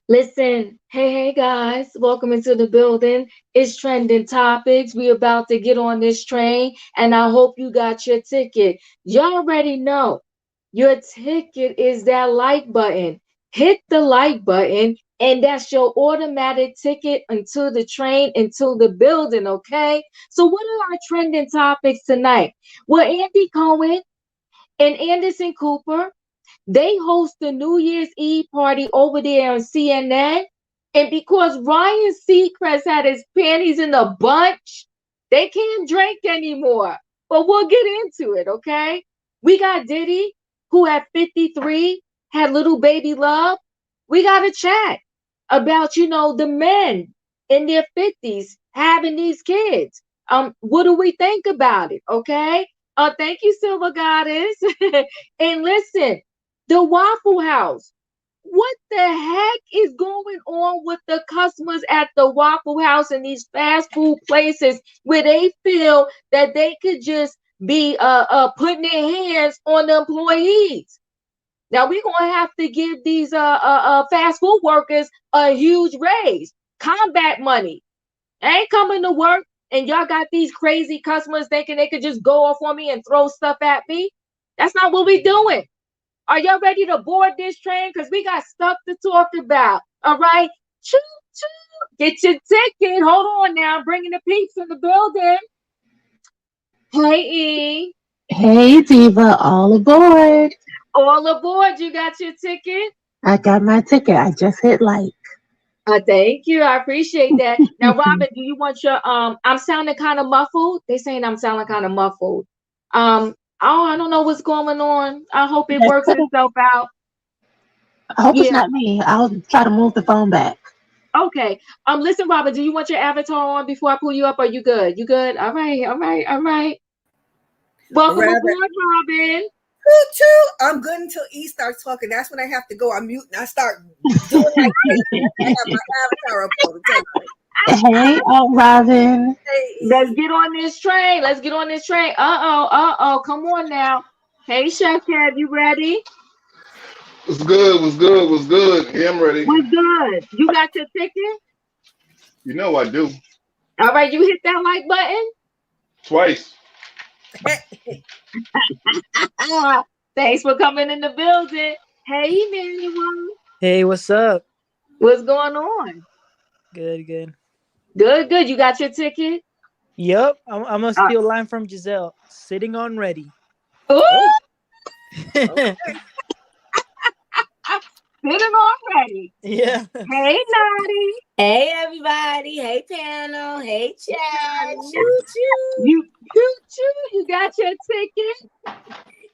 Listen, hey guys, welcome into the building. It's trending topics. We about to get on this train, and I hope you got your ticket. Y'all already know your ticket is that like button. Hit the like button, and that's your automatic ticket into the train, into the building, okay? So, what are our trending topics tonight? Well, Andy Cohen and Anderson Cooper, they host the New Year's Eve party over there on CNN. And because Ryan Seacrest had his panties in a bunch, they can't drink anymore. But we'll get into it, okay? We got Diddy, who at 53 had little baby love. We got to chat about, the men in their 50s having these kids. What do we think about it? Okay. Thank you, Silver Goddess. And listen, the Waffle House. What the heck is going on with the customers at the Waffle House and these fast food places where they feel that they could just be putting their hands on the employees? Now we're gonna have to give these fast food workers a huge raise. Combat money. I ain't coming to work and y'all got these crazy customers thinking they could just go off on me and throw stuff at me. That's not what we're doing. Are y'all ready to board this train? Because we got stuff to talk about. All right. Choo choo. Get your ticket. Hold on now. I'm bringing the peeps in the building. Hey, E. Hey, Diva, all aboard. All aboard. You got your ticket? I got my ticket. I just hit like. Thank you. I appreciate that. Now, Robin, do you want your I'm sounding kind of muffled. They saying I'm sounding kind of muffled. Oh, I don't know what's going on. I hope it works itself out. I hope it's Yeah. not me. I'll try to move the phone back. Okay. Listen, Robin, do you want your avatar on before I pull you up? Are you good? You good? All right, all right, all right. Welcome Rabbit. aboard, Robin. Choo choo. I'm good until E starts talking. That's when I have to go. I mute and I start doing like this. I have my avatar up all the time. Hey, Robin. Hey, Let's E. get on this train. Let's get on this train. Uh-oh. Come on now. Hey, Chef Kev, you ready? What's good? What's good? What's good? Yeah, I'm ready. We're good. You got your ticket? You know I do. All right, you hit that like button? Twice. Thanks for coming in the building. Hey, Emmanuel. Hey, what's up? What's going on? Good. Good. You got your ticket? Yep, I'm gonna Uh, steal a line from Giselle. Sitting on ready. ooh, Oh, Yeah. sitting already. Yeah. Hey, Naughty. Hey everybody, hey panel, hey chat, choo choo. You choo. You got your ticket?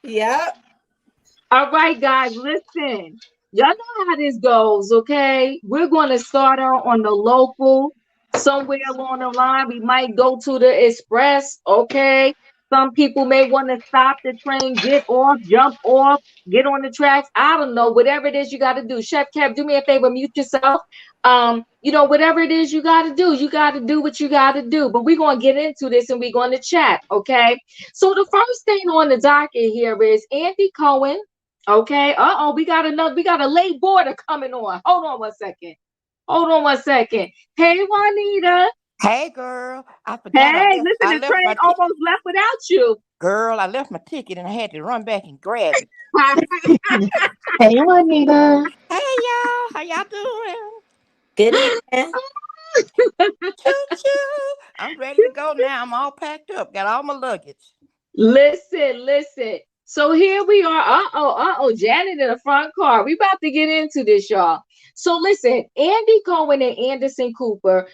Yep. All right, guys, listen. Y'all know how this goes, okay? We're going to start out on the local. Somewhere along the line, we might go to the express, okay? Some people may want to stop the train, get off, jump off, get on the tracks. I don't know. Whatever it is you got to do. Chef Kev, do me a favor, mute yourself. Whatever it is you got to do what you got to do. But we're going to get into this and we're going to chat, okay? So the first thing on the docket here is Andy Cohen. Okay. We got a late border coming on. Hold on one second. Hey, Juanita. Hey girl, I forgot Hey, listen, I the left train my almost left without you. girl, I left my ticket and I had to run back and grab it. Hey, Juanita. Hey y'all, how y'all doing? Good evening. Choo choo. I'm ready to go now. I'm all packed up, got all my luggage. Listen. So here we are. Janet in the front car. We about to get into this, y'all. So listen, Andy Cohen and Anderson Cooper,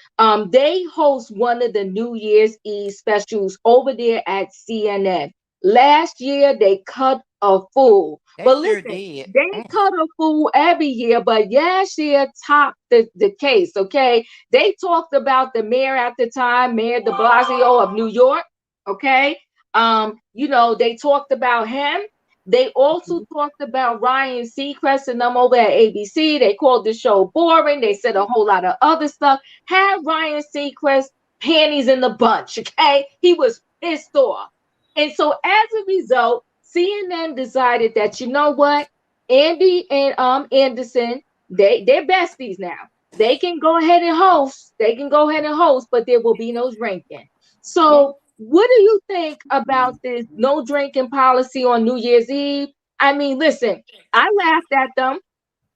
they host one of the New Year's Eve specials over there at CNN. Last year they cut a fool. They But sure listen, did. they cut a fool every year, but last year topped the case, okay? They talked about the mayor at the time, Mayor de Blasio of New York, okay? They talked about him. They also talked about Ryan Seacrest and them over at ABC. They called the show boring. They said a whole lot of other stuff. Had Ryan Seacrest panties in the bunch, okay? He was pissed off. And so as a result, CNN decided that, you know what? Andy and Anderson, they're besties now. They can go ahead and host. They can go ahead and host, but there will be no drinking. So, what do you think about this no drinking policy on New Year's Eve? I mean, listen, I laughed at them.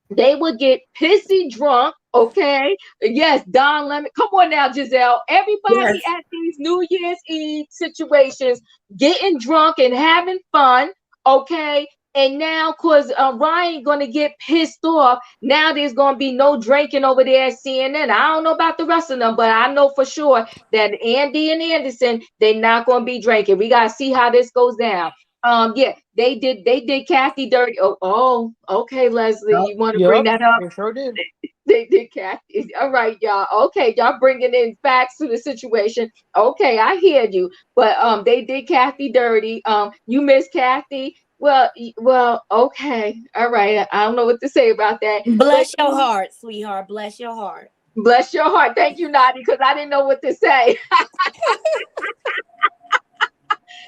They would get pissy drunk. Okay. Yes, Don Lemon. Come on now, Giselle. Everybody Yes. at these New Year's Eve situations getting drunk and having fun. Okay. And now, cause Ryan gonna get pissed off. Now there's gonna be no drinking over there at CNN. I don't know about the rest of them, but I know for sure that Andy and Anderson, they're not gonna be drinking. We gotta see how this goes down. Yeah, they did Kathy dirty. Okay, Leslie, you want to bring Yup. that up? They sure did. They did Kathy. All right, y'all. Okay, y'all bringing in facts to the situation. Okay, I hear you. But they did Kathy dirty. You miss Kathy. Well, okay. All right. I don't know what to say about that. But Bless your heart, sweetheart. Bless your heart. bless your heart. Thank you, Nadi, because I didn't know what to say.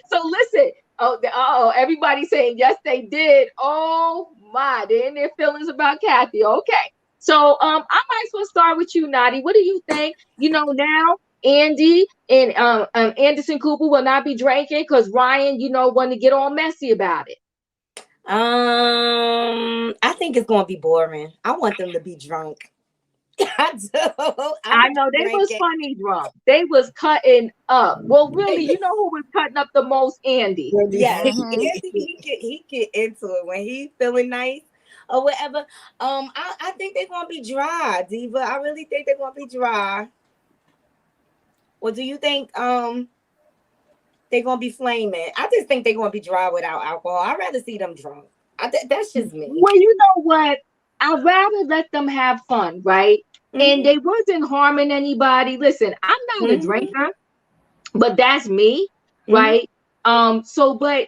So listen. Everybody saying yes, they did. Oh my, they're in their feelings about Kathy. Okay. So I might as well start with you, Nadi. What do you think? Now Andy and Anderson Cooper will not be drinking because Ryan, want to get all messy about it. I think it's gonna be boring. I want them to be drunk. I do. I know they was funny drunk. They was cutting up. Well, really, you know who was cutting up the most? Andy. Yes, Mhm. he get into it when he feeling nice or whatever. I think they're gonna be dry, Diva. I really think they're gonna be dry. What do you think? They're gonna be flaming. I just think they're gonna be dry without alcohol. I'd rather see them drunk. That's just me. Well, you know what? I'd rather let them have fun, right? And they wasn't harming anybody. Listen, I'm not a drinker, but that's me, right? But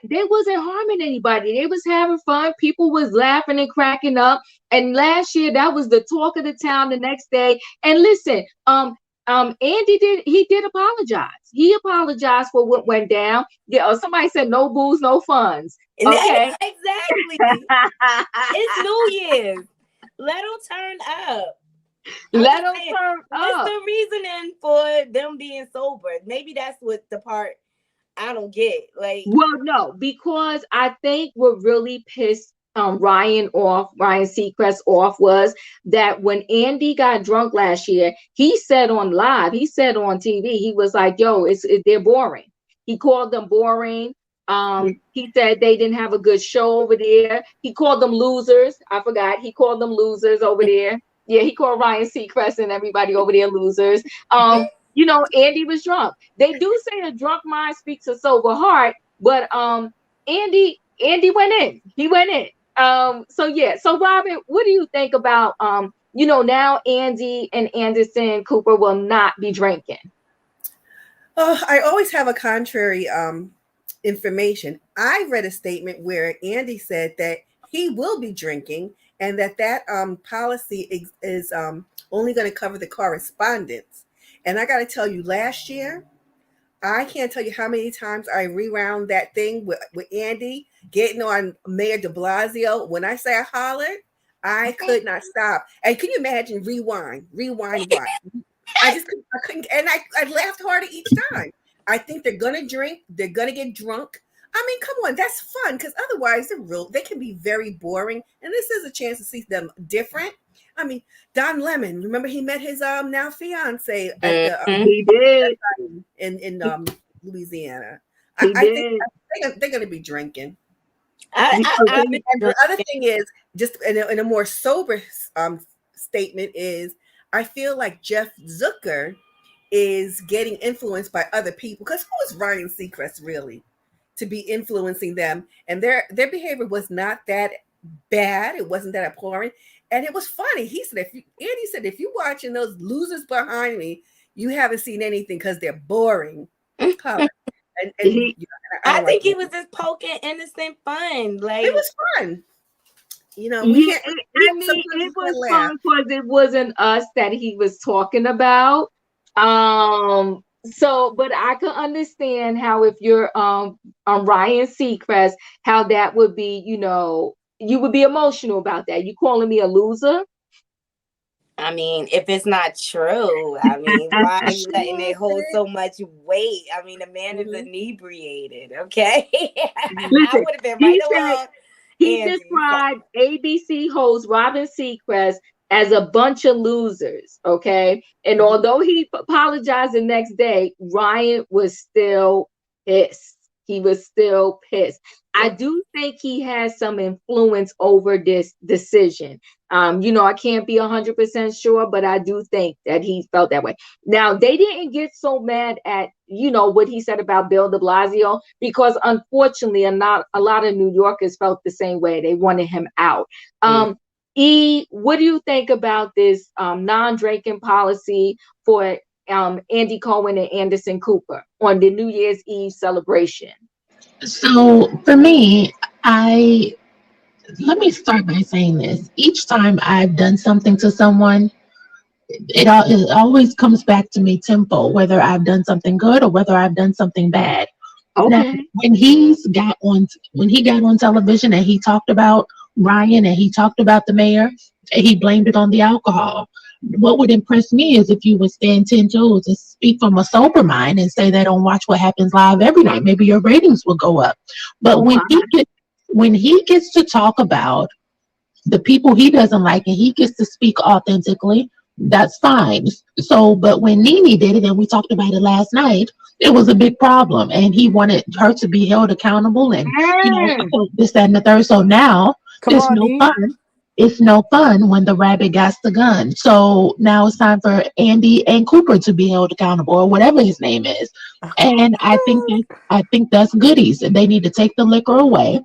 they wasn't harming anybody. They was having fun. People was laughing and cracking up. And last year, that was the talk of the town the next day. And listen, Andy did apologize. He apologized for what went down. Yeah, somebody said no booze, no funds. Okay. Exactly. It's New Year's. Let them turn up. Let them turn What's up. the reasoning for them being sober? Maybe that's what the part I don't get. Like, Well, no, because I think what really pissed Ryan Seacrest off was that when Andy got drunk last year, he said on TV, he was like, "Yo, they're boring." He called them boring. He said they didn't have a good show over there. He called them losers. I forgot. He called them losers over there. Yeah, he called Ryan Seacrest and everybody over there losers. Andy was drunk. They do say a drunk mind speaks a sober heart, but Andy went in. He went in. So Robin, what do you think about now Andy and Anderson Cooper will not be drinking? I always have a contrary information. I read a statement where Andy said that he will be drinking and that policy is only going to cover the correspondence. And I got to tell you, last year, I can't tell you how many times I rewound that thing with Andy getting on Mayor de Blasio. When I say I hollered, I could not stop. And can you imagine rewind what? I couldn't, and I laughed harder each time. I think they're gonna drink, they're gonna get drunk. I mean, come on, that's fun because otherwise they can be very boring. And this is a chance to see them different. I mean, Don Lemon, remember he met his now fiance at the he did in Louisiana. He I did. think they're gonna be drinking. I And the other thing is, just in a more sober statement is, I feel like Jeff Zucker is getting influenced by other people. Because who is Ryan Seacrest really to be influencing them? And their behavior was not that bad. It wasn't that abhorrent. And it was funny. Andy said, if you're watching those losers behind me, you haven't seen anything because they're boring. I think he was just poking innocent fun. Like, it was fun. It was fun because it wasn't us that he was talking about. But I can understand how if you're Ryan Seacrest, how that would be, you would be emotional about that. You calling me a loser? I mean, if it's not true, I mean, why are you letting it hold so much weight? I mean, the man is inebriated, okay? I Listen, would have been right he said along. he Andy, described ABC host Robin Seacrest as a bunch of losers, okay? And although he apologized the next day, Ryan was still pissed. He was still pissed. I do think he has some influence over this decision. I can't be 100% sure, but I do think that he felt that way. Now, they didn't get so mad at, what he said about Bill de Blasio, because unfortunately, a lot of New Yorkers felt the same way. They wanted him out. What do you think about this non-drinking policy for Andy Cohen and Anderson Cooper on the New Year's Eve celebration? So for me, I let me start by saying this. Each time I've done something to someone, it always comes back to me tempo, whether I've done something good or whether I've done something bad. Now, Okay. when he got on television and he talked about Ryan and he talked about the mayor, and he blamed it on the alcohol. What would impress me is if you would stand 10 toes and speak from a sober mind and say that on Watch What Happens Live every night, maybe your ratings will go up. But Oh my. when he gets to talk about the people he doesn't like and he gets to speak authentically, that's fine. So, but when Nene did it, and we talked about it last night, it was a big problem. And he wanted her to be held accountable and, this, that, and the third. So now Come it's on, no E. fun. It's no fun when the rabbit got the gun. So now it's time for Andy and Cooper to be held accountable or whatever his name is. And I think that's goodies. And they need to take the liquor away.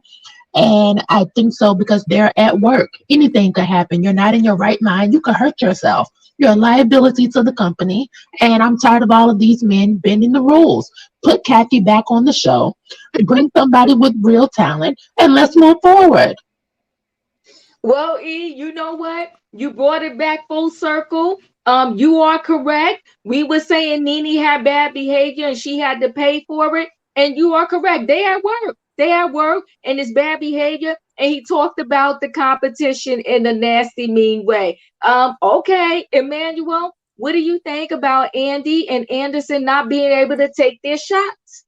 And I think so because they're at work. Anything could happen. You're not in your right mind. You could hurt yourself. You're a liability to the company. And I'm tired of all of these men bending the rules. Put Kathy back on the show. Bring somebody with real talent and let's move forward. Well, E, you know what? You brought it back full circle. You are correct. We were saying Nene had bad behavior and she had to pay for it. And you are correct. They at work. They at work and it's bad behavior. And he talked about the competition in a nasty, mean way. Okay, Emmanuel, what do you think about Andy and Anderson not being able to take their shots?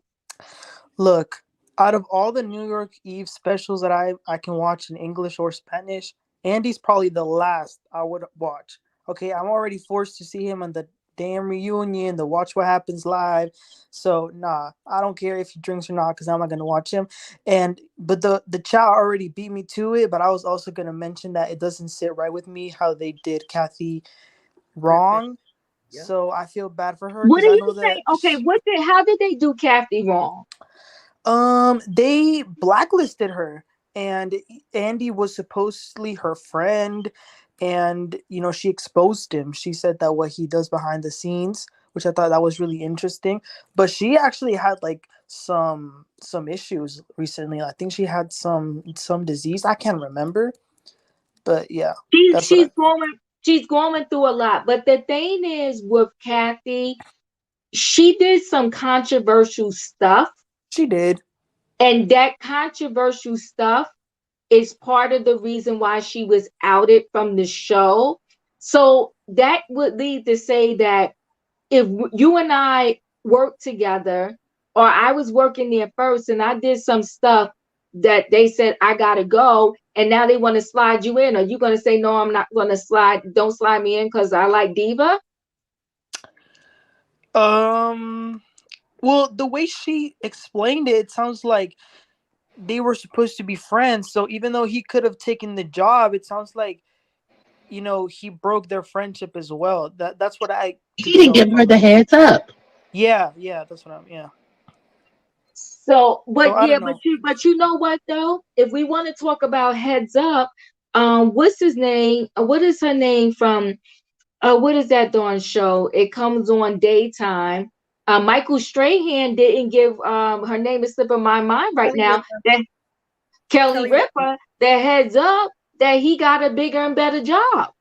Look, out of all the New York Eve specials that I can watch in English or Spanish, Andy's probably the last I would watch. Okay, I'm already forced to see him on the damn reunion, the Watch What Happens Live. So nah, I don't care if he drinks or not because I'm not gonna watch him. But the chat already beat me to it. But I was also gonna mention that it doesn't sit right with me how they did Kathy Griffin. wrong. Yeah. So I feel bad for her What because do I you know that think? Okay, how did they do Kathy wrong? They blacklisted her, and Andy was supposedly her friend, and she exposed him. She said that what he does behind the scenes, which I thought that was really interesting. But she actually had like some issues recently. I think she had some disease. I can't remember, but yeah, that's what She's going through a lot. But the thing is with Kathy, she did some controversial stuff, she did. and that controversial stuff is part of the reason why she was outed from the show. So that would lead to say that if you and I work together, or I was working there first and I did some stuff that they said I gotta go, and now they want to slide you in, are you gonna say no? I'm not gonna slide. Don't slide me in because I like Diva. Um. Well, the way she explained it, it sounds like they were supposed to be friends. So even though he could have taken the job, it sounds like he broke their friendship as well. That's what I He could didn't tell give her from the it. heads up. Yeah, that's what I'm. Yeah. So, So but I yeah, don't know. but you know what though? If we want to talk about heads up, what's his name? What is her name from? What is that darn show? It comes on daytime. Michael Strahan didn't give her name is slipping my mind right Kelly now. Ripa. That Kelly Kelly Ripa. Ripa, that heads up that he got a bigger and better job.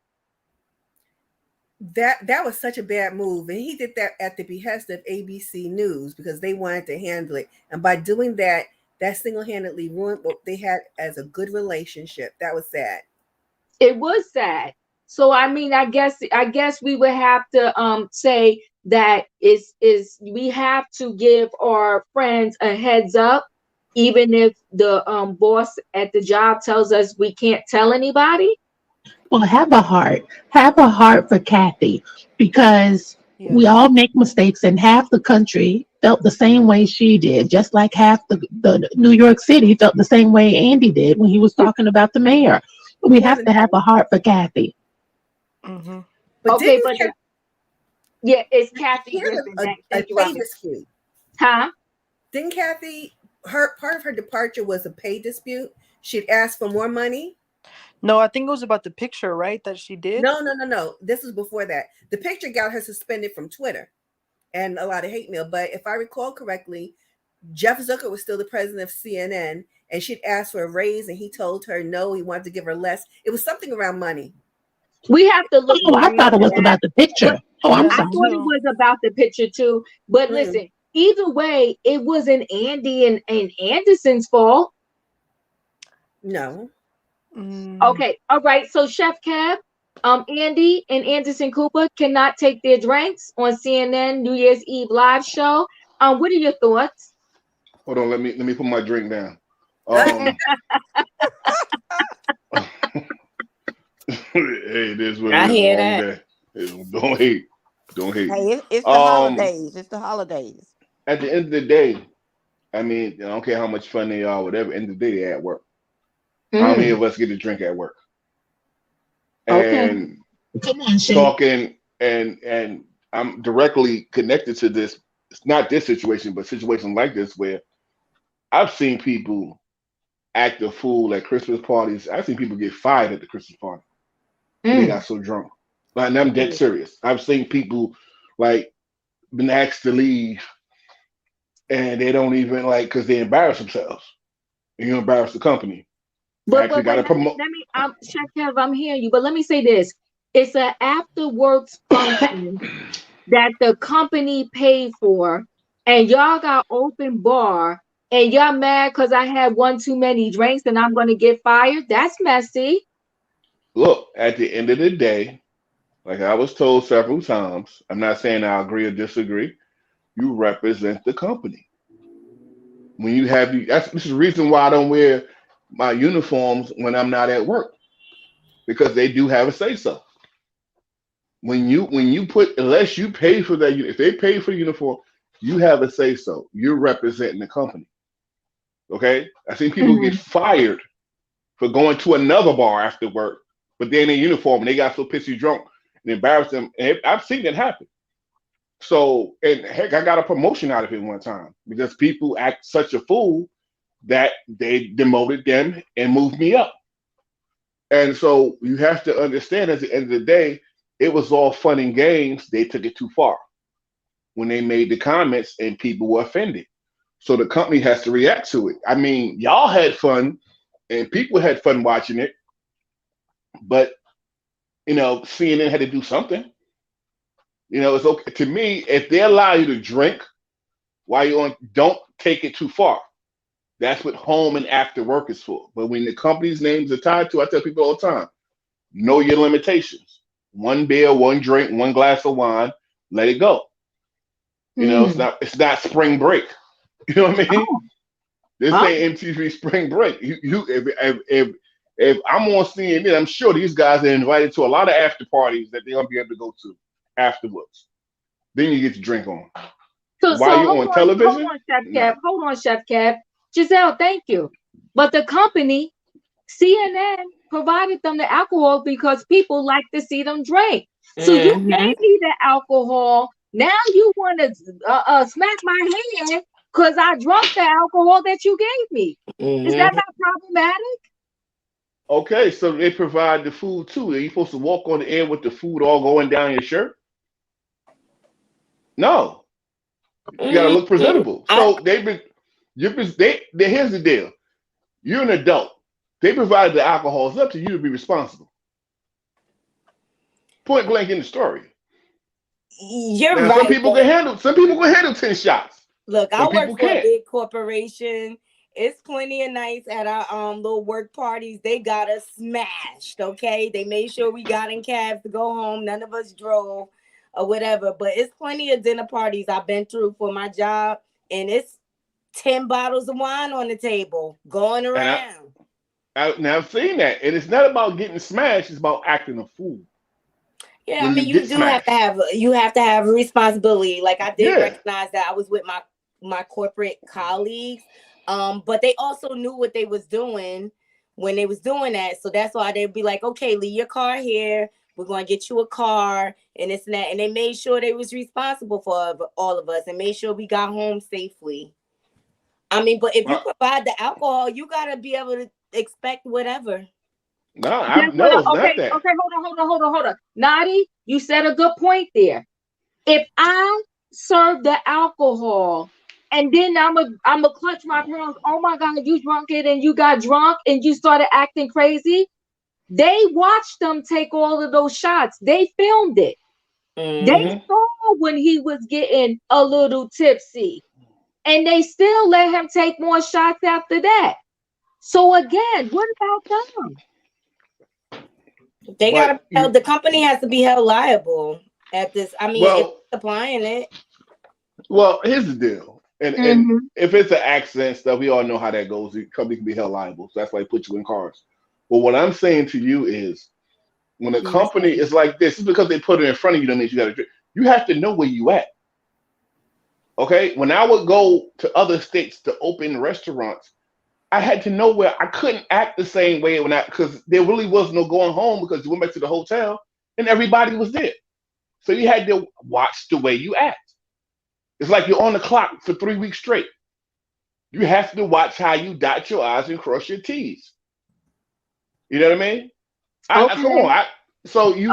That was such a bad move, and he did that at the behest of ABC News because they wanted to handle it, and by doing that, that single-handedly ruined what they had as a good relationship. That was sad. It was sad. So I mean, I guess we would have to say that is we have to give our friends a heads up, even if the boss at the job tells us we can't tell anybody. Well, have a heart. Have a heart for Kathy because we Yes. all make mistakes, and half the country felt the same way she did, just like half the New York City felt the same way Andy did when he was talking about the mayor. We More have than to have half. a heart for Kathy. Mm-hmm. But Okay, didn't but yeah, it's Kathy she Griffin. had a Thank you, pay Robin. dispute? Huh? Didn't Kathy, her part of her departure was a pay dispute? She'd asked for more money. No, I think it was about the picture, right? That she did. No. This was before that. The picture got her suspended from Twitter and a lot of hate mail. But if I recall correctly, Jeff Zucker was still the president of CNN, and she'd asked for a raise, and he told her no, he wanted to give her less. It was something around money. We have to look Oh, I more thought it into was that. about the picture. But Oh, I'm Yeah, I me sorry. thought it too. was about the picture too. But Mm, listen, either way, it wasn't Andy and Anderson's fault. no. Mm, Okay, all right. So Chef Kev, Andy and Anderson Cooper cannot take their drinks on CNN New Year's Eve live show. What are your thoughts? Hold on, let me put my drink down. Uh, Hey, it is what it I is. A hear long that. day. Don't hate. Don't hate. Hey, it's the Um, holidays. It's the holidays. at the end of the day, I mean, I don't care how much fun they are, whatever. End of the day, they at work. How many Mm, of us get a drink at work? okay. And Come on, Shay. talking and I'm directly connected to this. It's not this situation, but situations like this where I've seen people act a fool at Christmas parties. I've seen people get fired at the Christmas party because they Mm. got so drunk. Like, and I'm dead serious. I've seen people like been asked to leave and they don't even like because they embarrass themselves. And you embarrass the company. I actually But got to let me promote. Chef Kev, I'm hearing you. But let me say this: it's an after works function that the company paid for, and y'all got open bar, and y'all mad because I had one too many drinks and I'm gonna get fired. That's messy. Look, at the end of the day, like I was told several times, I'm not saying I agree or disagree. You represent the company. When you have you, this is the reason why I don't wear my uniforms when I'm not at work because they do have a say so. When you put unless you pay for that, if they pay for the uniform, you have a say so. You're representing the company. Okay, I seen people get Mhm. fired for going to another bar after work, but they're in a uniform and they got so pissy drunk and embarrassed them. And I've seen that happen. So, and heck, I got a promotion out of it one time because people act such a fool that they demoted them and moved me up. And so you have to understand at the end of the day, it was all fun and games. They took it too far when they made the comments and people were offended. So the company has to react to it. I mean, y'all had fun and people had fun watching it, but CNN had to do something. It's okay to me if they allow you to drink while you're on, don't take it too far. That's what home and after work is for. But when the company's names are tied to, I tell people all the time, know your limitations. One beer, one drink, one glass of wine, let it go. Hmm. It's not spring break. You know what I mean? Oh, This oh. ain't MTV spring break. If I'm on CNN, I'm sure these guys are invited to a lot of after parties that they're gonna be able to go to afterwards. Then you get your drink on. So While you're on hold television, on, Chef no. Kev, hold on, Chef Kev. Giselle, thank you. But the company, CNN, provided them the alcohol because people like to see them drink. So you Mm-hmm. gave me the alcohol. Now you want to smack my hand because I drunk the alcohol that you gave me. Is that Mm-hmm. not problematic? Okay, so they provide the food too. Are you supposed to walk on the air with the food all going down your shirt? No, you got to look Mm-hmm. presentable. So here's the deal. You're an adult. They provided the alcohol. It's up to you to be responsible. Point blank in the story. You're Now right, but some people can handle 10 shots. look, I Some work people for a can't. big corporation, It's plenty of nights at our little work parties. They got us smashed. Okay, they made sure we got in cabs to go home. None of us drove or whatever. But it's plenty of dinner parties I've been through for my job, and it's 10 bottles of wine on the table going And around. now I've seen that, and it's not about getting smashed; it's about acting a fool Yeah, I when you mean, you get do have to smashed. have responsibility. Like I did Yeah, recognize that I was with my corporate colleagues, but they also knew what they was doing when they was doing that. So that's why they'd be like, "Okay, leave your car here. We're going to get you a car and this and that." And they made sure they was responsible for all of us and made sure we got home safely. I mean, but if you uh, provide the alcohol, you gotta be able to expect whatever. no, That's what no, it's not okay, that. okay, hold on. Nadi, you said a good point there. If I serve the alcohol and then I'm a clutch my pearls, oh my God, you drunk it and you got drunk and you started acting crazy. They watched them take all of those shots. They filmed it. They Mm-hmm. Hmm. saw when he was getting a little tipsy and they still let him take more shots after that. So again, what about them? They gotta But be held. The company has to be held liable at this. I mean, if well, they're supplying it, here's the deal, and Mm-hmm. if it's an accident stuff, we all know how that goes. The company can be held liable, so that's why they put you in cars. But what I'm saying to you is, when a company TSA. is like this, it's because they put it in front of you. That means you got to drink. You have to know where you at. Okay, when I would go to other states to open restaurants, I had to know where I couldn't act the same way when I because there really was no going home because you went back to the hotel and everybody was there. So you had to watch the way you act. It's like you're on the clock for 3 weeks straight. You have to watch how you dot your I's and cross your T's. You know what I mean? I come on.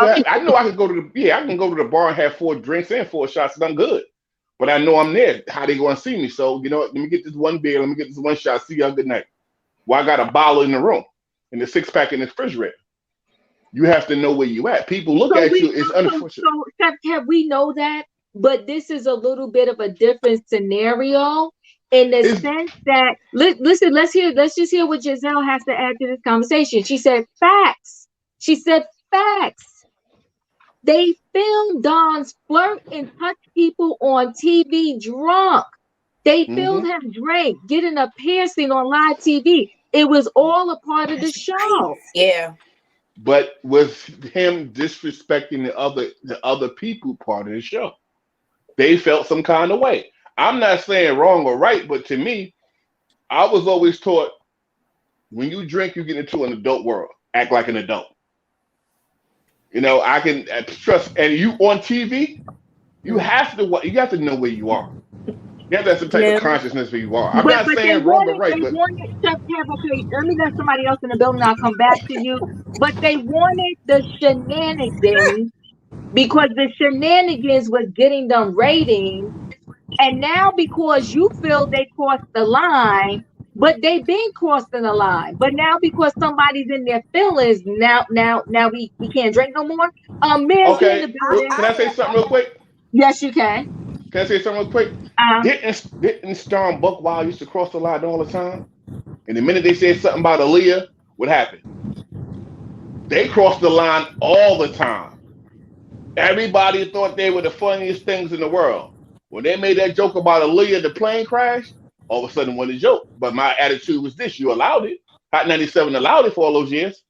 Okay. I know I can go to I can go to the bar and have 4 drinks and 4 shots and I'm good. But I know I'm there. How they going to see me? So you know what? Let me get this one beer. Let me get this one shot. See y'all. Good night. Well, I got a bottle in the room and the 6 pack in the refrigerator. You have to know where you at. People look So at we you. It's so unfortunate. so Chef, we know that, but this is a little bit of a different scenario in the It's sense that listen, let's just hear what Giselle has to add to this conversation. She said facts. She said facts. They filmed Don's flirt and touch people on TV drunk. They filmed hmm him drink, getting a piercing on live TV. It was all a part of the That's right. show. Yeah. but with him disrespecting the other people part of the show, they felt some kind of way. I'm not saying wrong or right, but to me, I was always taught when you drink, you get into an adult world. Act like an adult. You know, I can trust, and you on TV, you have to know where you are. You have to have some type of Yeah. consciousness where you are. I'm But not but they saying wrong or wanted right, they but wanted Chef Kev, okay, let me let somebody else in the building, I'll come back to you. But they wanted the shenanigans because the shenanigans was getting them ratings. And now because you feel they crossed the line, but they been crossing the line. But now because somebody's in their feelings, now we can't drink no more. Miss, you in okay. the I, building. Can I I say have something real quick? Yes, you can. Can I say something real quick? Um, Didn't Storm Buckwild used to cross the line all the time? And the minute they said something about Aaliyah, what happened? They crossed the line all the time. Everybody thought they were the funniest things in the world. When they made that joke about Aaliyah, the plane crash, all of a sudden it wasn't a joke. But my attitude was this: you allowed it. Hot 97 allowed it for all those years.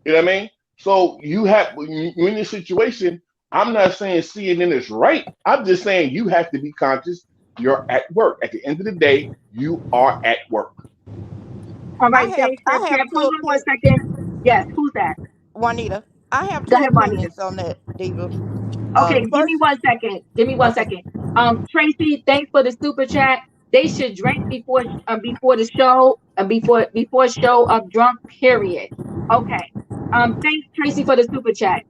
You know what I mean? So you have when you're in this situation. I'm not saying CNN is right. I'm just saying you have to be conscious. You're at work. At the end of the day, you are at work. all I right, have thanks, Chef I have Kev. two Hold on one opinions, second. Yes, who's that? Juanita. I have Go two ahead, Juanita. opinions on that, Diva. Okay, give me First, 1 second. Give me one okay. second. Tracy, thanks for the super chat. They should drink before the show, before show of drunk. Period. Okay. Thanks Tracy for the super chat.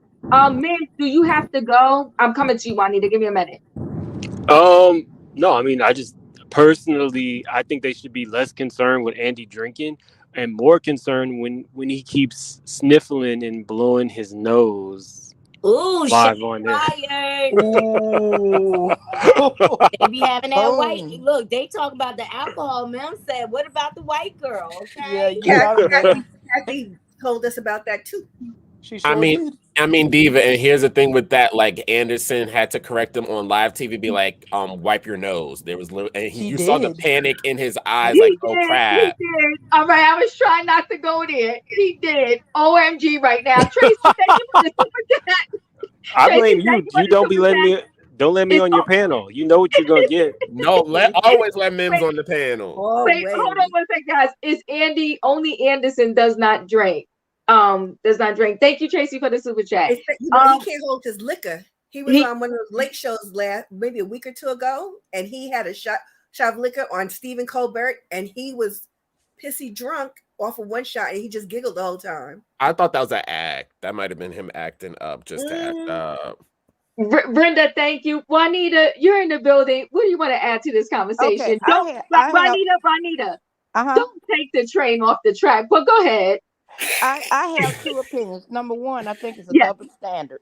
Miss, do you have to go? I'm coming to you, Juanita. Give me a minute. No, I mean, I just personally, I think they should be less concerned with Andy drinking and more concerned when he keeps sniffling and blowing his nose. Ooh, shots live on there. fired. Ooh. They be having that white. Boom. Look, they talk about the alcohol. Mem said, "What about the white girl?" Yeah, Okay. you got it, man. Kathy told us about that too. She I sure mean, did. Diva, and here's the thing with that. Like Anderson had to correct him on live TV, be like, wipe your nose. There was and He you saw the did. panic in his eyes, like, He oh did. He crap. did. All right, I was trying not to go there. He did. OMG right now. Tracy, thank you for the super chat. I Tracy, blame thank you. you for You the don't be super letting chat. me. Don't let me It's on your panel. You know what you're gonna get. No, always let Mims on the panel. wait, Always. hold on one second, guys. Is Andy only Anderson does not drink? Does not drink. Thank you, Tracy, for the super chat. He can't hold his liquor. He was He on one of those late shows maybe a week or two ago, and he had a shot of liquor on Stephen Colbert, and he was pissy drunk off of one shot, and he just giggled the whole time. I thought that was an act. That might have been him acting up just to act up. Brenda, thank you. Juanita, you're in the building. What do you want to add to this conversation? Okay, Don't Juanita, Uh-huh. don't take the train off the track. But go ahead. I have two opinions. Number one, I think it's a Yes. double standard.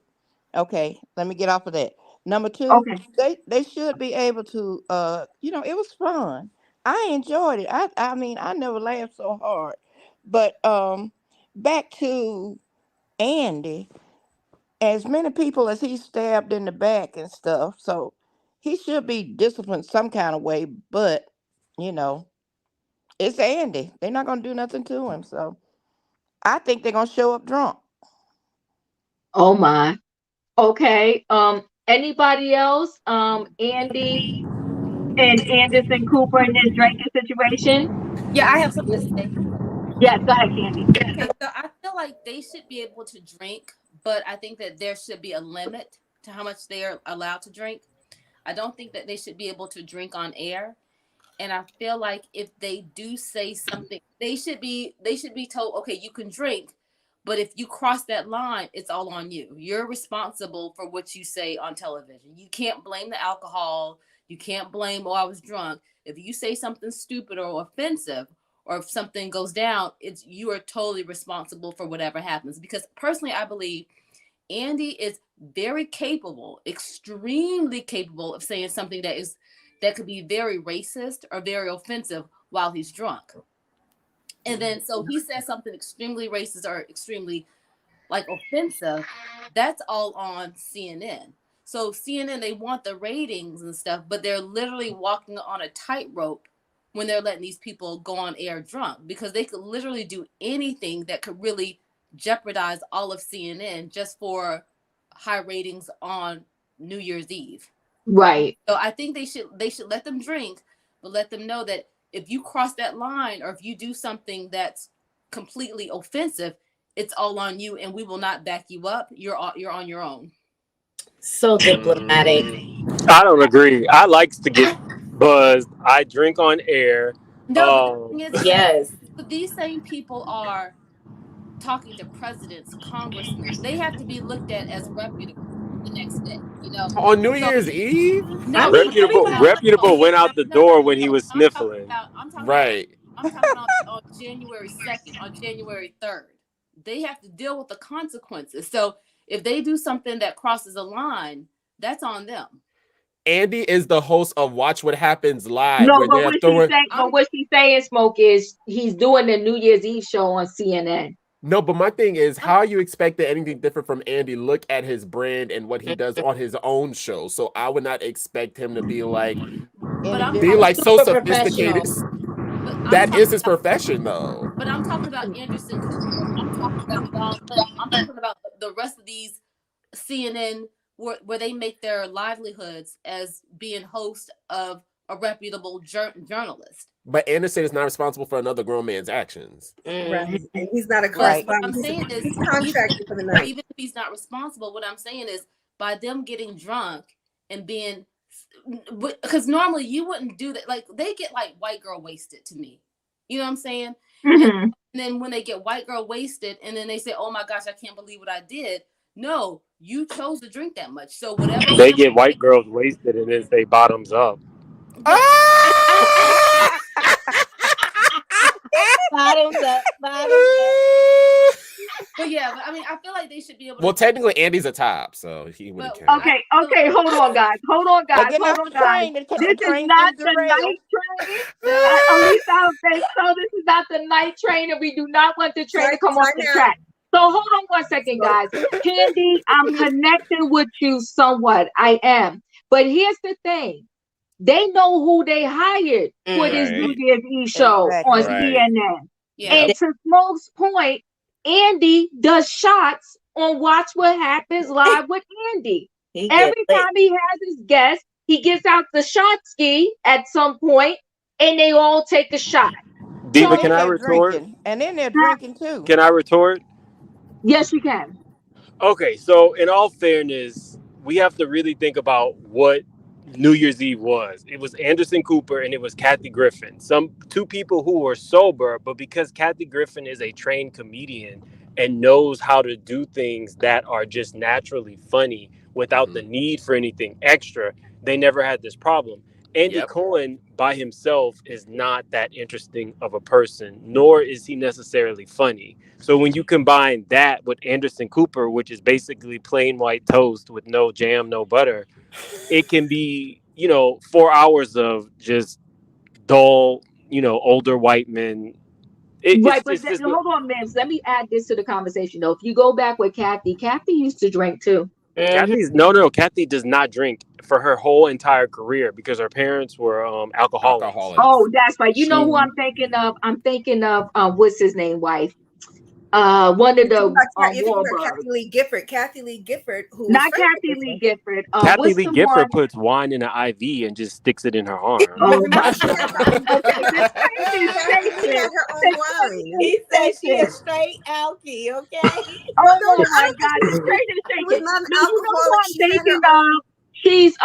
Okay, let me get off of that. Number two, Okay. they should be able to it was fun. I enjoyed it. I mean, I never laughed so hard. But back to Andy, as many people as he stabbed in the back and stuff, so he should be disciplined some kind of way, but you know, it's Andy. They're not gonna do nothing to him. So I think they're gonna show up drunk. Oh my. Okay. Anybody else? Andy and Anderson Cooper in this drinking situation? Yeah, I have something to say. Yes, go ahead, Candy. Okay, so I feel like they should be able to drink, but I think that there should be a limit to how much they are allowed to drink. I don't think that they should be able to drink on air. And I feel like if they do say something, they should be told, okay, you can drink, but if you cross that line, it's all on you. You're responsible for what you say on television. You can't blame the alcohol. You can't blame, oh, I was drunk. If you say something stupid or offensive, or if something goes down, you are totally responsible for whatever happens. Because personally, I believe Andy is very capable, extremely capable of saying something that could be very racist or very offensive while he's drunk. And then so he says something extremely racist or extremely offensive. That's all on CNN. So CNN, they want the ratings and stuff, but they're literally walking on a tightrope when they're letting these people go on air drunk, because they could literally do anything that could really jeopardize all of CNN just for high ratings on New Year's Eve. Right. So I think they should let them drink, but let them know that if you cross that line or if you do something that's completely offensive, it's all on you, and we will not back you up. You're on your own. So diplomatic. I don't agree. I likes to get buzzed. I drink on air. No, but the thing is, Yes. these same people are talking to presidents, congressmen. They have to be looked at as reputable the next day, On New Year's Eve? I No, mean, Reputable went out the door when he was sniffling. I'm talking Right. about, I'm talking about on January 2nd, on January 3rd. They have to deal with the consequences. So if they do something that crosses a line, that's on them. Andy is the host of Watch What Happens Live. No, where but they're what throwing... she's saying, what she's saying, Smoke, is he's doing the New Year's Eve show on CNN. No, but my thing is, how are you expecting anything different from Andy? Look at his brand and what he does on his own show. So I would not expect him to be like so sophisticated. That is his profession, though. But I'm talking about Anderson Cooper. I'm talking about Don Lemon. I'm talking about the rest of these CNN where they make their livelihoods as being host of a reputable journalist. But Anderson is not responsible for another grown man's actions. Right. And he's not a Right. correspondent. What I'm saying is, he's contracted for the night. Even if he's not responsible, what I'm saying is, by them getting drunk and being, because normally you wouldn't do that. Like, they get white girl wasted to me. You know what I'm saying? Mm-hmm. And then when they get white girl wasted and then they say, oh my gosh, I can't believe what I did. No, you chose to drink that much. So whatever. They get white girls wasted and then say bottoms up. Bottoms up. But yeah, but I mean, I feel like they should be able to. Well, technically, Andy's a top, so he wouldn't But count. Okay, hold on, guys. Hold on, They're guys. getting Hold off on, the guys. train. This The is train's not been the derailed. night train. At least I don't think so. This is not the night train, and we do not want the train to come off the track. So hold on one second, guys. Candy, I'm connecting with you somewhat. I am. But here's the thing. They know who they hired for this Right. New Year's Eve show on Exactly. Right. CNN. Yeah. And to Smoke's point, Andy does shots on Watch What Happens Live with Andy. He gets Every lit. time he has his guest, he gets out the shot ski at some point, and they all take a shot. Diva, So can I They're retort? drinking. And then they're drinking too. Can I retort? yes, you can. Okay, so in all fairness, we have to really think about what New Year's Eve was. It was Anderson Cooper and it was Kathy Griffin. Two people who were sober, but because Kathy Griffin is a trained comedian and knows how to do things that are just naturally funny without the need for anything extra, they never had this problem. Andy Yep. Cohen by himself is not that interesting of a person, nor is he necessarily funny. So when you combine that with Anderson Cooper, which is basically plain white toast with no jam, no butter, it can be, 4 hours of just dull, older white men. Right, but It's just hold on, Mims. Let me add this to the conversation, though. If you go back with Kathy, Kathy used to drink too. Kathy's no, Kathy does not drink for her whole entire career because her parents were alcoholics. Oh, that's right. You know who She- I'm thinking of? I'm thinking of what's his name, wife? One of the You're thinking about Wahlbergs. Kathy Lee Gifford. Kathy Lee Gifford, who was Not friends Kathy with Lee him. Gifford. Kathy What's Lee the Gifford one? puts wine in an IV and just sticks it in her arm. Oh my Remember, she God. had her, Okay, the train is Kathy Lee shaking. had her The own train wine. is He said she shaking. is straight alky, okay? Well, no, Oh I my don't God, think the train is it was shaking. not an No, you know who alcoholic. I'm She had thinking her own. of? She's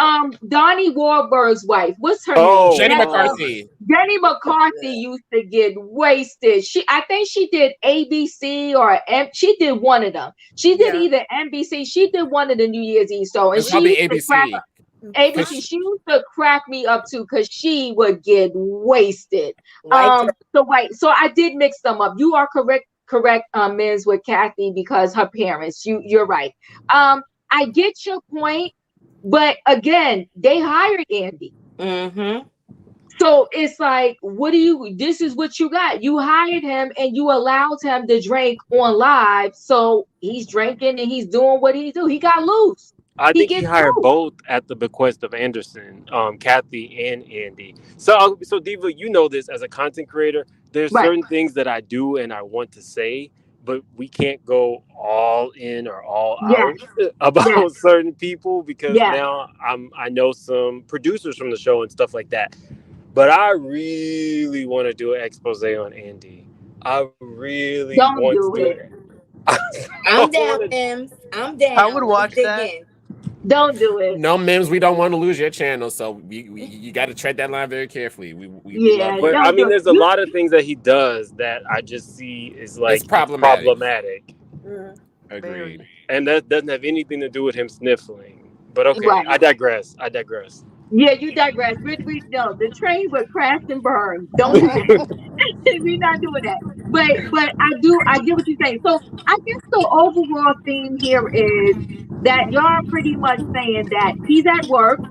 Donnie Wahlberg's wife. What's her name? Oh, Jenny Jenny McCarthy. McCarthy used to get wasted. I think she did ABC or she did one of them. She did Yeah. either NBC. She did one of the New Year's Eve show, and It's she probably used to crack ABC. ABC. She used to crack me up too because she would get wasted. White So I did mix them up. You are correct, Ms. with Kathy because her parents. You're right. I get your point, but again, they hired Andy. Mm-hmm. So it's like, this is what you got. You hired him and you allowed him to drink on live. So he's drinking and he's doing what he do. He got loose. I He think he gets hired loose. both at the bequest of Anderson, Kathy and Andy. So Diva, you know this as a content creator. There's Right. certain things that I do and I want to say, but we can't go all in or all Yes. out about Yes. certain people because Yes. now I know some producers from the show and stuff like that. But I really want to do an expose on Andy. I really Don't want to do do it. it. I'm down, Mims. I'm down. I would watch Let's dig that. in. Don't do it. No, Mims, we don't want to lose your channel, so you got to tread that line very carefully. We Yeah, love But you. I don't mean, do it. there's a lot of things that he does that I just see is like It's problematic. Mm. Agreed. and that doesn't have anything to do with him sniffling. But okay, Right. I digress. Yeah, you digress. No, the train would crash and burn. Don't do that. We're not doing that. But I get what you're saying. So I guess the overall theme here is that y'all are pretty much saying that he's at work.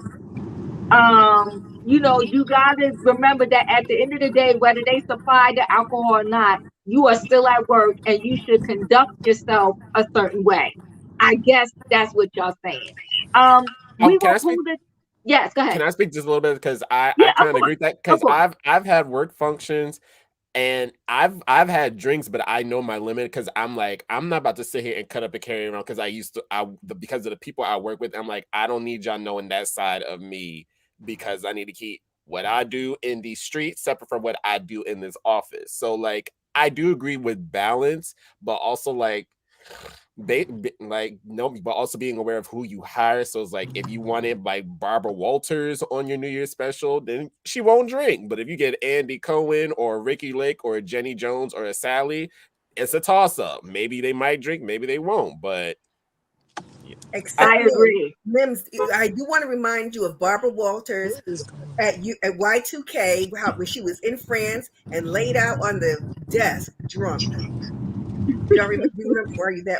You gotta remember that at the end of the day, whether they supply the alcohol or not, you are still at work and you should conduct yourself a certain way. I guess that's what y'all saying. We Can will I pull speak? this. Yes, go ahead. Can I speak just a little bit because Yeah, I of kind of course, agree with that of because course. I've had work functions and I've had drinks, but I know my limit because I'm like I'm not about to sit here and cut up and carry around because because of the people I work with. I'm like I don't need y'all knowing that side of me because I need to keep what I do in the street separate from what I do in this office. So like I do agree with balance, but also like no, but also being aware of who you hire. So it's like if you wanted like Barbara Walters on your New Year's special, then she won't drink. But if you get Andy Cohen or Ricky Lake or Jenny Jones or a Sally, it's a toss up. Maybe they might drink, maybe they won't. But Except I agree. Mims, I do want to remind you of Barbara Walters at Y2K, when she was in France and laid out on the desk drunk. You don't remember?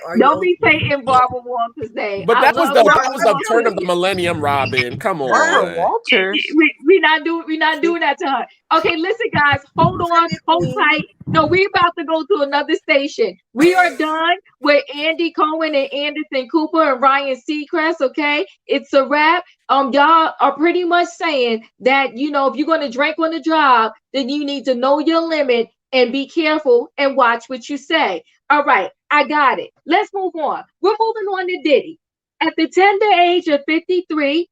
Are you Don't old? be taking Barbara Walters' name. But I that was love the No, that Barbara was I'm the Walters. turn telling of the you. millennium, Robin. Come Barbara on. Walters. We're not doing that to her. Okay, listen, guys, hold on, Trivia hold queen. tight. No, we're about to go to another station. We are done with Andy Cohen and Anderson Cooper and Ryan Seacrest. Okay, it's a wrap. Y'all are pretty much saying that if you're gonna drink on the job, then you need to know your limit and be careful and watch what you say. All right, I got it. Let's move on. We're moving on to Diddy. At the tender age of 53,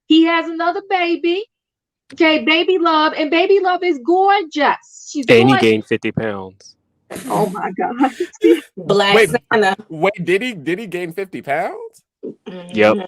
he has another baby. Okay, Baby Love, and Baby Love is gorgeous. She's And he gorgeous. gained 50 pounds. Oh my God. Black Wait, Santa. did he gain 50 pounds? Yep. Mhm.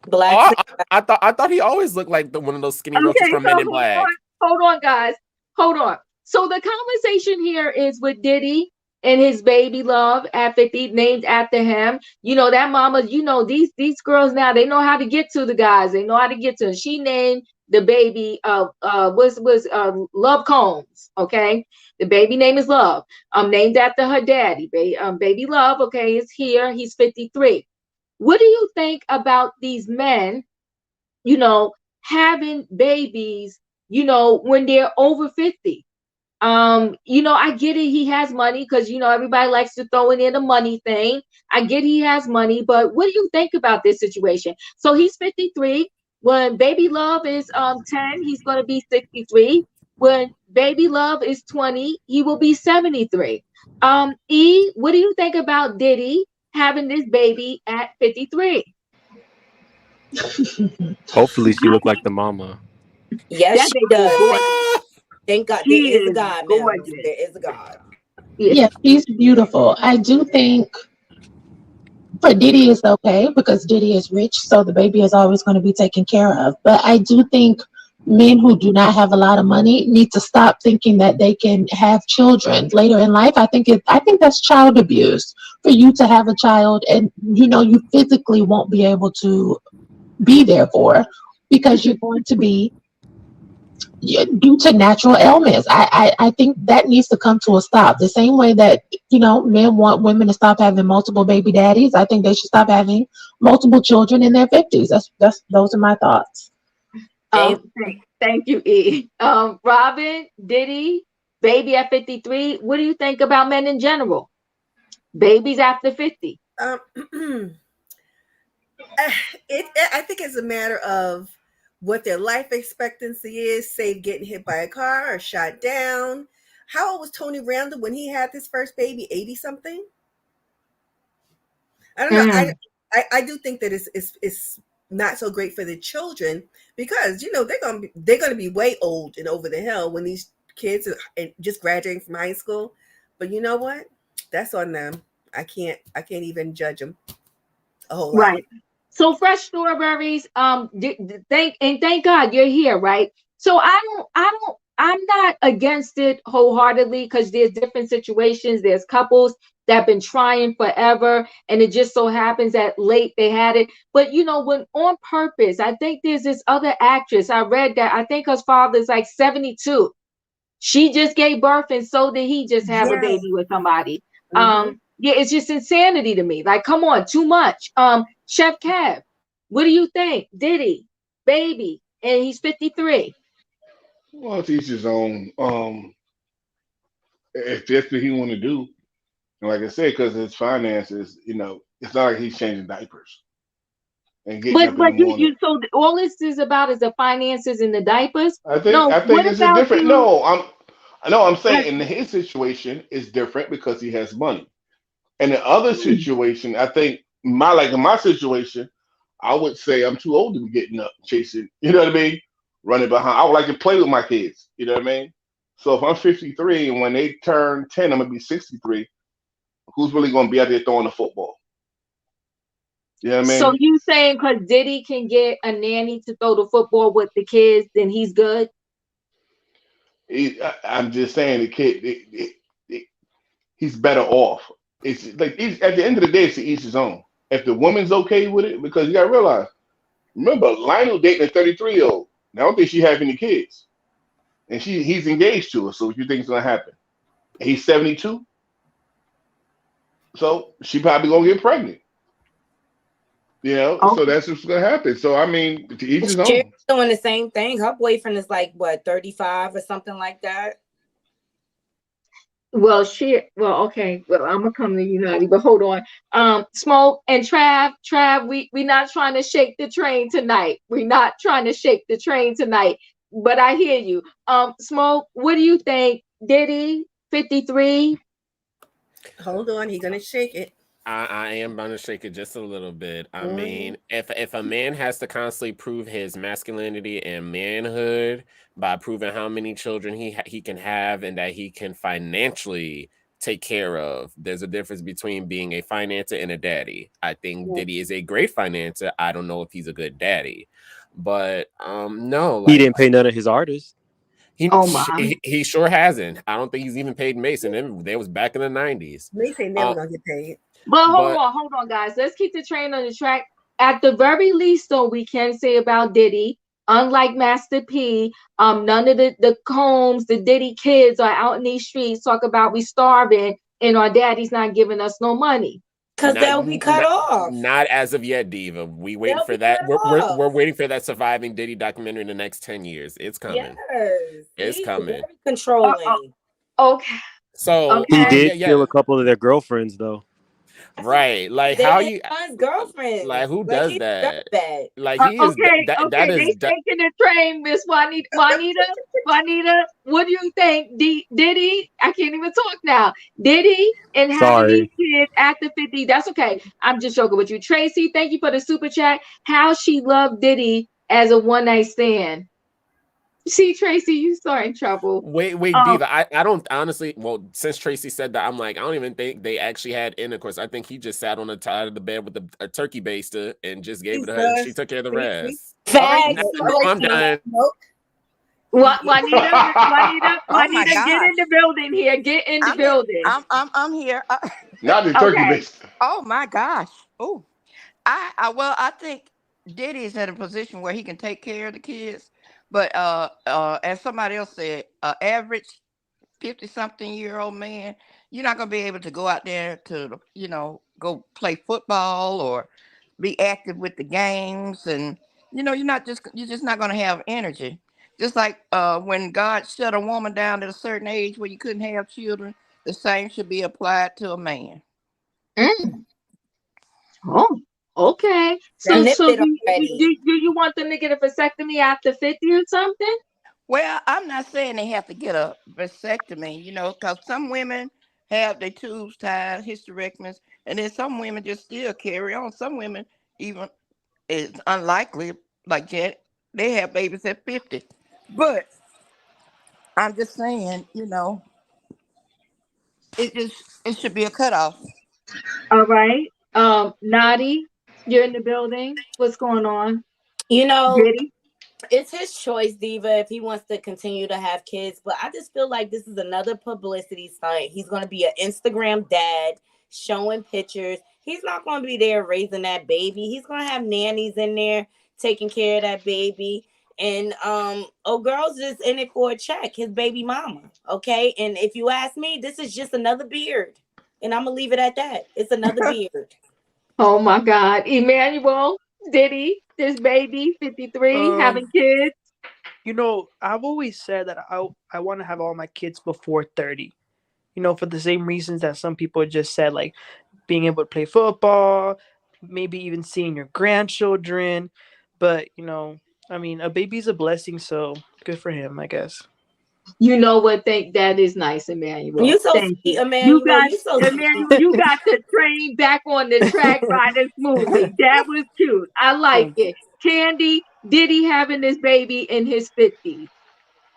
Black Oh, Santa. I thought he always looked like one of those skinny roaches Okay, from so Men in Black. hold on, guys. Hold on. So the conversation here is with Diddy and his baby love at 50, named after him. That mama, these girls now, they know how to get to the guys. They know how to get to them. She named the baby was Love Combs. Okay. The baby name is Love. Named after her daddy. Baby Love, okay, is here. He's 53. What do you think about these men, having babies, when they're over 50? I get it. He has money because everybody likes to throw in the money thing. I get he has money, but what do you think about this situation? So he's 53. When Baby Love is 10, he's gonna be 63. When Baby Love is 20, he will be 73. What do you think about Diddy having this baby at 53? Hopefully she looked like the mama. Yes, That she baby is does. gorgeous. Thank God She there is a is God, Melvins. gorgeous. There is a God. Yeah. Yeah, she's beautiful. I do think for Diddy it's okay because Diddy is rich, so the baby is always going to be taken care of. But I do think men who do not have a lot of money need to stop thinking that they can have children later in life. I think that's child abuse for you to have a child and you physically won't be able to be there for because you're going to be due to natural ailments. I think that needs to come to a stop. The same way that, men want women to stop having multiple baby daddies, I think they should stop having multiple children in their 50s. Those are my thoughts. Amen. Thank you, E. Robin, Diddy, baby at 53. What do you think about men in general? Babies after 50. I think it's a matter of what their life expectancy is, say getting hit by a car or shot down. How old was Tony Randall when he had his first baby? 80 something? I don't know. Mm, I do think that it's not so great for the children because they're gonna be way old and over the hill when these kids are just graduating from high school. But you know what? That's on them. I can't even judge them a whole lot. right. So fresh strawberries. Thank God you're here, right? So I'm not against it wholeheartedly because there's different situations. There's couples that have been trying forever, and it just so happens that late they had it. But when on purpose, I think there's this other actress. I read that I think her father's like 72. She just gave birth, and so did he just have a Yeah. baby with somebody. Hmm. Yeah, it's just insanity to me. Like, come on, too much. Chef Kev, what do you think? Diddy, baby, and he's 53. Well, it's each his own. If that's what he want to do, and like I said, because his finances, it's not like he's changing diapers and getting But up in the morning. so all this is about is the finances and the diapers. I think No, I think what it's a about different. you? No, I'm Like, saying in his situation is different because he has money. And the other hmm, situation, I think in my situation, I would say I'm too old to be getting up chasing. You know what I mean? Running behind. I would like to play with my kids. You know what I mean? So if I'm 53 and when they turn 10, I'm gonna be 63. Who's really gonna be out there throwing the football? You know what I so mean? you saying because Diddy can get a nanny to throw the football with the kids, then he's good? I'm just saying the kid, he's better off. It's like at the end of the day, it's to each his own. If the woman's okay with it, because you gotta realize, remember, Lionel dating a 33-year-old. I don't think she have any kids, and he's engaged to her. So what you think is gonna happen? He's 72. So she probably gonna get pregnant. So Okay. that's what's gonna happen. So I mean, to each his She's own. doing the same thing. Her boyfriend is like what, 35 or something like that. Well, okay. Well, I'm gonna come to you, Naughty, but hold on. Smoke and Trav, we not trying to shake the train tonight. We not trying to shake the train tonight. But I hear you. Smoke, what do you think? Diddy 53? Hold on, he's gonna shake it. I am gonna shake it just a little bit. I Mhm. mean, if a man has to constantly prove his masculinity and manhood by proving how many children he can have and that he can financially take care of, there's a difference between being a financer and a daddy. I think Diddy is a great financer. I don't know if he's a good daddy, but no, He like didn't pay none of his artists. he Oh my. he sure hasn't. I don't think he's even paid Mason. They was back in the 90s. They say never gonna get paid. But But hold on, guys. Let's keep the train on the track. At the very least, though, we can say about Diddy, unlike Master P, none of the Combs, the Diddy kids are out in these streets talk about we starving and our daddy's not giving us no money. Because Not, they'll be cut off. not as of yet, Diva. We waiting They'll for be that. cut We're off. waiting for that surviving Diddy documentary in the next 10 years. It's coming. Yes. It's He's very coming. controlling. Okay, So He okay. did yeah, steal a couple of their girlfriends, though. That's what right. Like they're how his you son's girlfriends. like who Like does he deserves that? that. Like he is that Okay. is They taking the train, Miss Juanita. What do you think? Diddy, I can't even talk now. Diddy and having these Sorry. kids after 50. That's okay. I'm just joking with you. Tracy, thank you for the super chat. How she loved Diddy as a one night stand. See, Tracy, you starting trouble. Wait, Um, Diva. I don't honestly. Well, since Tracy said that, I'm like, I don't even think they actually had intercourse. I think he just sat on the side of the bed with a turkey baster and just gave it to her, and she Jesus. took care of the See? rest. All right, Facts, smoke. All right, I'm Smokey. done. smoke. Oh my Juanita, get in gosh. the building here. Get in the I'm in, building. I'm here. Not the turkey Okay. base. Oh my gosh. Oh, I think Diddy's in a position where he can take care of the kids, but as somebody else said, average 50-something-year-old man, you're not gonna be able to go out there to go play football or be active with the games, and you're just not gonna have energy. Just like when God shut a woman down at a certain age where you couldn't have children, the same should be applied to a man. Mm. Oh, okay. So, Snipped so it do already. you want them to get a vasectomy after 50 or something? Well, I'm not saying they have to get a vasectomy, because some women have their tubes tied, hysterectomies, and then some women just still carry on. Some women even it's unlikely, like that, they have babies at 50. But I'm just saying, it should be a cutoff. All right. Nadi, you're in the building. What's going on? You know, Diddy? it's his choice, Diva, if he wants to continue to have kids. But I just feel like this is another publicity stunt. He's going to be an Instagram dad showing pictures. He's not going to be there raising that baby. He's going to have nannies in there taking care of that baby. And girl's just in it for a check, his baby mama. Okay. And if you ask me, this is just another beard. And I'm gonna leave it at that. It's another beard. Oh my God. Emmanuel, Diddy, this baby, 53, Um, having kids. I've always said that I want to have all my kids before 30. For the same reasons that some people just said, like being able to play football, maybe even seeing your grandchildren. But, I mean, a baby's a blessing, so good for him, I guess. You know what? Thank that is nice, Emmanuel. You so Thank sweet, you. You Emmanuel. got You so sweet. You got the train back on the track riding smoothly. That was cute. I like Thank you. it. Candy, Diddy having this baby in his 50s.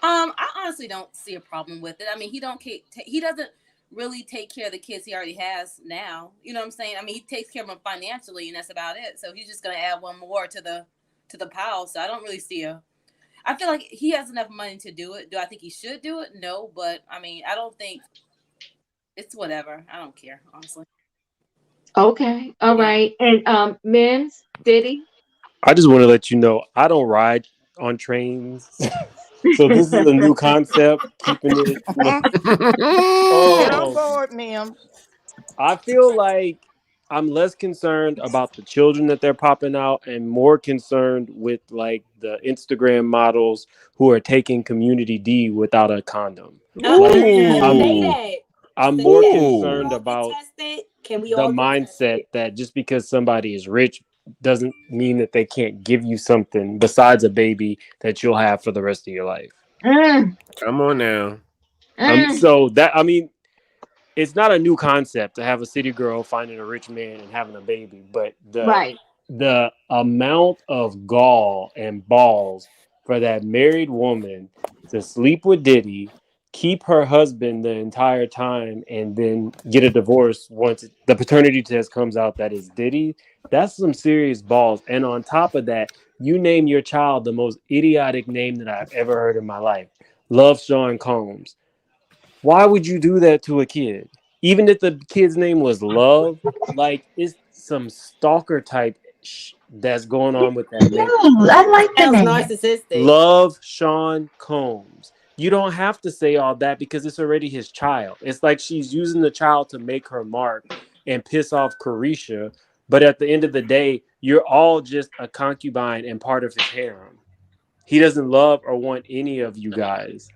I honestly don't see a problem with it. I mean, he doesn't really take care of the kids he already has now. You know what I'm saying? I mean, he takes care of them financially, and that's about it. So he's just gonna add one more to the pile. So I don't really see a. I feel like he has enough money to do it. Do I think he should do it? No, but I mean, I don't think it's whatever. I don't care, honestly. Okay. All Yeah. right. And Mims, Diddy. I just want to let you know I don't ride on trains. So this is a new concept, keeping it. Get on Oh, board, ma'am. I feel like I'm less concerned about the children that they're popping out and more concerned with like the Instagram models who are taking community D without a condom. Like I'm Say Ooh. that. I'm Say more that. Can we Ooh. concerned all get about tested? Can we the all get mindset tested? that just because somebody is rich doesn't mean that they can't give you something besides a baby that you'll have for the rest of your life. Mm, Come on now. mm, So that I mean, it's not a new concept to have a city girl finding a rich man and having a baby, but right. the amount of gall and balls for that married woman to sleep with Diddy, keep her husband the entire time, and then get a divorce once the paternity test comes out that is Diddy. That's some serious balls. And on top of that, you name your child the most idiotic name that I've ever heard in my life. Love Sean Combs. Why would you do that to a kid? Even if the kid's name was Love, like it's some stalker type that's going on with that name. No, I like the Sounds name. narcissistic. Love Sean Combs. You don't have to say all that because it's already his child. It's like she's using the child to make her mark and piss off Carisha. But at the end of the day, you're all just a concubine and part of his harem. He doesn't love or want any of you guys.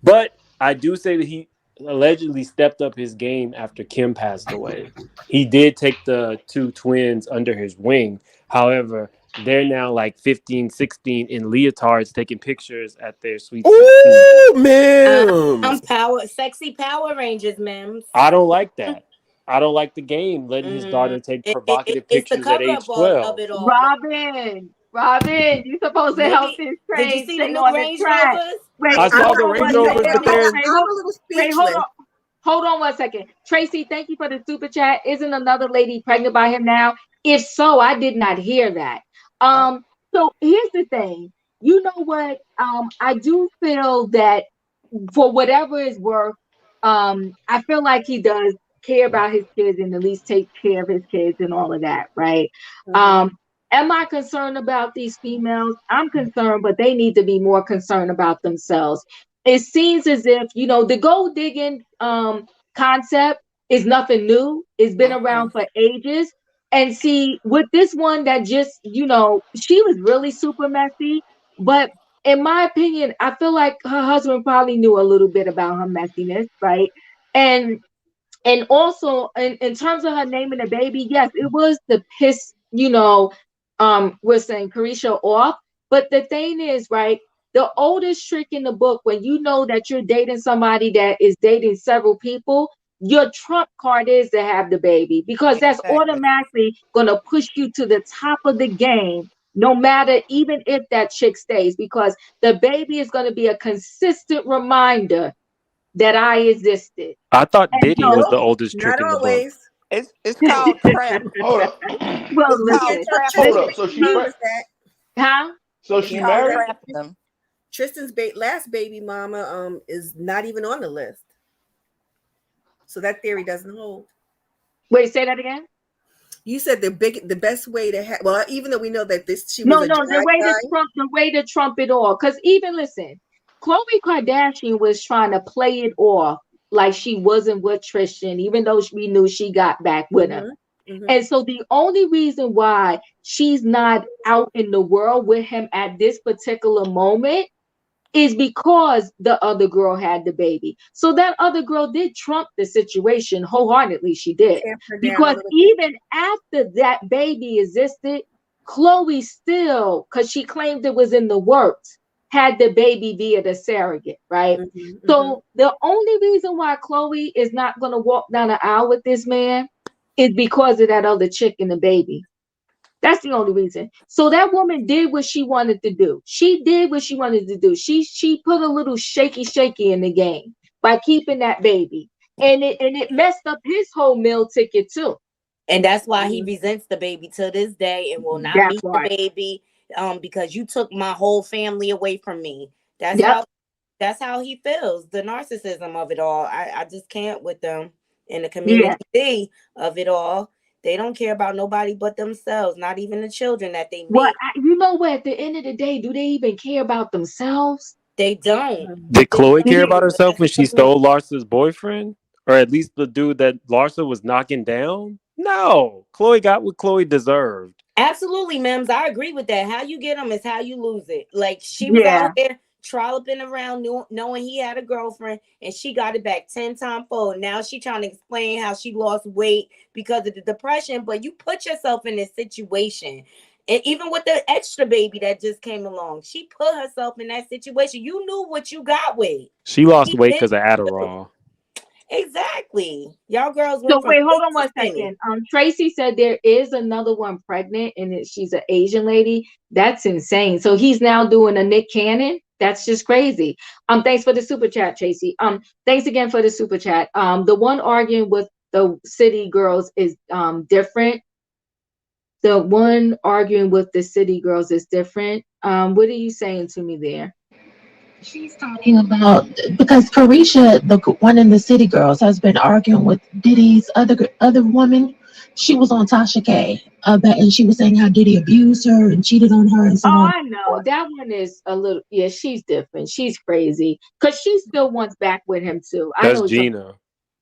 But I do say that he allegedly stepped up his game after Kim passed away. He did take the two twins under his wing. However, they're now like 15, 16 in leotards taking pictures at their sweet 16. Ooh, I'm Mims. sexy Power Rangers, Mims. I don't like that. I don't like the game letting his Mm, daughter take provocative it's the pictures at cover up age of 12. it all. Robin, you supposed to help Maybe this did you train see the stay new on the Range track. Rovers? Wait, I I'm saw hold the on Range one confused. Rovers, second. but No, there's wait, I'm a little hold speechless. on. Hold on one second. Tracy, thank you for the super chat. Isn't another lady pregnant by him now? If so, I did not hear that. Oh, So here's the thing. You know what? I do feel that for whatever it's worth, I feel like he does care about his kids and at least take care of his kids and all of that, right? mhm. Um, am I concerned about these females? I'm concerned, but they need to be more concerned about themselves. It seems as if, the gold digging concept is nothing new. It's been Uh-uh. around for ages. And see, with this one that just, she was really super messy, but in my opinion, I feel like her husband probably knew a little bit about her messiness, right? And also in terms of her naming the baby, yes, it was the piss, we're saying Carisha off. But the thing is, right, the oldest trick in the book, when you know that you're dating somebody that is dating several people, your trump card is to have the baby because that's Exactly. automatically gonna push you to the top of the game, no matter even if that chick stays, because the baby is gonna be a consistent reminder that I existed. I thought And Diddy was so the Nope, oldest not trick in the book. always. It's called trapping. Hold up. well, It's Yeah, called listen, trapping. Hold listen, up. So she he, mama's pre- that. huh? so It's Yeah, she because called married? trapping them. Tristan's last baby mama is not even on the list, so that theory doesn't hold. Wait, say that again. You said the best way to have. Well, even though we know that this she was No, a no, the way to drive-by. trump it all. Because even listen, Khloe Kardashian was trying to play it off like she wasn't with Tristan, even though we knew she got back with him. Mm-hmm. Mm-hmm. And so the only reason why she's not out in the world with him at this particular moment is because the other girl had the baby. So that other girl did trump the situation wholeheartedly. She did. Tamp her down a Because little bit. even after that baby existed, Khloe still, because she claimed it was in the works, had the baby via the surrogate, right? Mm-hmm. Mm-hmm. So the only reason why Khloe is not going to walk down the aisle with this man is because of that other chick and the baby. That's the only reason. So that woman did what she wanted to do. She did what she wanted to do. She put a little shaky in the game by keeping that baby. And it messed up his whole meal ticket too. And that's why he Mm-hmm. resents the baby to this day and will not That's meet the why. baby because you took my whole family away from me. That's Yep. how that's how he feels. The narcissism of it all. I just can't with them. And the Yeah. community D of it all. They don't care about nobody but themselves, not even the children that they Well, make. you know what? At the end of the day, do they even care about themselves? They don't. Did They Chloe care don't. about Yeah. herself when she stole Larsa's boyfriend? or at least the dude that Larsa was knocking down. No, Chloe got what Chloe deserved. Absolutely, Mims. I agree with that. How you get them is how you lose it. Like she was Yeah. out there trolloping around, knowing he had a girlfriend, and she got it back 10 times fold. Now she trying to explain how she lost weight because of the depression, but you put yourself in this situation. And even with the extra baby that just came along, she put herself in that situation. You knew what you got with. She lost He weight did because of too. Adderall. Exactly. Y'all girls So went from wait, hold big on to one skinny. second. Tracy said there is another one pregnant, and she's an Asian lady. That's insane. So he's now doing a Nick Cannon. That's just crazy. Thanks for the super chat, Tracy. Thanks again for the super chat. The one arguing with the city girls is different. The one arguing with the city girls is different. What are you saying to me there? She's talking about because Carisha, the one in the City Girls, has been arguing with Diddy's other woman. She was on Tasha K, and she was saying how Diddy abused her and cheated on her and so Oh, on. I know. That one is a little, yeah, she's different. She's crazy. Because she still wants back with him, too. I That's know some. Gina.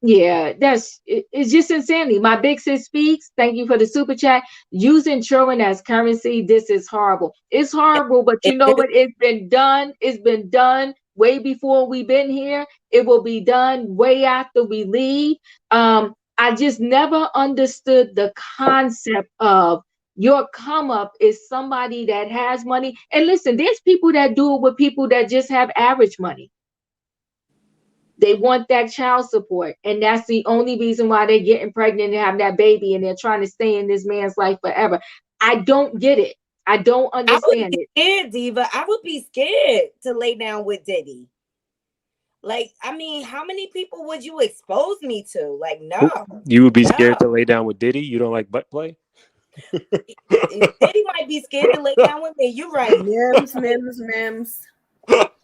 Yeah, it's just insanity. My big sis speaks. Thank you for the super chat. Using children as currency, this is horrible. It's horrible, but you know what? It's been done. It's been done way before we've been here. It will be done way after we leave. I just never understood the concept of your come up is somebody that has money. And listen, there's people that do it with people that just have average money. They want that child support. And that's the only reason why they're getting pregnant and have that baby and they're trying to stay in this man's life forever. I don't get it. I don't I would understand be it. scared, Diva. I would be scared to lay down with Diddy. Like, I mean, how many people would you expose me to? Like, no, You would be no. scared to lay down with Diddy? You don't like butt play? Diddy might be scared to lay down with me. You're right. Mims.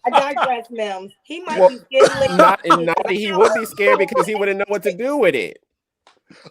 I digress, Mims. He might Well, be scared to lay down not with in me. naughty, he would be scared because he wouldn't know what to do with it.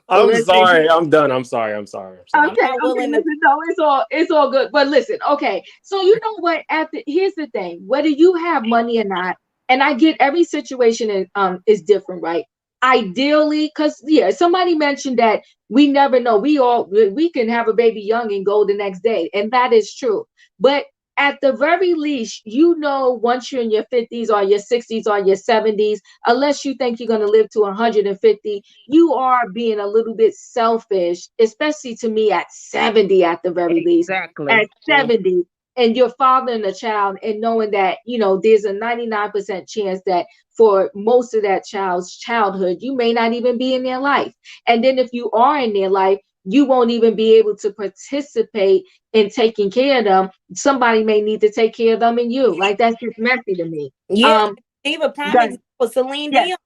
I'm Listen, sorry. I'm done. I'm sorry. I'm sorry. I'm sorry. I'm okay, not willing to. listen, no, it's all good. But listen, okay. So you know what? Here's the thing: whether you have money or not, and I get every situation is different, right? Ideally, because yeah, somebody mentioned that we never know. We can have a baby young and go the next day, and that is true. But at the very least, you know, once you're in your 50s or your 60s or your 70s, unless you think you're going to live to 150, you are being a little bit selfish, especially to me at 70 at the very least. At Exactly. 70, and you're fathering a child and knowing that, you know, there's a 99% chance that for most of that child's childhood, you may not even be in their life. And then if you are in their life, you won't even be able to participate in taking care of them. Somebody may need to take care of them and you. Like that's just messy to me. Yeah, Diva, prime Done. example, Celine Yes. Dion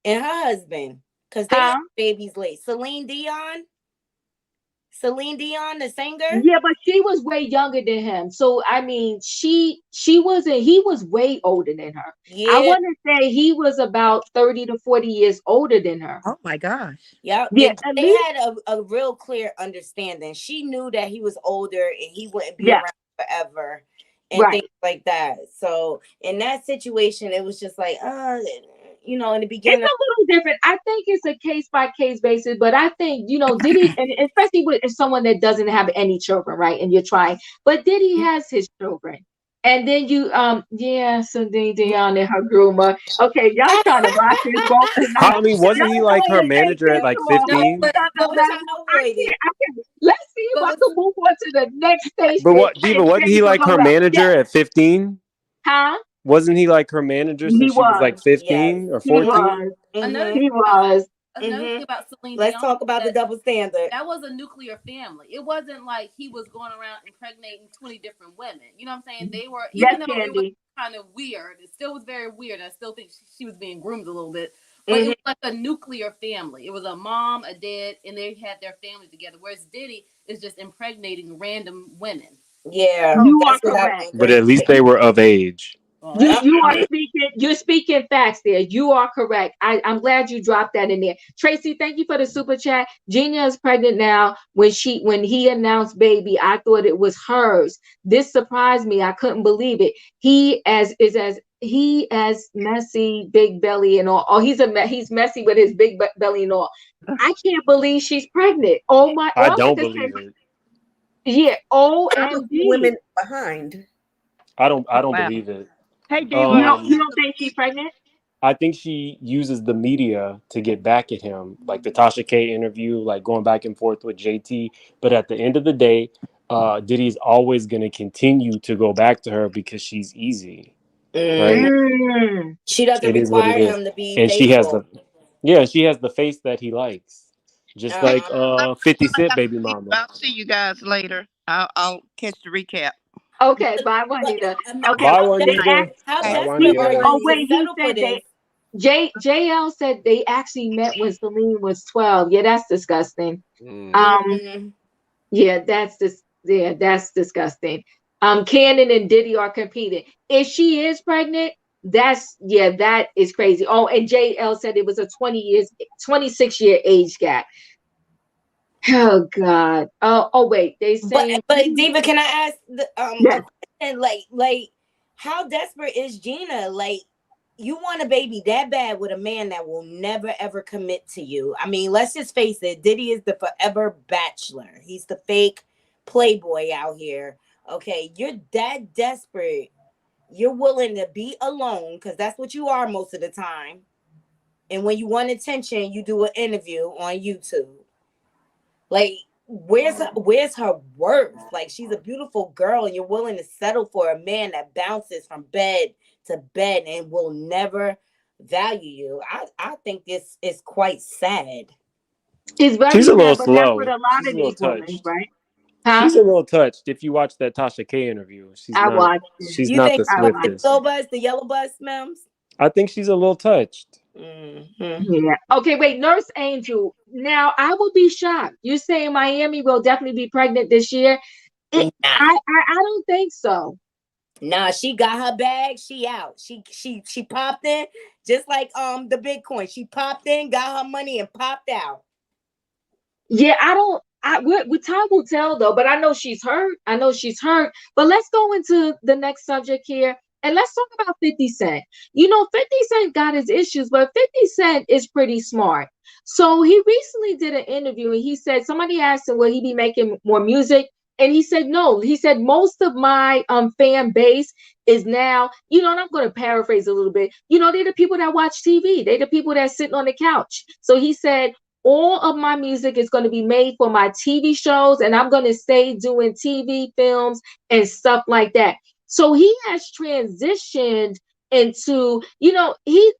and her husband, because they Huh? had babies late. Celine Dion, the singer. Yeah, but she was way younger than him. So I mean, she wasn't. He was way older than her. I Yeah, want to say he was about 30 to 40 years older than her. Oh my gosh. yeah. Yeah, at They least. had a real clear understanding. She knew that he was older and he wouldn't be Yeah, around forever and right. things like that. So in that situation, it was just like, in the It's beginning. a little different. I think it's a case by case basis, but I think, you know, Diddy, and especially with someone that doesn't have any children, right? And you're trying, but Diddy has his children. And then yeah, so Dion and her groomer. Okay, y'all trying to rock this boat tonight. I mean, wasn't he Y'all like her playing things manager at here. like Come on, No, man. 15? but we're trying to avoid it. I can't. Let's see if But I was, can move on to the next stage. But what, Diva, wasn't he like her Hold up. Yeah. manager at 15? Huh? Wasn't he like her manager He since she was was. like Yes. 15 or He 14? was. another Mm-hmm. thing He about was. another thing about Celine Let's Dion talk about the that double standard. that was a nuclear family. It wasn't like he was going around impregnating 20 different women. You know what I'm saying? They were, Yes, even though it was Candy. kind of weird, it still was very weird. I still think she was being groomed a little bit. But it Mm-hmm. was like a nuclear family. It was a mom, a dad, and they had their family together. Whereas Diddy is just impregnating random women. Yeah, Oh, You are that's what I correct. think. But at least they were of age. Well, You that's you are Mhm. speaking facts there. You are correct. I'm glad you dropped that in there. Tracy, thank you for the super chat. Gina is pregnant now. When he announced baby, I thought it was hers. This surprised me. I couldn't believe it. he has messy big belly and all. Oh, he's messy with his big belly and all. I can't believe she's pregnant. Oh my! I All I don't can say, believe it. yeah. I'm a few OMG. women behind. I Oh don't wow. believe it. Hey Diva, You don't Um, you don't think she's pregnant? I think she uses the media to get back at him, like the Tasha K interview, like going back and forth with JT. But at the end of the day, Diddy's always going to continue to go back to her because she's easy, right? Mhm. Mm. She doesn't It is what it require is, him to be and faithful. she has the face that he likes, just like I 50 I Cent gotta baby leave. mama. I'll see you guys later. I'll catch the recap. Okay, bye, But Juanita. Bye, Okay, they Juanita. asked. how Hey, Bye, desperate are Juanita. you Oh to wait, he settle for said this? JL said they actually met when Celine was 12. Yeah, that's disgusting. Mm. Um, Mm, yeah, that's disgusting. Cannon and Diddy are competing. If she is pregnant, that is crazy. Oh, and JL said it was a 26-year age gap. Oh God. Oh wait, they but saying Diva, can I ask a yes. question? Like how desperate is Gina? Like you want a baby that bad with a man that will never ever commit to you. I mean, let's just face it. Diddy is the forever bachelor. He's the fake playboy out here. Okay, you're that desperate. You're willing to be alone because that's what you are most of the time. And when you want attention, you do an interview on YouTube. Like, where's her worth? Like, she's a beautiful girl, and you're willing to settle for a man that bounces from bed to bed and will never value you. I think this is quite sad. It's She's very a little sad, but that's what slow. a lot She's of a little these women, touched. right? Huh? She's a little touched. If you watch that Tasha K interview, I watched it. she's You not think the I she got the watched swiftest. yellow it. bus, the yellow bus, Smims? I think she's a little touched. Mm-hmm. Yeah. Okay, wait, Nurse Angel. Now I will be shocked. You saying Miami will definitely be pregnant this year? It, Nah. I don't think so. Nah, she got her bag. She out. She popped in just like the Bitcoin. She popped in, got her money, and popped out. Yeah, I don't. What time will tell though. But I know she's hurt. I know she's hurt. But let's go into the next subject here, and let's talk about 50 Cent. 50 Cent got his issues, but 50 Cent is pretty smart. So he recently did an interview, and he said somebody asked him, "Will he be making more music?" And he said, "No." He said, "Most of my fan base is now, and I'm going to paraphrase a little bit. They're the people that watch TV. They're the people that sit on the couch." So he said all of my music is going to be made for my TV shows, and I'm going to stay doing TV films and stuff like that. So he has transitioned into, he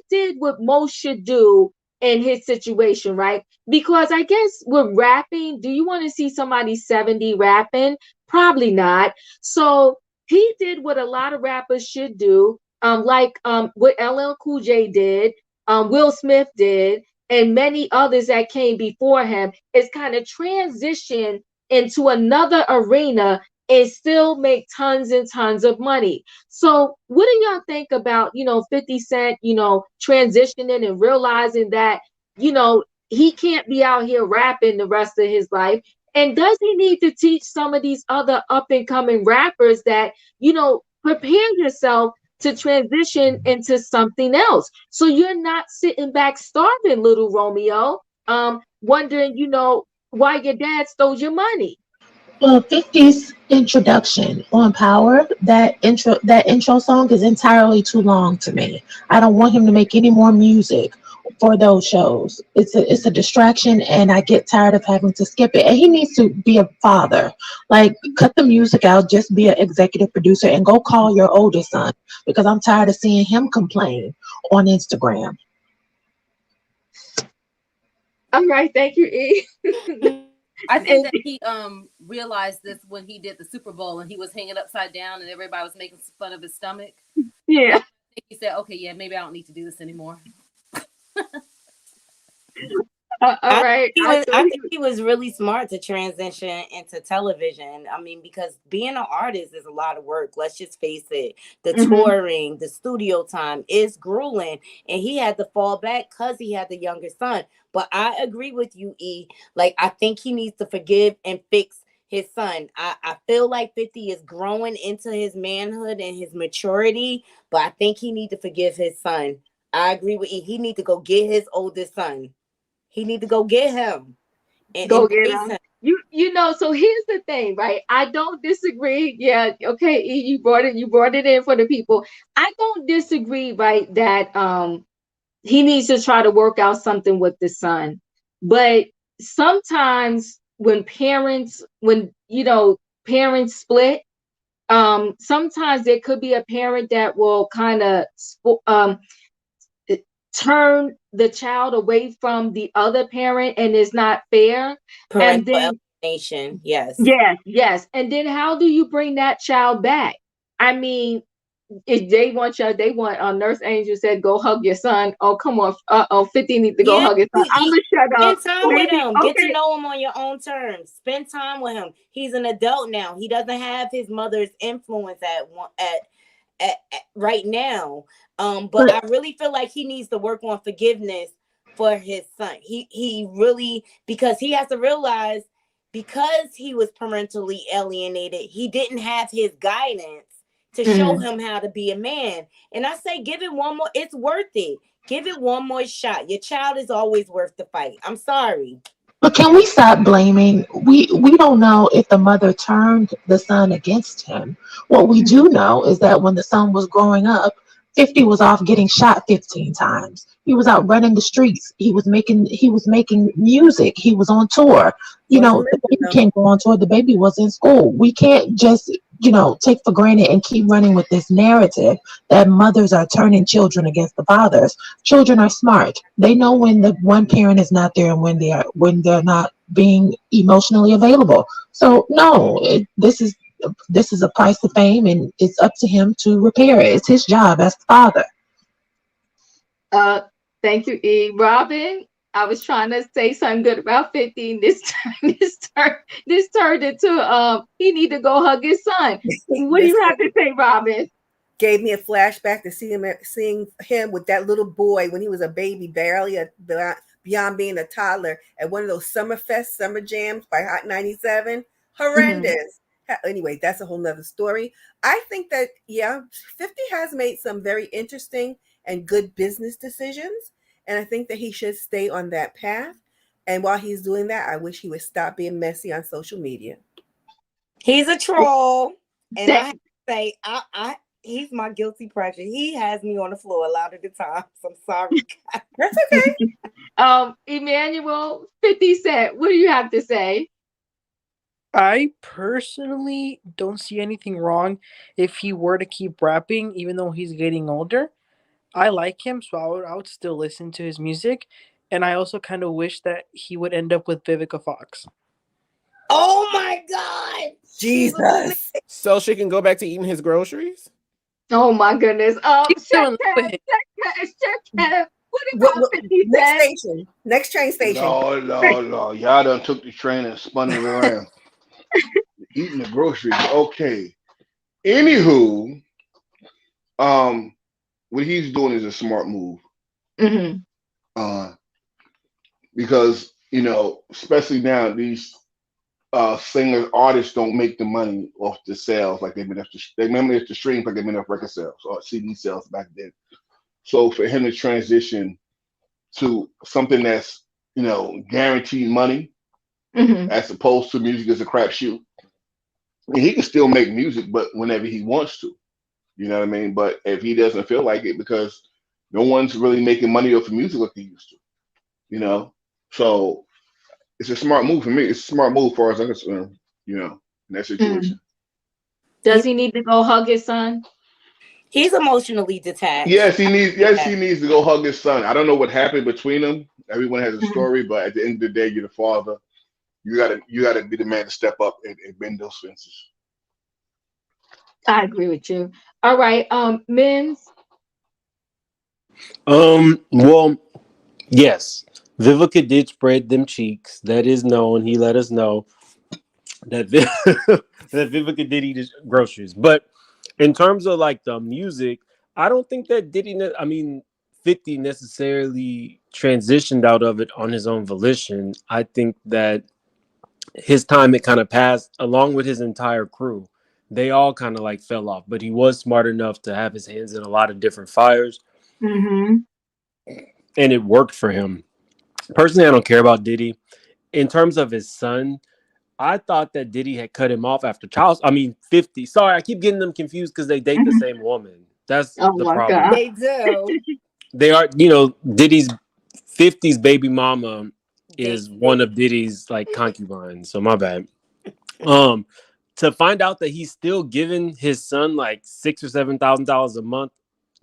did what most should do in his situation, right? Because I guess with rapping, do you want to see somebody 70 rapping? Probably not. So he did what a lot of rappers should do, like what LL Cool J did, Will Smith did, and many others that came before him, is kind of transition into another arena and still make tons and tons of money. So what do y'all think about, 50 Cent, transitioning and realizing that, he can't be out here rapping the rest of his life? And does he need to teach some of these other up and coming rappers that, prepare yourself to transition into something else, so you're not sitting back starving, little Romeo, wondering, why your dad stole your money? Well, 50's introduction on Power, that intro song is entirely too long to me. I don't want him to make any more music for those shows. It's a distraction, and I get tired of having to skip it. And he needs to be a father. Like, cut the music out, just be an executive producer and go call your oldest son, because I'm tired of seeing him complain on Instagram. All right, thank you, E. I think And that he realized this when he did the Super Bowl and he was hanging upside down and everybody was making fun of his stomach. yeah. That's when I think he said, "Okay, yeah, maybe I don't need to do this anymore." All right. I I thought think he was really smart to transition into television. I mean, because being an artist is a lot of work. Let's just face it. The Mhm. touring, the studio time is grueling, and he had to fall back because he had the younger son. But I agree with you, E. Like, I think he needs to forgive and fix his son. I feel like 50 is growing into his manhood and his maturity, but I think he need to forgive his son. I agree with you. He need to go get his oldest son. He need to go get him and Go get embrace them. him. You know, so here's the thing, right? I don't disagree. Yeah, okay, E, you brought it in for the people. I don't disagree, right, that he needs to try to work out something with the son. But sometimes when parents split, sometimes there could be a parent that will kind of turn the child away from the other parent, and it's not fair. And Parental then alienation. Yes. yes, and then how do you bring that child back? I mean, if they want Nurse Angel said go hug your son. Oh, come on. 50 needs to go Yeah, hug his son. I'm gonna shut up. spend time with Maybe him. Get to okay. know him on your own terms. Spend time with him. He's an adult now. He doesn't have his mother's influence at right now. But But I really feel like he needs to work on forgiveness for his son. He really, because he has to realize, because he was parentally alienated, he didn't have his guidance to show Mhm. him how to be a man. And I say, give it one more. It's worth it. Give it one more shot. Your child is always worth the fight. I'm sorry. But can we stop blaming? We don't know if the mother turned the son against him. What we do know is that when the son was growing up, 50 was off getting shot 15 times. He was out running the streets. He was making music. He was on tour. Wasn't The living baby though. can't go on tour. The baby was in school. We can't just take for granted and keep running with this narrative that mothers are turning children against the fathers. Children are smart. They know when the one parent is not there and when they're not being emotionally available. So no, this is a price of fame, and it's up to him to repair it. It's his job as the father. Uh, thank you, E. Robin. I was trying to say something good about 15. This turned into he need to go hug his son. What do This you have to say, Robin? gave me a flashback to seeing him with that little boy when he was a baby, barely beyond being a toddler, at one of those summer jams by Hot 97. Mhm. Horrendous. Anyway, that's a whole nother story. I think that, yeah, 50 has made some very interesting and good business decisions, and I think that he should stay on that path. And while he's doing that, I wish he would stop being messy on social media. He's a troll. And I Thank- have to say, he's my guilty pleasure. He has me on the floor a lot of the times. I'm sorry, guys. That's okay. Emmanuel, 50 Cent, what do you have to say? I personally don't see anything wrong if he were to keep rapping, even though he's getting older. I like him, so I would still listen to his music. And I also kind of wish that he would end up with Vivica Fox. Oh my God. She's a Jesus. So she can go back to eating his groceries? Oh my goodness. She's still in love with him. Check. What about 50 Next Cent? station. Next train station. No. Y'all done took the train and spun it around. Eating the groceries. Okay. Anywho, what he's doing is a smart move. Mhm. Uh, because especially now, these singers, artists don't make the money off the sales like they remember the streams like they've been off record sales or CD sales back then. So for him to transition to something that's guaranteed money Mhm. as opposed to music as a crapshoot, I mean, he can still make music, but whenever he wants to, you know what I mean. But if he doesn't feel like it, because no one's really making money off of music like they used to, you know. So it's a smart move for me. It's a smart move as far as I'm concerned, in that Mhm. situation. Does he need to go hug his son? He's emotionally detached. Yes, he needs. Yes, he needs to go hug his son. I don't know what happened between them. Everyone has a Mhm. story, but at the end of the day, you're the father. You gotta be the man to step up and bend those fences. I agree with you. All right, Mims. Well, yes, Vivica did spread them cheeks. That is known. He let us know that that Vivica did eat his groceries. But in terms of like the music, I don't think that I mean, 50 necessarily transitioned out of it on his own volition. I think that his time had kind of passed along with his entire crew. They all kind of like fell off, but he was smart enough to have his hands in a lot of different fires, Mm-hmm. and it worked for him. Personally, I don't care about Diddy. In terms of his son, I thought that Diddy had cut him off after Charles. I mean, 50. Sorry, I keep getting them confused because they date the Mm-hmm. same woman. That's Oh the my problem. God. They do. They are, Diddy's 50s baby mama They is do. one of Diddy's like concubines. So my bad. Um, to find out that he's still giving his son like $6,000 or $7,000 a month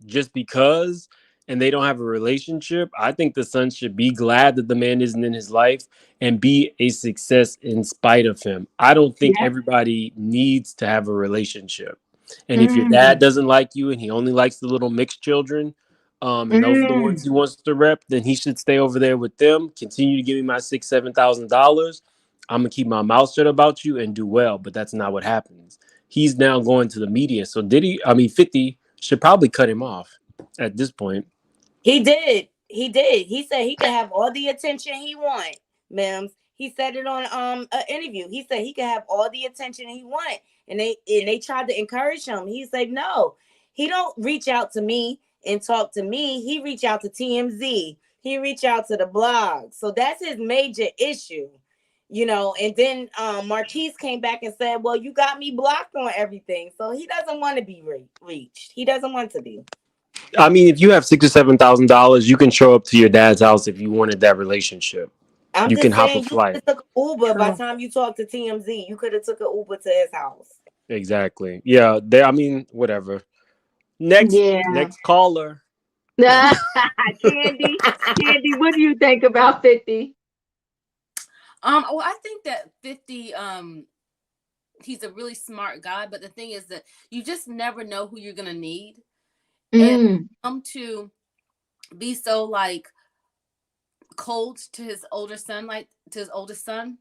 just because, and they don't have a relationship. I think the son should be glad that the man isn't in his life and be a success in spite of him. I don't think Yeah. everybody needs to have a relationship. And if your dad Mm. doesn't like you and he only likes the little mixed children, and those are the ones Mm. he wants to rep, then he should stay over there with them. Continue to give me my $6,000, $7,000. I'm gonna keep my mouth shut about you and do well. But that's not what happens. He's now going to the media. So 50 should probably cut him off at this point. He did. He did. He said he could have all the attention he want, Mims. He said it on an interview. He said he could have all the attention he want. And they tried to encourage him. He said no. He don't reach out to me and talk to me. He reach out to TMZ. He reach out to the blog. So that's his major issue. And then Marquise came back and said, well, you got me blocked on everything. So he doesn't want to be reached. He doesn't want to be. I mean, if you have $6,000 or $7,000, you can show up to your dad's house if you wanted that relationship. I'm You can just hop a saying you could flight. have took an Uber by the True. time you talked to TMZ. You could have took an Uber to his house. Exactly. Yeah. I mean, whatever. Next, Yeah. next caller. Candy, Candy, what do you think about 50? Well, I think that 50, he's a really smart guy, but the thing is that you just never know who you're gonna need. And Mm. to be so like cold to his older son, like to his oldest son.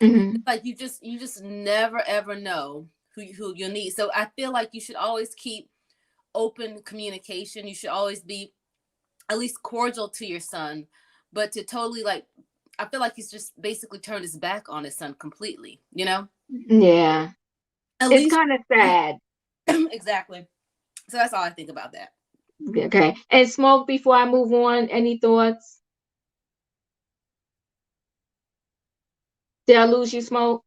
Mm-hmm. Like you just never ever know who you'll need. So I feel like you should always keep open communication. You should always be at least cordial to your son, but to totally like, I feel like he's just basically turned his back on his son completely, Yeah. At It's least kind of sad. exactly. So that's all I think about that. Okay. And Smoke, before I move on, any thoughts? Did I lose you, Smoke?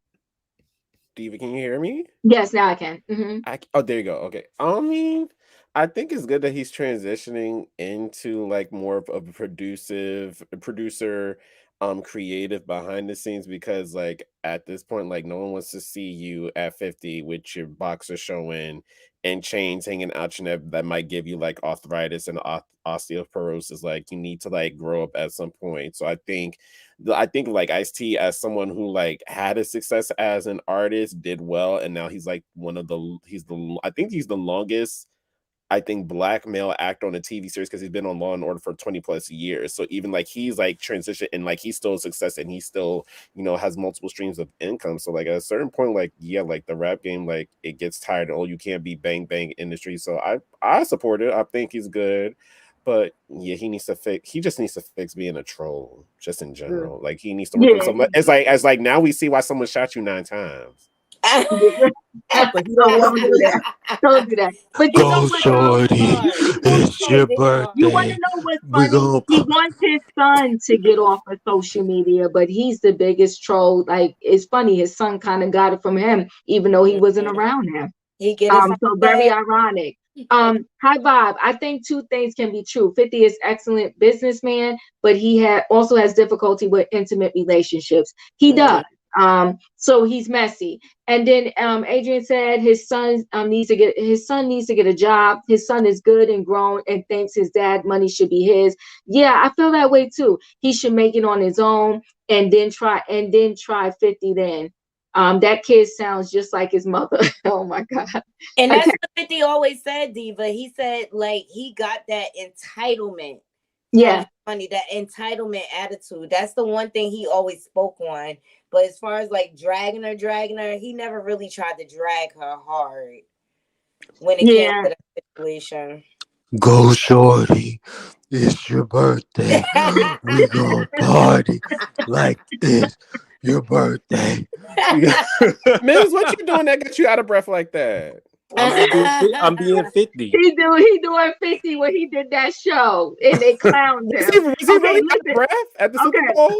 Diva, can you hear me? Yes, now I can. Mm-hmm. Oh, there you go. Okay. I mean, I think it's good that he's transitioning into like more of a producer, creative behind the scenes because like at this point, like no one wants to see you at 50 with your boxer showing and chains hanging out your neck that might give you like arthritis and osteoporosis. Like you need to like grow up at some point. So I think like Ice-T as someone who like had a success as an artist did well, and now he's like I think he's the longest black male actor on a TV series because he's been on Law and Order for 20 plus years. So even like he's like transitioned and like he's still a success and he still has multiple streams of income. So like at a certain point, like yeah, like the rap game, like it gets tired. Oh, you can't be bang bang industry. So I support it. I think he's good. But yeah, he just needs to fix being a troll, just in general. Like he needs to work on Yeah. something. It's like now we see why someone shot you 9 times. But you don't do that. Don't do that. But you know Go, what though? shorty. It's your You want to birthday. know what's We funny? gonna He wants his son to get off of social media, but he's the biggest troll. Like it's funny, his son kind of got it from him, even though he wasn't around him. He get it from So very ironic. High vibe. I think two things can be true. 50 is excellent businessman, but he also has difficulty with intimate relationships. He does. So he's messy. And then Adrian said his son needs to get a job. His son is good and grown and thinks his dad money should be his. Yeah, I feel that way too. He should make it on his own and then try 50 then. That kid sounds just like his mother. Oh my God. And that's Okay. what 50 always said, Diva. He said like he got that entitlement. Yeah. Money, that entitlement attitude. That's the one thing he always spoke on. But as far as like dragging her, he never really tried to drag her hard when it came to that situation. go, shorty. It's your birthday. We gonna party like this. your birthday. Miss, what you doing that got you out of breath like that? I'm being 50. He doing 50 when he did that show and they clowned him. Was he really out of breath at the Super Bowl?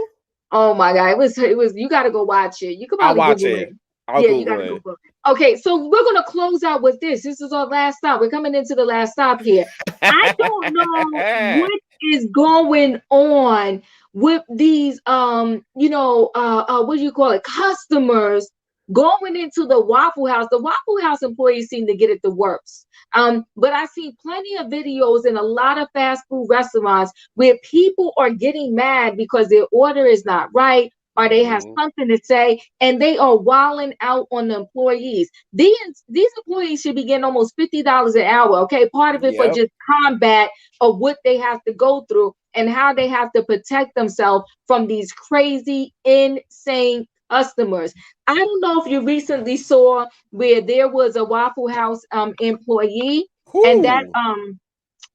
Oh my God. It was you gotta go watch it. You can I'll probably watch Google it. it. I'll Yeah, Google you gotta it. Google it. Okay, so we're gonna close out with this. This is our last stop. We're coming into the last stop here. I don't know what is going on with these what do you call it, customers going into the Waffle House. The Waffle House employees seem to get it the worst. But I've seen plenty of videos in a lot of fast food restaurants where people are getting mad because their order is not right or they have something to say, and they are wilding out on the employees. These employees should be getting almost $50 an hour, okay? Part of it for just combat of what they have to go through and how they have to protect themselves from these crazy, insane customers. I don't know if you recently saw where there was a Waffle House employee, and that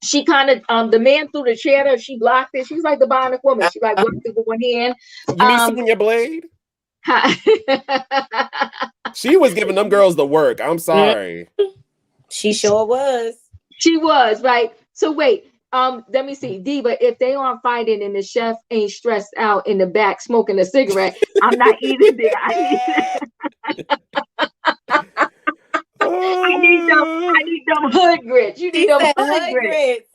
she kind of the man threw the chair at her, she blocked it. She's like the bionic woman. She like blocked it with one hand. You mean Sonya Blade? She was giving them girls the work. I'm sorry. She sure was. She was, right? So wait, let me see, Diva. If they aren't fighting and the chef ain't stressed out in the back smoking a cigarette, I'm not eating there. I need them hood grits. You need them hood grits.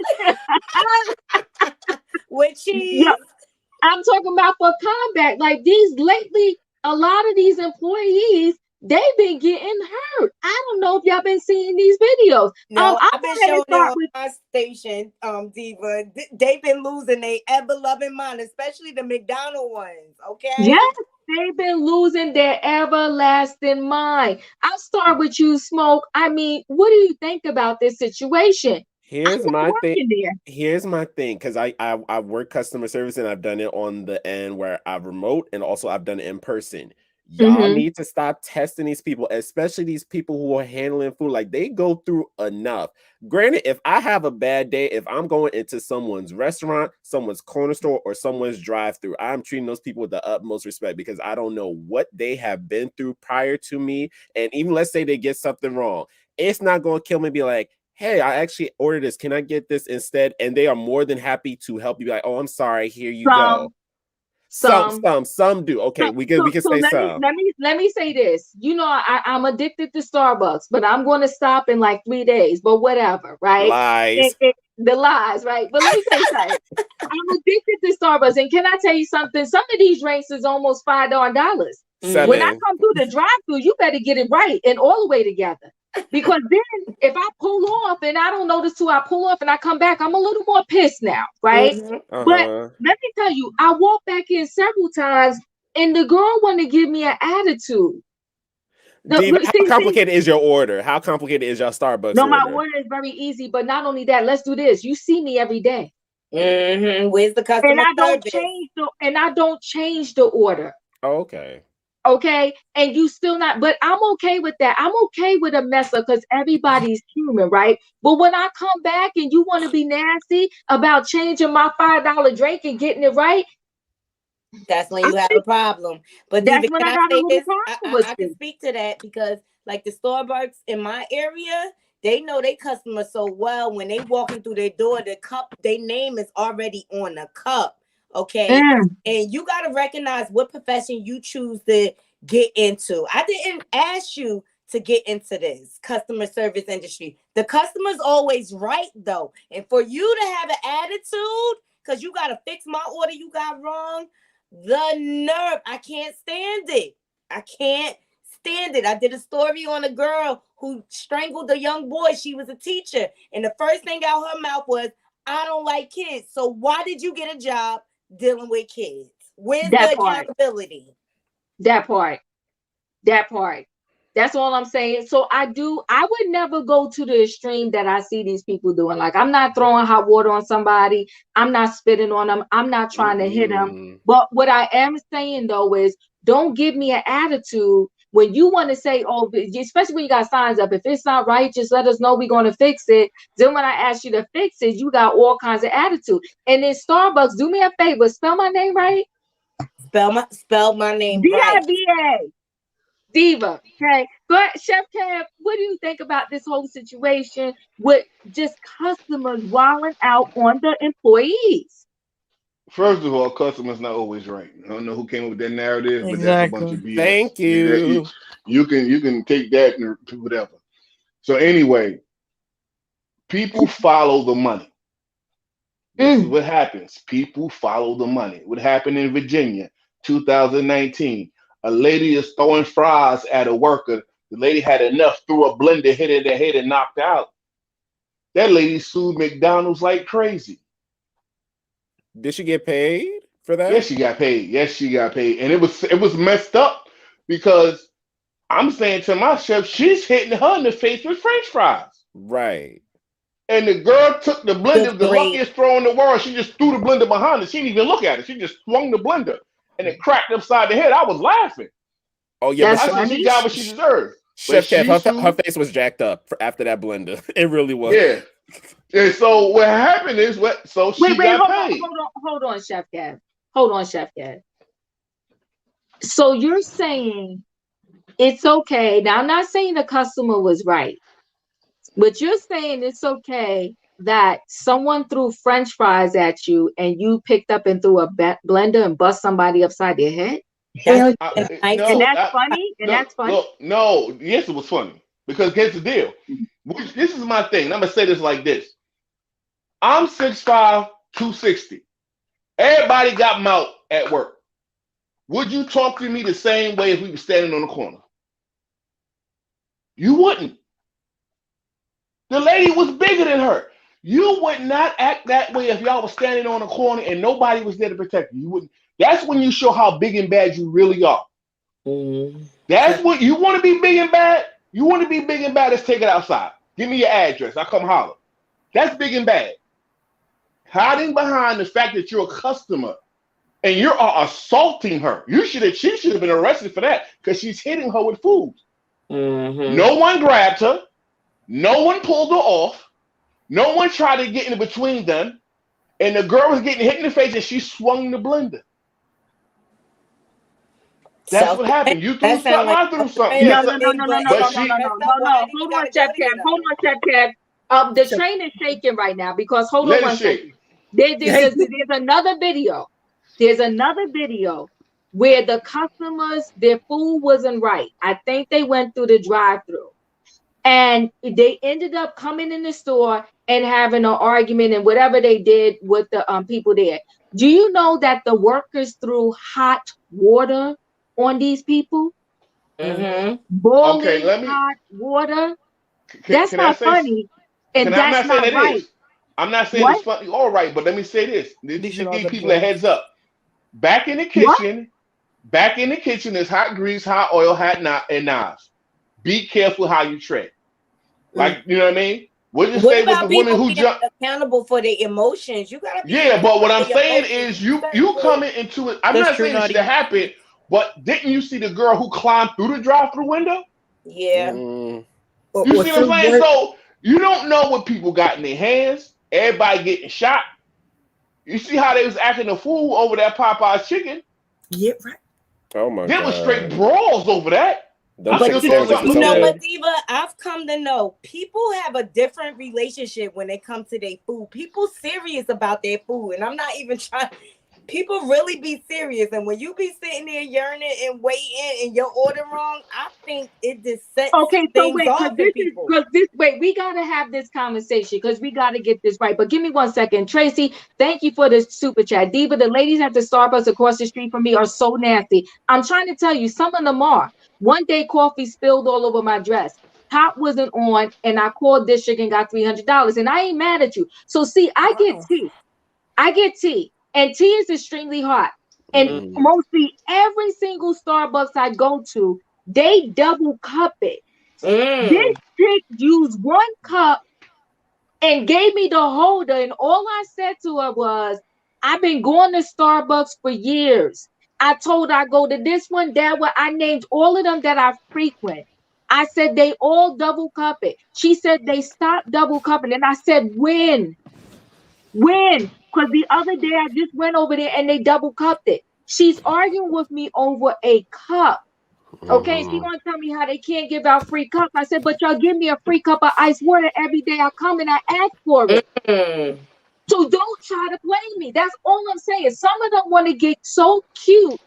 With cheese. Yeah. I'm talking about for combat. Like these lately, a lot of these employees, they've been getting hurt. I don't know if y'all been seeing these videos. No, I've been showing it on my station, Diva. They've been losing their ever-loving mind, especially the McDonald's ones, okay? Yes, they've been losing their everlasting mind. I'll start with you, Smoke. I mean, what do you think about this situation? Here's my thing, because I work customer service and I've done it on the end where I've remote and also I've done it in person. Y'all need to stop testing these people, especially these people who are handling food. Like they go through enough. Granted, if I have a bad day, if I'm going into someone's restaurant, someone's corner store, or someone's drive-through, I'm treating those people with the utmost respect because I don't know what they have been through prior to me. And even let's say they get something wrong, it's not going to kill me. Be like, hey, I actually ordered this. Can I get this instead? And they are more than happy to help you. Be like, oh, I'm sorry. Here you go. Some do. Okay, we can say some. Let me say this. You know, I'm addicted to Starbucks, but I'm going to stop in like 3 days. But whatever, right? Lies. The lies, right? But let me tell you something. I'm addicted to Starbucks, and can I tell you something? Some of these drinks is almost $5. When I come through the drive-through, you better get it right and all the way together. Because then if I pull off and I don't notice till I pull off and I come back, I'm a little more pissed now, right? But let me tell you, I walked back in several times and the girl wanted to give me an attitude. How complicated is your order? How complicated is your Starbucks order? No, my order is very easy, but not only that, let's do this. You see me every day. Where's the customer service? I don't change the order. Oh, okay. Okay, and you still not, but I'm okay with that. I'm okay with a mess up because everybody's human, right? But when I come back and you want to be nasty about changing my $5 drink and getting it right, that's when you have a problem. But that's when I got a little problem. I can speak to that because, like the Starbucks in my area, they know their customers so well. When they walking through their door, the cup, their name is already on the cup. Okay. And you got to recognize what profession you choose to get into. I didn't ask you to get into this customer service industry. The customer's always right, though. And for you to have an attitude, because you got to fix my order you got wrong, the nerve, I can't stand it. I can't stand it. I did a story on a girl who strangled a young boy. She was a teacher. And the first thing out her mouth was, I don't like kids. So why did you get a job dealing with kids? Where's the accountability? That part. That's all I'm saying. So I would never go to the extreme that I see these people doing. Like, I'm not throwing hot water on somebody. I'm not spitting on them. I'm not trying to hit them. But what I am saying, though, is don't give me an attitude when you want to say, oh, especially when you got signs up. If it's not right, just let us know we're going to fix it. Then when I ask you to fix it, you got all kinds of attitude. And in Starbucks, do me a favor, spell my name right. Spell my name right. Diva. Diva. Okay. Go ahead, Chef Kev, what do you think about this whole situation with just customers wilding out on the employees? First of all, customers not always right. I don't know who came up with that narrative, but that's a bunch Exactly. of BS. Thank you. You can take that to whatever. So anyway, people follow the money. This is what happens. People follow the money. What happened in Virginia, 2019? A lady is throwing fries at a worker. The lady had enough, threw a blender, hit her in the head, and knocked out. That lady sued McDonald's like crazy. Did she get paid for that? Yes, she got paid. Yes, she got paid. And it was messed up because I'm saying to my chef, she's hitting her in the face with French fries. Right. And the girl took the blender, Good the grief. luckiest throw in the world. She just threw the blender behind her. She didn't even look at it. She just swung the blender and it cracked upside the head. I was laughing. Oh yeah, That's I but said she got what she deserved. Chef But Kev, her face was jacked up after that blender. It really was. Yeah. And so what happened is she got paid. Hold on, Chef Kev. Hold on, Chef Kev. So you're saying it's okay. Now, I'm not saying the customer was right, but you're saying it's okay that someone threw French fries at you and you picked up and threw a blender and bust somebody upside their head? Hell And yeah. I And told that's funny? And that's funny? No, yes, it was funny. Because here's the deal. This is my thing. And I'm going to say this like this. I'm 6'5", 260. Everybody got mouth at work. Would you talk to me the same way if we were standing on the corner? You wouldn't. The lady was bigger than her. You would not act that way if y'all was standing on the corner and nobody was there to protect you. You wouldn't. That's when you show how big and bad you really are. That's what you want to be big and bad. You want to be big and bad. Let's take it outside. Give me your address. I'll come holler. That's big and bad. Hiding behind the fact that you're a customer and you're assaulting her. She should have been arrested for that because she's hitting her with food. No one grabbed her. No one pulled her off. No one tried to get in between them. And the girl was getting hit in the face and she swung the blender. That's what happened. You threw something, I threw something. No. Yes, Hold on, Chef Kev. The train is shaking right now because hold on one second. There's another video. There's another video where the customers, their food wasn't right. I think they went through the drive-thru. And they ended up coming in the store and having an argument and whatever they did with the people there. Do you know that the workers threw hot water on these people? Boiling hot water. That's not funny. And that's not right. I'm not saying it's funny all right, but let me say this. This should give people a heads up. Back in the kitchen, there's hot grease, hot oil, and knives. Be careful how you tread. Like, you know what I mean? What did you say with the woman who jumped? Accountable for their emotions. You gotta be. Yeah, but what I'm saying is you coming into it. I'm not saying it should have happened, but didn't you see the girl who climbed through the drive-through window? Yeah. You see what I'm saying? So you don't know what people got in their hands. Everybody getting shot. You see how they was acting a fool over that Popeye's chicken? Yeah, right. Oh my God. There was straight brawls over that. But you know what, Diva? I've come to know people have a different relationship when it comes to their food. People serious about their food, and I'm not even trying. People really be serious, and when you be sitting there yearning and waiting, and you're ordering wrong, I think it just sets things off in people. We gotta have this conversation because we gotta get this right. But give me 1 second, Tracy. Thank you for this super chat, Diva. The ladies at the Starbucks across the street from me are so nasty. I'm trying to tell you, some of them are. One day, coffee spilled all over my dress. Top wasn't on, and I called district and got $300. And I ain't mad at you. So see, I get tea. And tea is extremely hot. And mostly every single Starbucks I go to, they double cup it. This chick used 1 cup and gave me the holder. And all I said to her was, I've been going to Starbucks for years. I told her I go to this one, that one. I named all of them that I frequent. I said they all double cup it. She said they stopped double cupping. And I said, when? Because the other day I just went over there and they double cupped it. She's arguing with me over a cup. Okay, she gonna tell me how they can't give out free cups. I said, but y'all give me a free cup of ice water every day I come and I ask for it. Mm. So don't try to play me. That's all I'm saying. Some of them want to get so cute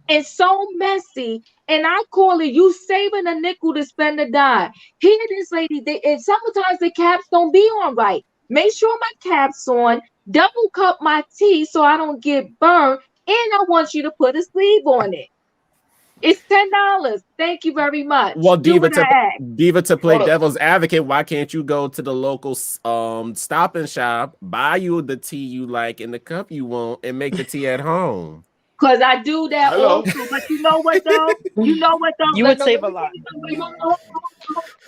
and so messy, and I call it you saving a nickel to spend a dime. Here, this lady, and sometimes the caps don't be on right. Make sure my cap's on. Double cup my tea so I don't get burned, and I want you to put a sleeve on it. It's $10. Thank you very much. Well, Do what I ask. Diva, to play Hold up. devil's advocate, why can't you go to the local Stop and Shop, buy you the tea you like in the cup you want, and make the tea at home? Because I do that Hello. also. But you know what, though? You know what, though? You would save a lot.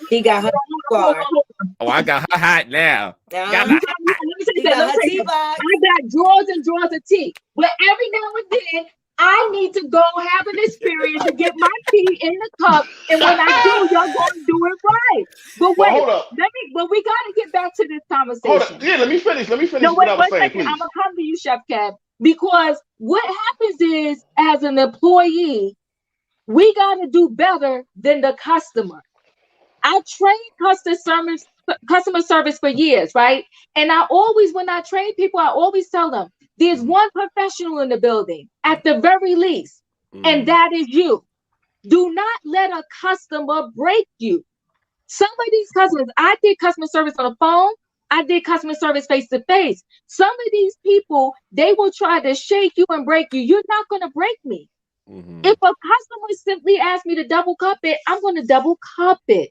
She got her bar. Oh, I got her hot now. Got Let her me hot. say She that. got Let her me say tea that. box. I got drawers and drawers of tea. But every now and then, I need to go have an experience to get my tea in the cup. And when I do, y'all gonna do it right. But Well, wait, hold up. but we gotta get back to this Hold conversation. up. Yeah, let me finish. Let me finish No, what wait I was 1 saying, second. I'm please. gonna come to you, Chef Kev. Because what happens is, as an employee, we gotta do better than the customer. I trained customer service for years, right? And I always, when I train people, I always tell them there's one professional in the building at the very least, and that is you. Do not let a customer break you. Some of these customers, I did customer service on the phone. I did customer service face to face. Some of these people, they will try to shake you and break you. You're not going to break me. If a customer simply asks me to double cup it, I'm going to double cup it.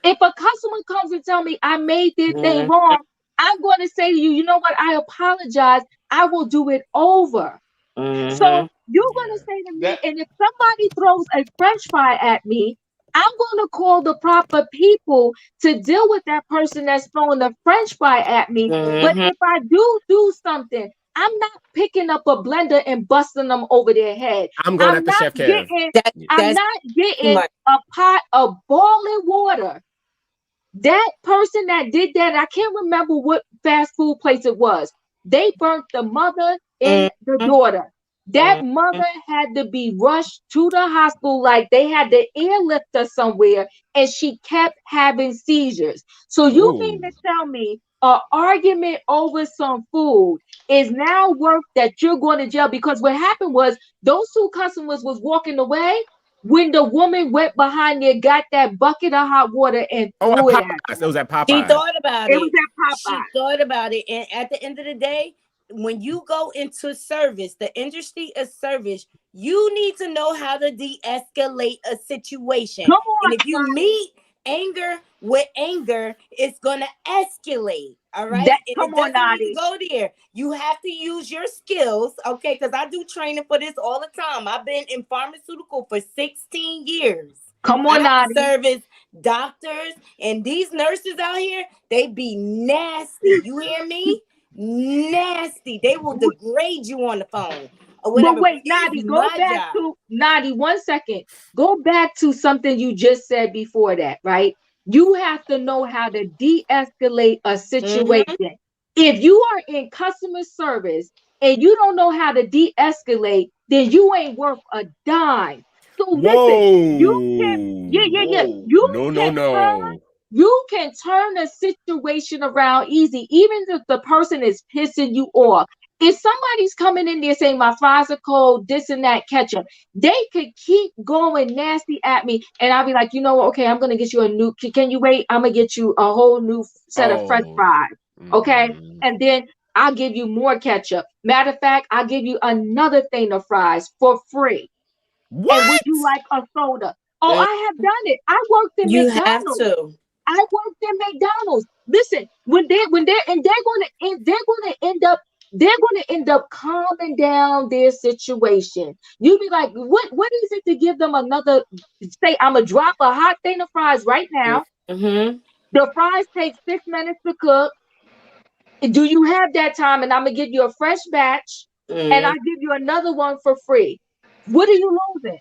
If a customer comes and tell me I made their thing wrong, I'm going to say to you, you know what? I apologize. I will do it over. So you're going to say to me, That and if somebody throws a French fry at me, I'm going to call the proper people to deal with that person that's throwing the French fry at me. But if I do something, I'm not picking up a blender and busting them over their head. I'm going after Chef Kev. I'm That's not too getting much. a pot of boiling water. That person that did that, I can't remember what fast food place it was. They burnt the mother and the daughter. That mother had to be rushed to the hospital, like they had to airlift her somewhere, and she kept having seizures. So you mean to tell me an argument over some food is now worth that you're going to jail? Because what happened was those two customers was walking away when the woman went behind there, got that bucket of hot water and Oh, at threw it at Popeyes. them. It was at She Popeyes. thought about It was it. at She Popeye. thought about it. And at the end of the day, when you go into service, the industry of service, you need to know how to de-escalate a situation. Come And on, if you meet anger with anger, it's gonna escalate. All right. that And come it on, doesn't need to Nadi. go there. You have to use your skills, okay? Because I do training for this all the time. I've been in pharmaceutical for 16 years. Come on, I Nadi. service doctors, and these nurses out here, they be nasty. You hear me? Nasty. They will degrade you on the phone or But whatever. wait, It Nadi, is go my back job. to Nadi 1 second. Go back to something you just said before that, right? You have to know how to de-escalate a situation. If you are in customer service and you don't know how to de-escalate, then you ain't worth a dime. So listen, you can, yeah. whoa. You can turn a situation around easy, even if the person is pissing you off. If somebody's coming in there saying my fries are cold, this and that, ketchup, they could keep going nasty at me, and I'll be like, you know what? Okay, I'm gonna get you a new. Can you wait? I'm gonna get you a whole new set of French fries. Okay, and then I'll give you more ketchup. Matter of fact, I'll give you another thing of fries for free. What? And would you like a soda? Oh, I have done it. I worked in You have McDonald's. to. I worked in McDonald's. Listen, when they're and they're gonna end up calming down their situation. You be like, what is it to give them another? Say, I'm gonna drop a hot thing of fries right now. The fries take 6 minutes to cook. Do you have that time? And I'm gonna give you a fresh batch, and I'll give you another one for free. What are you losing?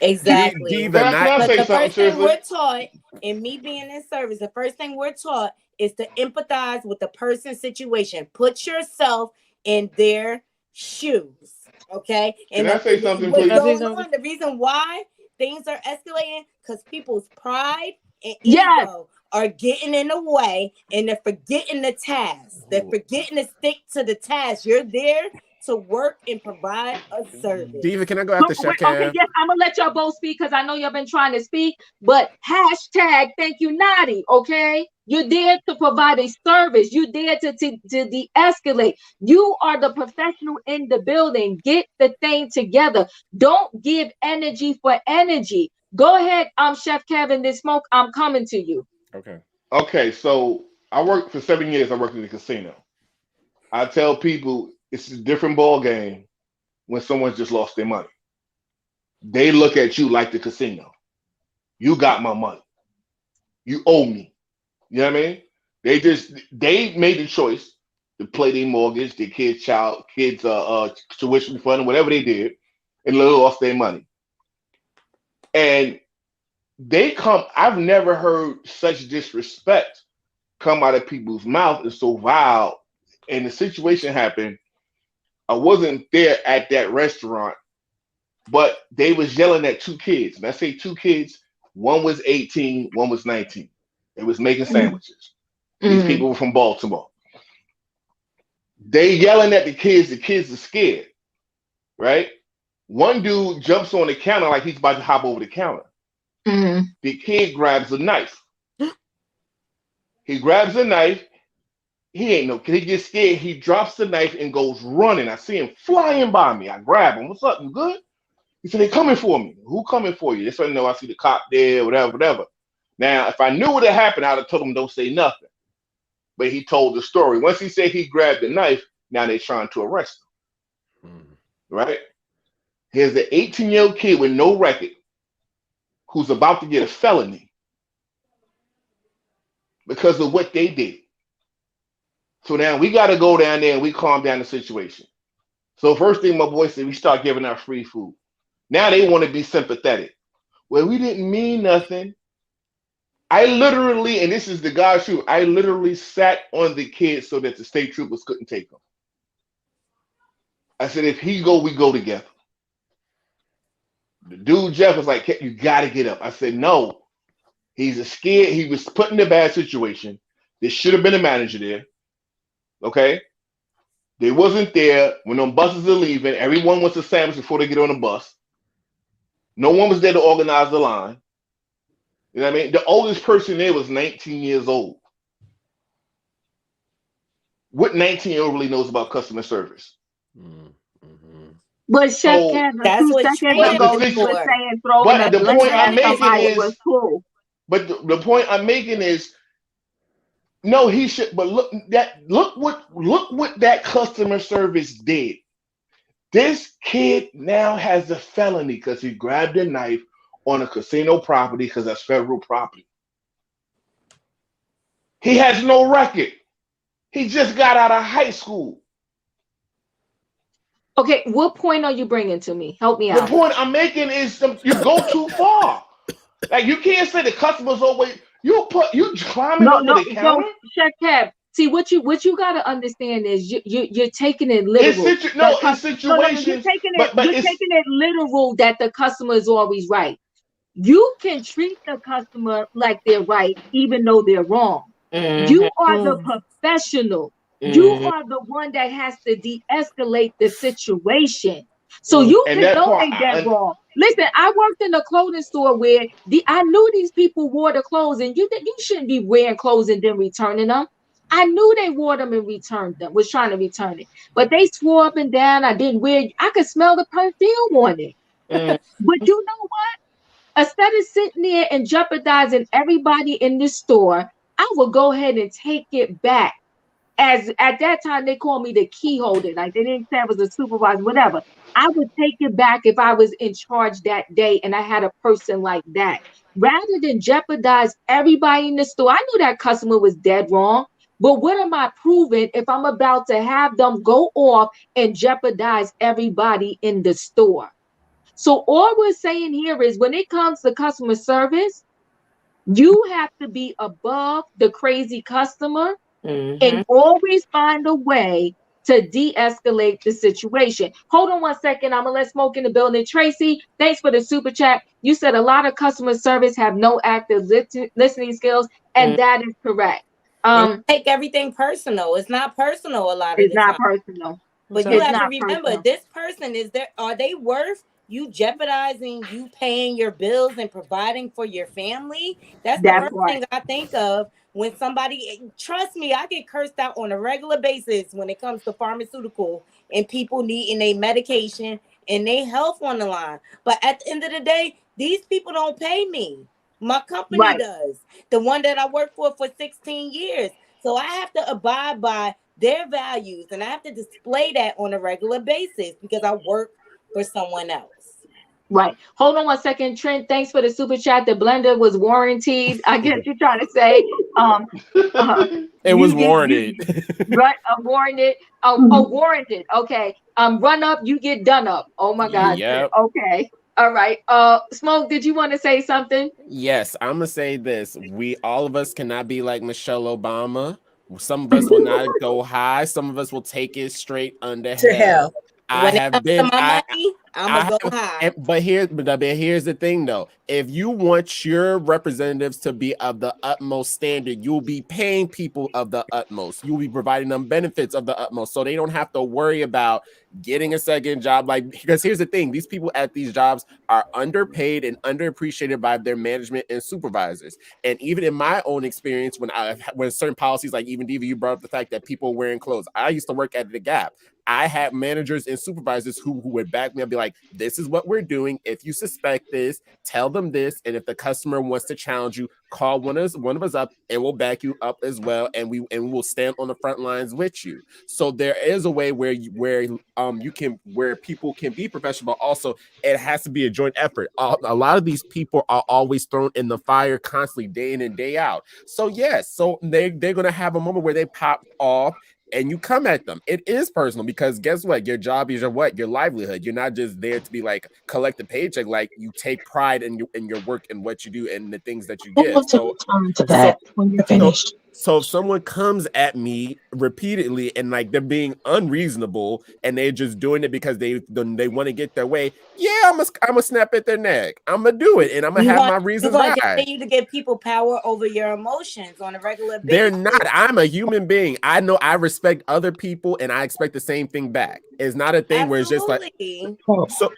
Exactly. Diva, Can I But say the something first thing seriously? we're taught, in me being in service, the first thing we're taught is to empathize with the person's situation. Put yourself in their shoes. Okay, Can and I say something, what's please? Can I say going something? on? The reason why things are escalating because people's pride and Yes. ego are getting in the way, and they're forgetting the task. They're forgetting to stick to the task. You're there to work and provide a service. Diva, can I go after Chef Okay, Kev? yes, I'm gonna let y'all both speak because I know y'all been trying to speak, but hashtag thank you, Naughty. Okay, you're there to provide a service. You're there to de-escalate. You are the professional in the building. Get the thing together. Don't give energy for energy. Go ahead, Chef Kevin. This smoke, I'm coming to you. Okay. Okay, so I worked for 7 years. I worked in the casino. I tell people it's a different ball game when someone's just lost their money. They look at you like the casino. You got my money. You owe me. You know what I mean? They made the choice to play their mortgage, their kids tuition fund, whatever they did, and they lost their money. And they come. I've never heard such disrespect come out of people's mouth and so vile. And the situation happened. I wasn't there at that restaurant, but they was yelling at two kids. And I say two kids, one was 18, one was 19. They was making sandwiches. These Mm-hmm. people were from Baltimore. They yelling at the kids are scared, right? One dude jumps on the counter like he's about to hop over the counter. Mm-hmm. The kid grabs a knife. He grabs a knife. He ain't no kid. He gets scared. He drops the knife and goes running. I see him flying by me. I grab him. What's up? You good? He said, they coming for me. Who coming for you? This one know I see the cop there, whatever, whatever. Now, if I knew what had happened, I'd have told him don't say nothing. But he told the story. Once he said he grabbed the knife, now they're trying to arrest him. Right? Here's an 18-year-old kid with no record who's about to get a felony because of what they did. So now we got to go down there and we calm down the situation. So first thing my boy said, we start giving out free food. Now they want to be sympathetic. Well, we didn't mean nothing. I literally, and this is the God's truth, I literally sat on the kids so that the state troopers couldn't take them. I said, if he go, we go together. The dude Jeff was like, you got to get up. I said, no. He's scared. He was put in a bad situation. There should have been a manager there. Okay? They wasn't there when them buses are leaving. Everyone wants a sandwich before they get on the bus. No one was there to organize the line. You know what I mean? The oldest person there was 19 years old. What 19-year-old really knows about customer service? But Chef So, Kevin, That's 2 what seconds but the training ago, is you were for. saying throwing but a the blade point I'm at Training making somebody is was is, cool. but the point I'm making is, no, he should. But look what that customer service did. This kid now has a felony because he grabbed a knife on a casino property because that's federal property. He has no record. He just got out of high school. Okay, what point are you bringing to me? Help me The out. point I'm making is you go too far. Like you can't say the customer's always you climbing No, over no, the no, counter. Chef Kev. See what you gotta understand is you're taking it It's literal. in No, you're situations, taking it but you're it's taking it literal that the customer is always right. You can treat the customer like they're right, even though they're wrong. You are the professional. You are the one that has to de-escalate the situation. So you and can that know part. they dead wrong. Listen, I worked in a clothing store where I knew these people wore the clothes, and you shouldn't be wearing clothes and then returning them. I knew they wore them and returned them, was trying to return it. But they swore up and down I didn't wear I could smell the perfume on it. But you know what? Instead of sitting there and jeopardizing everybody in this store, I would go ahead and take it back. As at that time they called me the key holder, like they didn't say I was a supervisor, whatever. I would take it back if I was in charge that day and I had a person like that. Rather than jeopardize everybody in the store, I knew that customer was dead wrong. But what am I proving if I'm about to have them go off and jeopardize everybody in the store? So all we're saying here is when it comes to customer service, you have to be above the crazy customer and always find a way to de-escalate the situation. Hold on one second. I'm gonna let Smoke in the building. Tracy, thanks for the super chat. You said a lot of customer service have no active listening skills, and that is correct. And take everything personal. It's not personal a lot of It's the not time. personal. But you It's have to not remember, personal. this person are they worth you jeopardizing you paying your bills and providing for your family? That's the first thing I think of when somebody, trust me, I get cursed out on a regular basis when it comes to pharmaceutical and people needing a medication and their health on the line. But at the end of the day, these people don't pay me. My company does. The one that I worked for 16 years. So I have to abide by their values, and I have to display that on a regular basis because I work for someone else. Right. Hold on one second, Trent. Thanks for the super chat. The blender was warranted. I guess you're trying to say, it was warranted. Right, warranted. Warranted. Okay. Run up, you get done up. Oh my God. Yep. Okay. All right. Smoke, did you want to say something? Yes, I'm gonna say this. All of us cannot be like Michelle Obama. Some of us will not go high. Some of us will take it straight under hell. When it comes to my money, I'm gonna go high. But here's the thing, though. If you want your representatives to be of the utmost standard, you'll be paying people of the utmost. You'll be providing them benefits of the utmost, so they don't have to worry about getting a second job. Because here's the thing: these people at these jobs are underpaid and underappreciated by their management and supervisors. And even in my own experience, when certain policies, like even Diva, you brought up the fact that people wearing clothes. I used to work at the Gap. I had managers and supervisors who would back me up, be like, this is what we're doing. If you suspect this, tell them this. And if the customer wants to challenge you, call one of us up and we'll back you up as well. And we will stand on the front lines with you. So there is a way where people can be professional, but also it has to be a joint effort. A lot of these people are always thrown in the fire constantly, day in and day out. So yes, so they're going to have a moment where they pop off and you come at them. It is personal because guess what? Your job is your livelihood. You're not just there to be like collect a paycheck. Like you take pride in your work and what you do and the things that you give. So to that when you're finished. So if someone comes at me repeatedly and like they're being unreasonable and they're just doing it because they want to get their way, yeah, I'm gonna snap at their neck. I'm gonna do it, and I'm gonna have my reasons why. You're gonna continue to give people power over your emotions on a regular basis. They're not. I'm a human being. I know I respect other people, and I expect the same thing back. It's not a thing where it's just like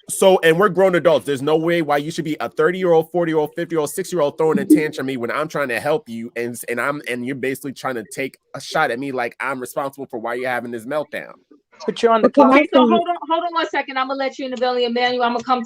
so. And we're grown adults. There's no way why you should be a 30-year-old, 40-year-old, 50-year-old, 60-year-old throwing a tantrum at me when I'm trying to help you, and you're basically trying to take a shot at me like I'm responsible for why you're having this meltdown. But you're on the clock. Okay, so hold on one second. I'm gonna let you in the building, Emmanuel. I'm coming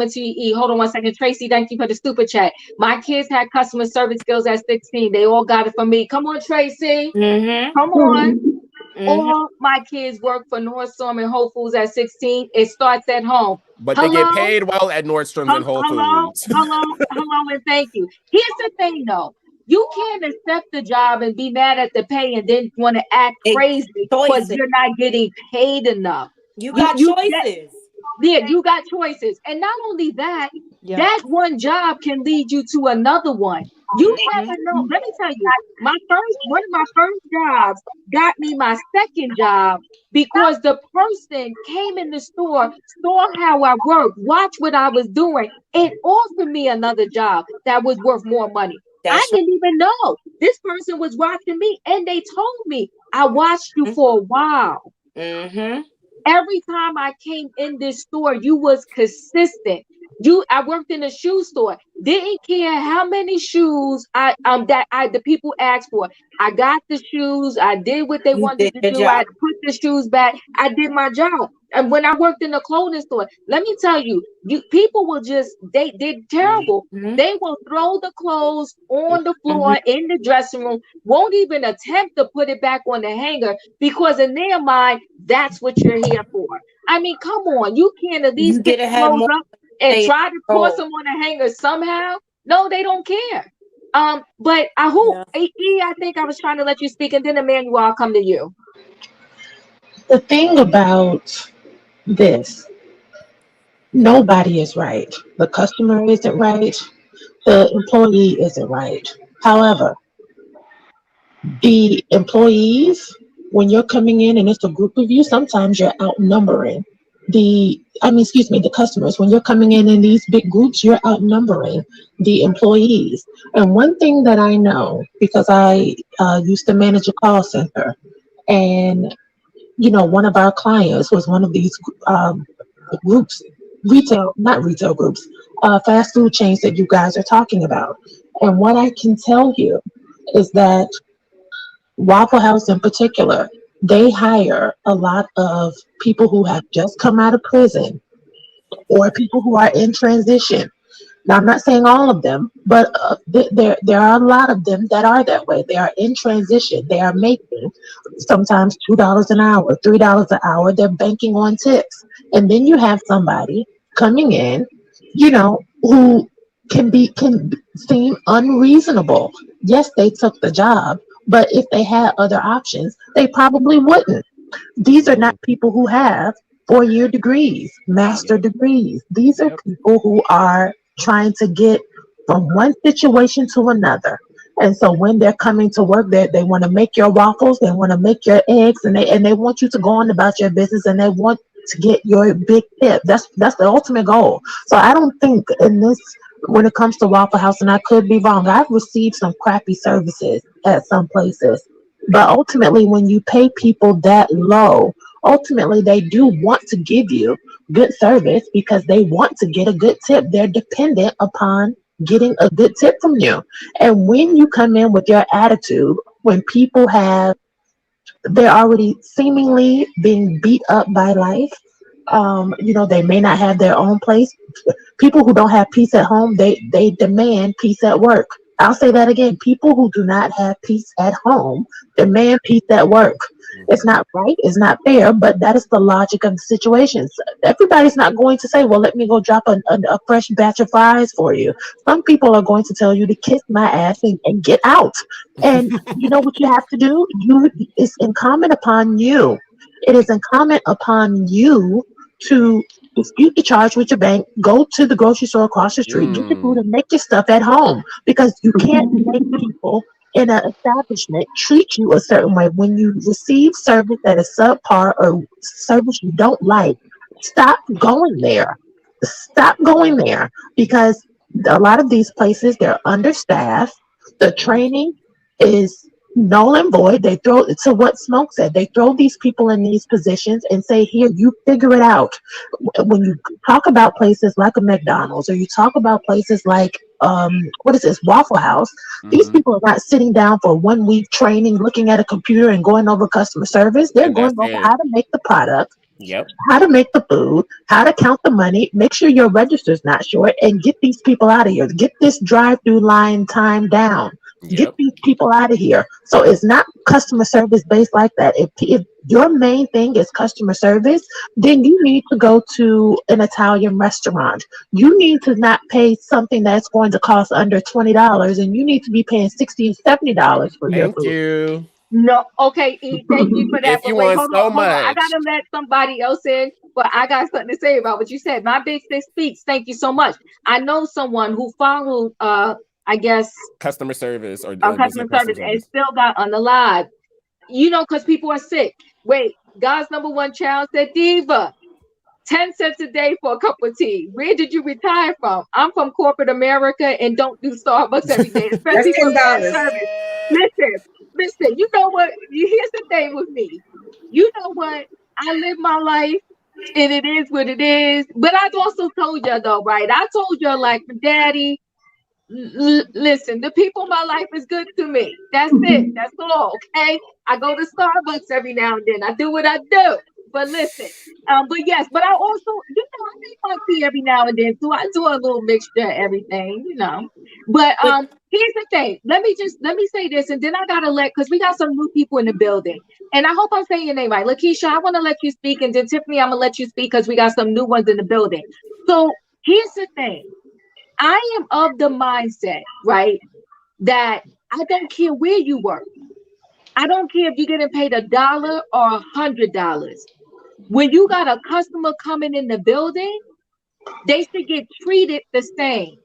to you. E. Hold on one second. Tracy, thank you for the super chat. My kids had customer service skills at 16. They all got it from me. Come on, Tracy. Come on. All my kids work for Nordstrom and Whole Foods at 16. It starts at home. But they get paid well at Nordstrom's and Whole Foods. Hello, and thank you. Here's the thing, though. You can't accept the job and be mad at the pay and then want to act crazy because you're not getting paid enough. You got choices. You got choices. And not only that, that one job can lead you to another one. You never know. Let me tell you, one of my first jobs got me my second job because the person came in the store, saw how I worked, watched what I was doing, and offered me another job that was worth more money. I didn't even know this person was watching me, and they told me, I watched you for a while. Every time I came in this store, you was consistent. I worked in a shoe store. Didn't care how many shoes the people asked for. I got the shoes. I did what they wanted to do. I put the shoes back. I did my job. And when I worked in the clothing store, let me tell you, people will they're terrible. They will throw the clothes on the floor in the dressing room, won't even attempt to put it back on the hanger because in their mind, that's what you're here for. I mean, come on, you can't at least get the clothes up and try to toss them on the hanger somehow. No, they don't care. But I hope, I think I was trying to let you speak, and then Emmanuel, I'll come to you. The thing about this, nobody is right. The customer isn't right. The employee isn't right. However, the employees When you're coming in and it's a group of you, sometimes you're outnumbering the customers. When you're coming in these big groups, you're outnumbering the employees. And one thing that I know, because I used to manage a call center, and one of our clients was one of these um, groups, not retail groups, fast food chains that you guys are talking about. And what I can tell you is that Waffle House in particular, they hire a lot of people who have just come out of prison or people who are in transition. Now, I'm not saying all of them, but there are a lot of them that are that way. They are in transition. They are making sometimes $2 an hour, $3 an hour. They're banking on tips, and then you have somebody coming in, who can seem unreasonable. Yes, they took the job, but if they had other options, they probably wouldn't. These are Mhm. not people who have 4-year degrees, master Yep. degrees. These are Yep. people who are trying to get from one situation to another. And so when they're coming to work, they want to make your waffles, they want to make your eggs, and they want you to go on about your business, and they want to get your big tip. That's the ultimate goal. So I don't think in this, when it comes to Waffle House, and I could be wrong, I've received some crappy services at some places. But ultimately, when you pay people that low, ultimately they do want to give you good service because they want to get a good tip. They're dependent upon getting a good tip from you. And when you come in with your attitude, when people they're already seemingly being beat up by life, they may not have their own place. People who don't have peace at home, they demand peace at work. I'll say that again. People who do not have peace at home demand peace at work. It's Mhm. not right, it's not fair, but that is the logic of the situation. So everybody's not going to say, well, let me go drop a fresh batch of fries for you. Some people are going to tell you to kiss my ass and get out. And you know what you have to do? It's incumbent upon you. It is incumbent upon you to dispute the charge with your bank, go to the grocery store across the street, get your food, Mm. and make your stuff at home, because you can't make people in an establishment treat you a certain way. When you receive service that is subpar or service you don't like, stop going there. Stop going there, because a lot of these places, they're understaffed. The Mm. training is null and void. They throw, to what Smoke said, they throw these people in these positions and say, here, you figure it out. When you talk about places like a McDonald's, or you talk about places like what is this, Waffle House, these Mhm. people are not sitting down for 1 week training, looking at a computer and going over customer service. They're And going that's over it. how to make the product, Yep. how to make the food, how to count the money, make sure your register's not short, and get these people out of here. Get this drive-through line time down. Get Yep. these people out of here. So it's not customer service based like that. If your main thing is customer service, then you need to go to an Italian restaurant. You need to not pay something that's going to cost under $20, and you need to be paying $60 and $70 for your Thank food. you. No, okay, E, thank you for that. If But you wait, want so hold on. I much, gotta let somebody else in, but I got something to say about what you said. My big six speaks. Thank you so much. I know someone who followed I guess customer service, or was customer it customer service and service? still got unalive. Because people are sick. Wait, God's number one child said, Diva, 10 cents a day for a cup of tea. Where did you retire from? I'm from corporate America and don't do Starbucks every day, That's especially for bad $10. service. Listen, you know what? Here's the thing with me. You know what? I live my life and it is what it is. But I also told y'all though, right? I told y'all like, daddy, listen, the people in my life is good to me. That's it. That's all. Okay. I go to Starbucks every now and then. I do what I do. But listen, but yes, but I also, I make my tea every now and then too. I do a little mixture of everything. But But here's the thing. Let me say this, and then I gotta because we got some new people in the building. And I hope I'm saying your name right. Lakeisha, I want to let you speak, and then Tiffany, I'm gonna let you speak because we got some new ones in the building. So here's the thing. I am of the mindset, right, that I don't care where you work. I don't care if you're getting paid $1 or $100. When you got a customer coming in the building, they should get treated the same.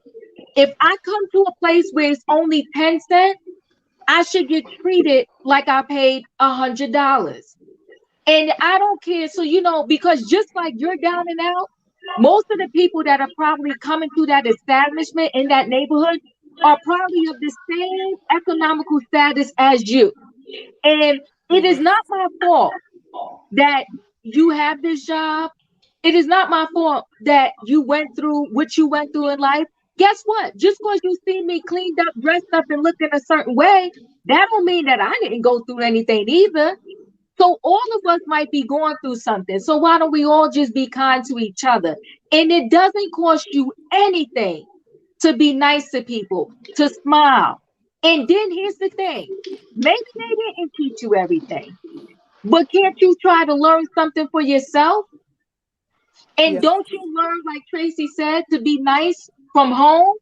If I come to a place where it's only 10 cents, I should get treated like I paid $100. And I don't care. So, because just like you're down and out, most of the people that are probably coming to that establishment in that neighborhood are probably of the same economical status as you. And it is not my fault that you have this job. It is not my fault that you went through what you went through in life. Guess what? Just because you see me cleaned up, dressed up, and looking a certain way, that don't mean that I didn't go through anything either. So all of us might be going through something. So why don't we all just be kind to each other? And it doesn't cost you anything to be nice to people, to smile. And then here's the thing. Maybe they didn't teach you everything, but can't you try to learn something for yourself? And Yeah. don't you learn, like Tracy said, to be nice from home?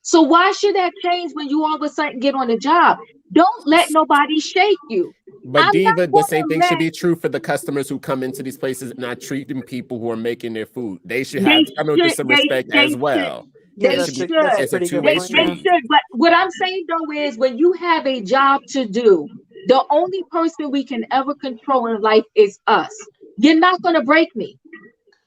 So why should that change when you all of a sudden get on the job? Don't let nobody shake you. But I'm not Diva, the going same to thing should let be true for the customers who come into these places, not treating people who are making their food. They should they have come with should some respect they as should well. Yeah, they It should be, that's a should it's a pretty good two-way point. they Yeah. street. should. But what I'm saying though is when you have a job to do, the only person we can ever control in life is us. You're not going to break me.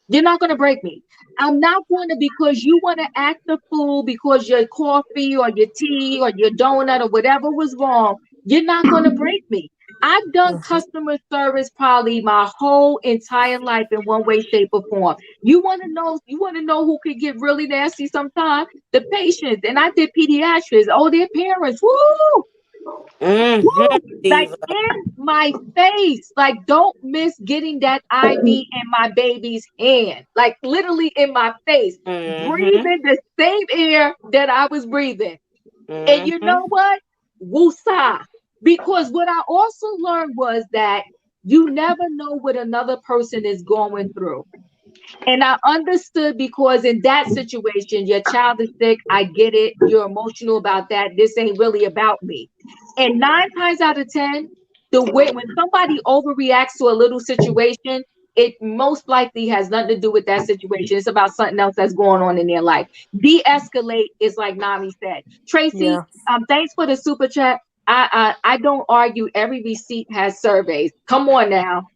You're not going to break me. I'm not going to, because you want to act a fool because your coffee or your tea or your donut or whatever was wrong. You're not going to break me. I've done Mhm. customer service probably my whole entire life in one way, shape, or form. You want to know who could get really nasty sometimes? The patients. And I did pediatrics. Oh, their parents. Woo! Mm-hmm, Woo! Like Diva. in my face. Like, don't miss getting that IV in my baby's hand. Like literally in my face. Mm-hmm. Breathing the same air that I was breathing. And you Mm-hmm. know what? Woosah. Because what I also learned was that you never know what another person is going through. And I understood, because in that situation, your child is sick. I get it. You're emotional about that. This ain't really about me. And 9 times out of 10, the way when somebody overreacts to a little situation, it most likely has nothing to do with that situation. It's about something else that's going on in their life. De-escalate is like Nami said. Tracy, Yeah. thanks for the super chat. I don't argue. Every receipt has surveys. Come on now.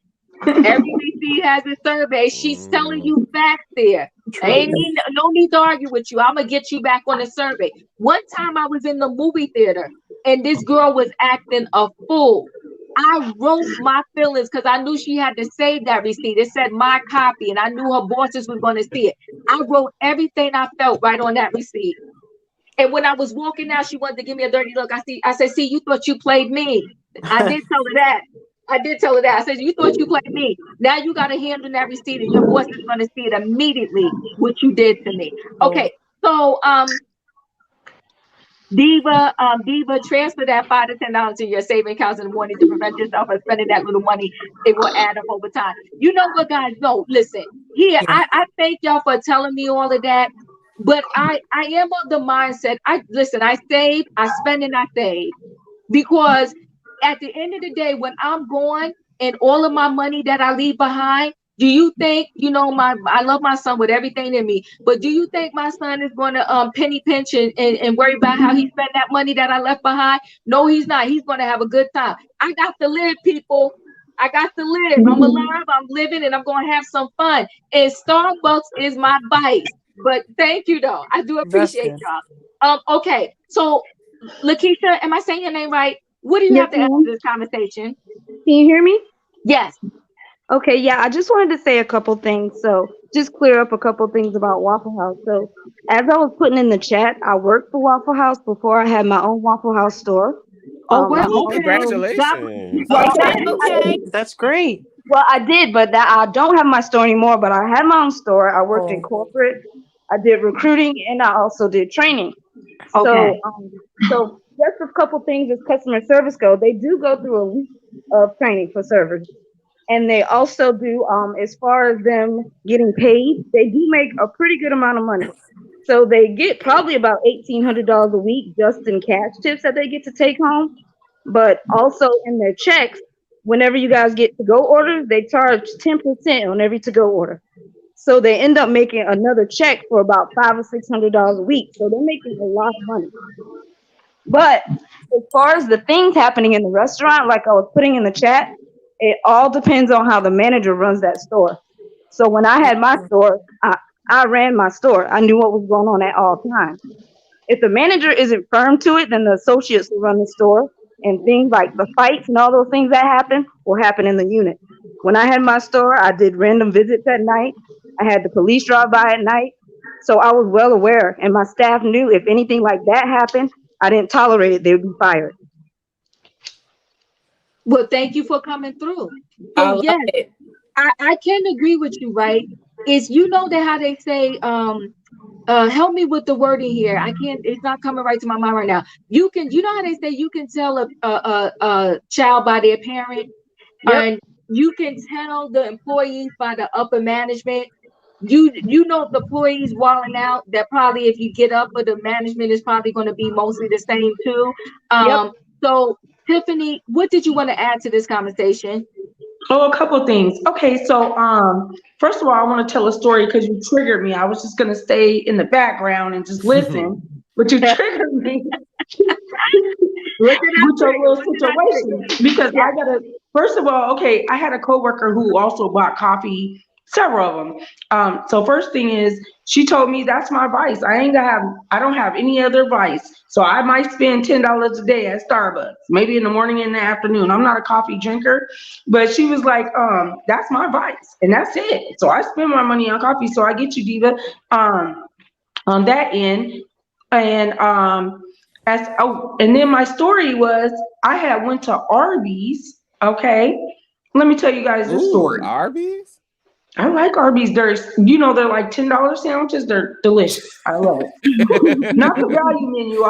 Every receipt has a survey. She's telling Mm, you facts there. True. No need to argue with you. I'm gonna get you back on the survey. One time I was in the movie theater and this girl was acting a fool. I wrote my feelings because I knew she had to save that receipt. It said my copy, and I knew her bosses was gonna see it. I wrote everything I felt right on that receipt. And when I was walking out, she wanted to give me a dirty look. I said, see, you thought you played me. I did tell her that. I did tell her that. I said, you thought you played me. Now you got to hand in that receipt, and your boss is going to see it immediately what you did to me. Oh, Okay, so Diva, transfer that $5 to $10 to your saving accounts in the morning to prevent yourself from spending that little money. It will add up over time. You know what, guys? No, listen. Here, yeah. I thank y'all for telling me all of that. But I am of the mindset. I listen. I save. I spend, and I save, because at the end of the day, when I'm gone and all of my money that I leave behind, do you think, my I love my son with everything in me, but do you think my son is going to penny pinch and worry about how he spent that money that I left behind? No, he's not. He's going to have a good time. I got to live, people. I got to live. I'm alive. I'm living, and I'm going to have some fun. And Starbucks is my vice. But thank you, though. I do That's appreciate good. y'all. Okay. So Lakeisha, am I saying your name right? What do you Yes, have to add to ma'am. this conversation? Can you hear me? Yes. Okay, yeah, I just wanted to say a couple things. So, just clear up a couple things about Waffle House. So, as I was putting in the chat, I worked for Waffle House before I had my own Waffle House store. Oh, well, I oh, okay. also, God, congratulations. well, Okay, okay. okay. That's great. well, I did, but that I don't have my store anymore. But I had my own store. I worked in Oh, corporate. I did recruiting, and I also did training. Okay. So just a couple things as customer service go. They do go through a week of training for servers. And they also do as far as them getting paid, they do make a pretty good amount of money. So they get probably about $1,800 a week just in cash tips that they get to take home. But also in their checks, whenever you guys get to go orders, they charge 10% on every to go order. So they end up making another check for about $500 or $600 a week. So they're making a lot of money. But as far as the things happening in the restaurant, like I was putting in the chat, it all depends on how the manager runs that store. So when I had my store, I ran my store. I knew what was going on at all times. If the manager isn't firm to it, then the associates will run the store, and things like the fights and all those things that happen will happen in the unit. When I had my store, I did random visits at night. I had the police drive by at night. So I was well aware, and my staff knew if anything like that happened, I didn't tolerate it, they would be fired. Well, thank you for coming through. I So love yes, it. I can agree with you, right? Is that how they say, help me with the wording here. I can't, it's not coming right to my mind right now. You know how they say you can tell a child by their parent, Yep, and you can tell the employees by the upper management. If the employees walling out, that probably if you get up with the management is probably going to be mostly the same too. yep. So Tiffany, what did you want to add to this conversation? Oh, a couple things. Okay, so first of all, I want to tell a story because you triggered me. I was just gonna stay in the background and just listen, but you triggered me What did I with your trigger? little What did I trigger? situation because Yeah. I gotta. First of all, okay, I had a coworker who also bought coffee, several of them. So first thing is, she told me that's my vice. I don't have any other vice. So I might spend $10 a day at Starbucks, maybe in the morning and the afternoon. I'm not a coffee drinker, but she was like, that's my vice, and that's it. So I spend my money on coffee. So I get you, Diva, on that end. And and then my story was I had went to Arby's. Okay, let me tell you guys this Ooh, story. Arby's? I like Arby's. They're like $10 sandwiches. They're delicious. I love it. Not the value menu,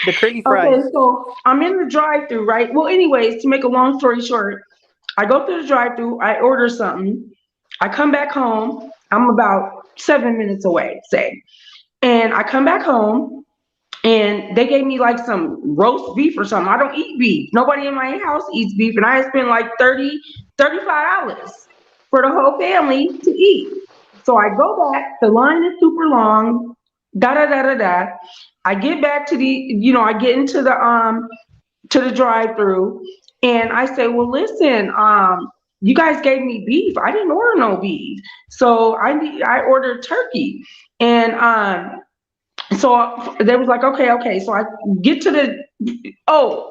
The curly Okay, fries. so I'm in the drive-through, right? Well, anyways, to make a long story short, I go through the drive-through. I order something. I come back home. I'm about 7 minutes away, say, and I come back home. And they gave me like some roast beef or something. I don't eat beef. Nobody in my house eats beef. And I had spent like $35 for the whole family to eat. So I go back, the line is super long, da da da da da. I get back to I get into the drive-through and I say, well, listen, you guys gave me beef. I didn't order no beef. So I ordered turkey. And so they was like, okay. So I get to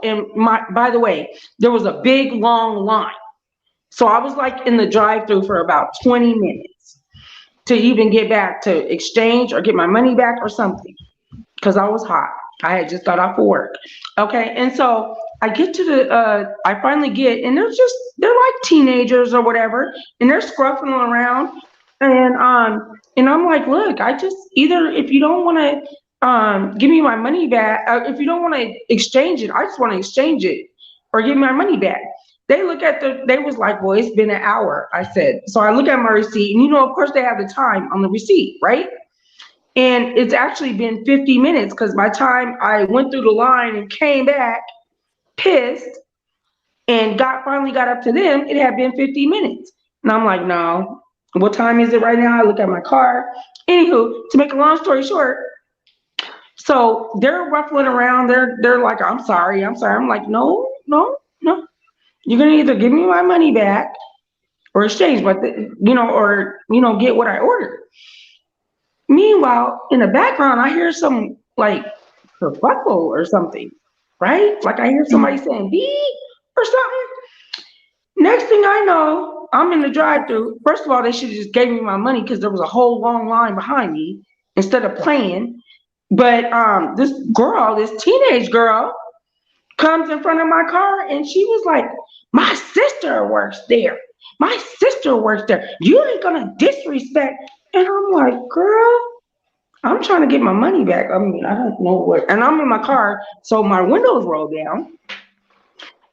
and by the way, there was a big long line. So I was like in the drive-through for about 20 minutes to even get back to exchange or get my money back or something because I was hot. I had just got off of work. Okay, and so I get to I finally get, and they're like teenagers or whatever, and they're scruffing around, and I'm like, look, I just either if you don't want to give me my money back, if you don't want to exchange it, I just want to exchange it or give me my money back. They was like, well, it's been an hour. I said, so I look at my receipt, and of course they have the time on the receipt, right? And it's actually been 50 minutes because by the time I went through the line and came back pissed and finally got up to them, it had been 50 minutes. And I'm like, no, what time is it right now? I look at my car. Anywho, to make a long story short, so they're ruffling around. They're like, I'm sorry. I'm like, no. You're gonna either give me my money back or exchange, but get what I ordered. Meanwhile, in the background, I hear some like kerfuffle or something, right? Like I hear somebody saying beep or something. Next thing I know, I'm in the drive-through. First of all, they should have just gave me my money because there was a whole long line behind me instead of playing. But this teenage girl, comes in front of my car and she was like, my sister works there. My sister works there. You ain't gonna disrespect. And I'm like, girl, I'm trying to get my money back. I mean, I don't know what. And I'm in my car, so my windows roll down.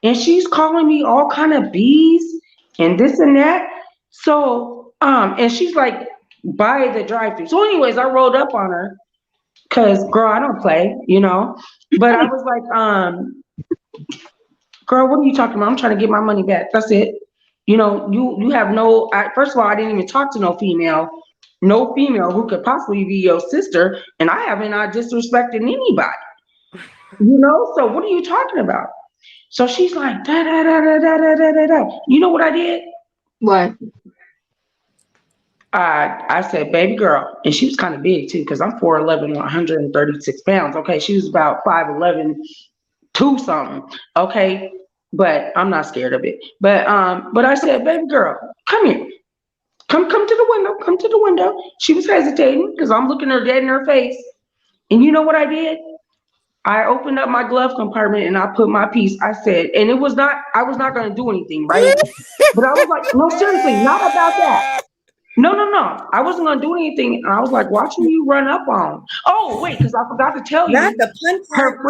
And she's calling me all kind of bees and this and that. So, and she's like, by the drive-through. So, anyways, I rolled up on her because, girl, I don't play. But I was like, girl, what are you talking about? I'm trying to get my money back. That's it. You have first of all, I didn't even talk to no female who could possibly be your sister, and I haven't disrespected anybody. You know, so what are you talking about? So she's like, da da da da da da da da da. You know what I did? What? I said, baby girl, and she was kind of big too, because I'm 4'11", 136 pounds. Okay, she was about 5'11", two something. Okay, but I'm not scared of it. But I said, baby girl, come here. Come to the window. Come to the window. She was hesitating because I'm looking her dead in her face. And you know what I did? I opened up my glove compartment and I put my piece. I said, and it was not, I was not going to do anything, right? But I was like, no, seriously, not about that. No, no, no. I wasn't going to do anything. And I was like watching you run up on. Oh, wait, because I forgot to tell Not you, the pun part.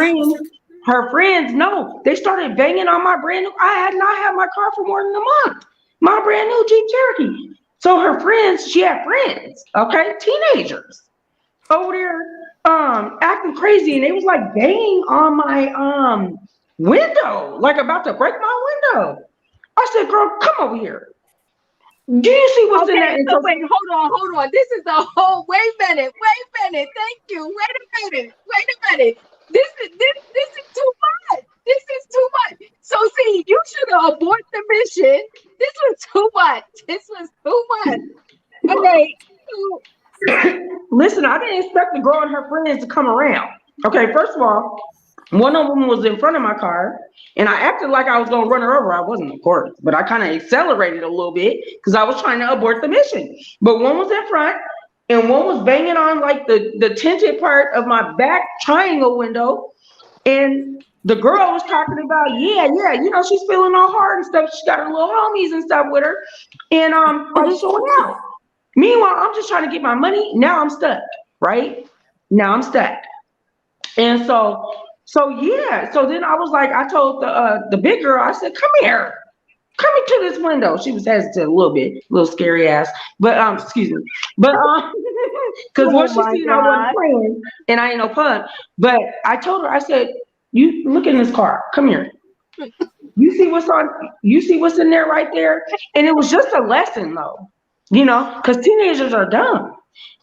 her friends, no, they started banging on my brand new. I had not had my car for more than a month. My brand new Jeep Cherokee. So her friends, she had friends, okay, teenagers over there acting crazy, and they was like banging on my window, like about to break my window. I said, girl, come over here. Do you see what's in that? Okay, And so so wait, hold on. This is the whole. Wait a minute. Thank you. Wait a minute. This is too much. This is too much. So see, you should have aborted the mission. This was too much. This was too much. Okay. So, listen, I didn't expect the girl and her friends to come around. Okay, first of all, one of them was in front of my car, and I acted like I was gonna run her over. I wasn't, of course, but I kind of accelerated a little bit because I was trying to abort the mission. But one was in front, and one was banging on like the tinted part of my back triangle window, and the girl was talking about, yeah, you know, she's feeling all hard and stuff. She got her little homies and stuff with her, and like showing out. Meanwhile, I'm just trying to get my money. Now I'm stuck, right? Now I'm stuck. And so yeah. So then I was like, I told the big girl, I said, come here. Come into this window. She was hesitant a little bit, a little scary ass. But excuse me. But because Oh once she my seen I wasn't God. playing and I ain't no pun. But I told her, I said, you look in this car. Come here. You see what's on, you see what's in there right there? And it was just a lesson though, you know, because teenagers are dumb.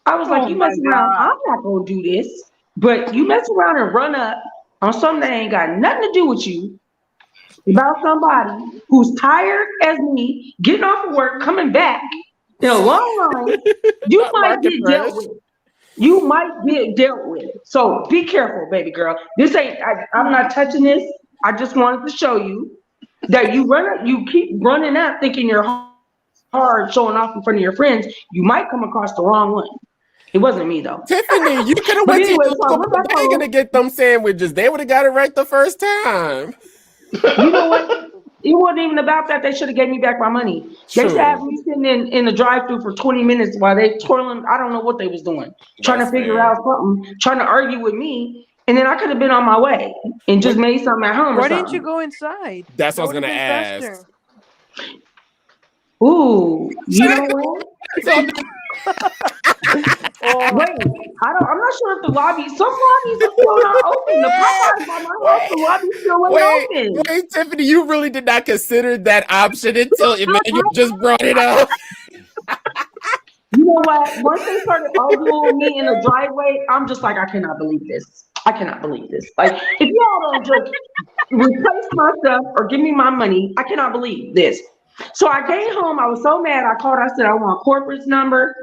I was like, Oh you my mess around, God. I'm not gonna do this. But you mess around and run up on something that ain't got nothing to do with you about somebody who's tired as me, getting off of work, coming back in a long line, you Not might market get dealt fresh. with. You might get dealt with. So be careful, baby girl. This ain't, I'm not touching this. I just wanted to show you that you keep running up thinking you're hard, showing off in front of your friends. You might come across the wrong one. It wasn't me though. Tiffany, you But could have anyway, went so to I your went back local home. bodega to get them sandwiches. They would have got it right the first time. You know what? It wasn't even about that. They should have gave me back my money. They should have True. me sitting in the drive-through for 20 minutes while they twirling. I don't know what they was doing, trying to That's figure out fair. something, trying to argue with me, and then I could have been on my way and just What? made something at home or Why didn't you something. go inside? That's what I That was would have gonna been ask. faster. Ooh, you know what? So Oh, Wait, I'm not sure if the lobby. Some lobbies are still not open. The Popeyes by my house, the wait, lobby still ain't wait, open. wait, Tiffany, you really did not consider that option until Emmanuel just brought it up. You know what? Once they started arguing with me in the driveway, I'm just like, I cannot believe this. I cannot believe this. Like, if y'all don't just replace my stuff or give me my money, I cannot believe this. So I came home. I was so mad. I called. I said, I want corporate's number.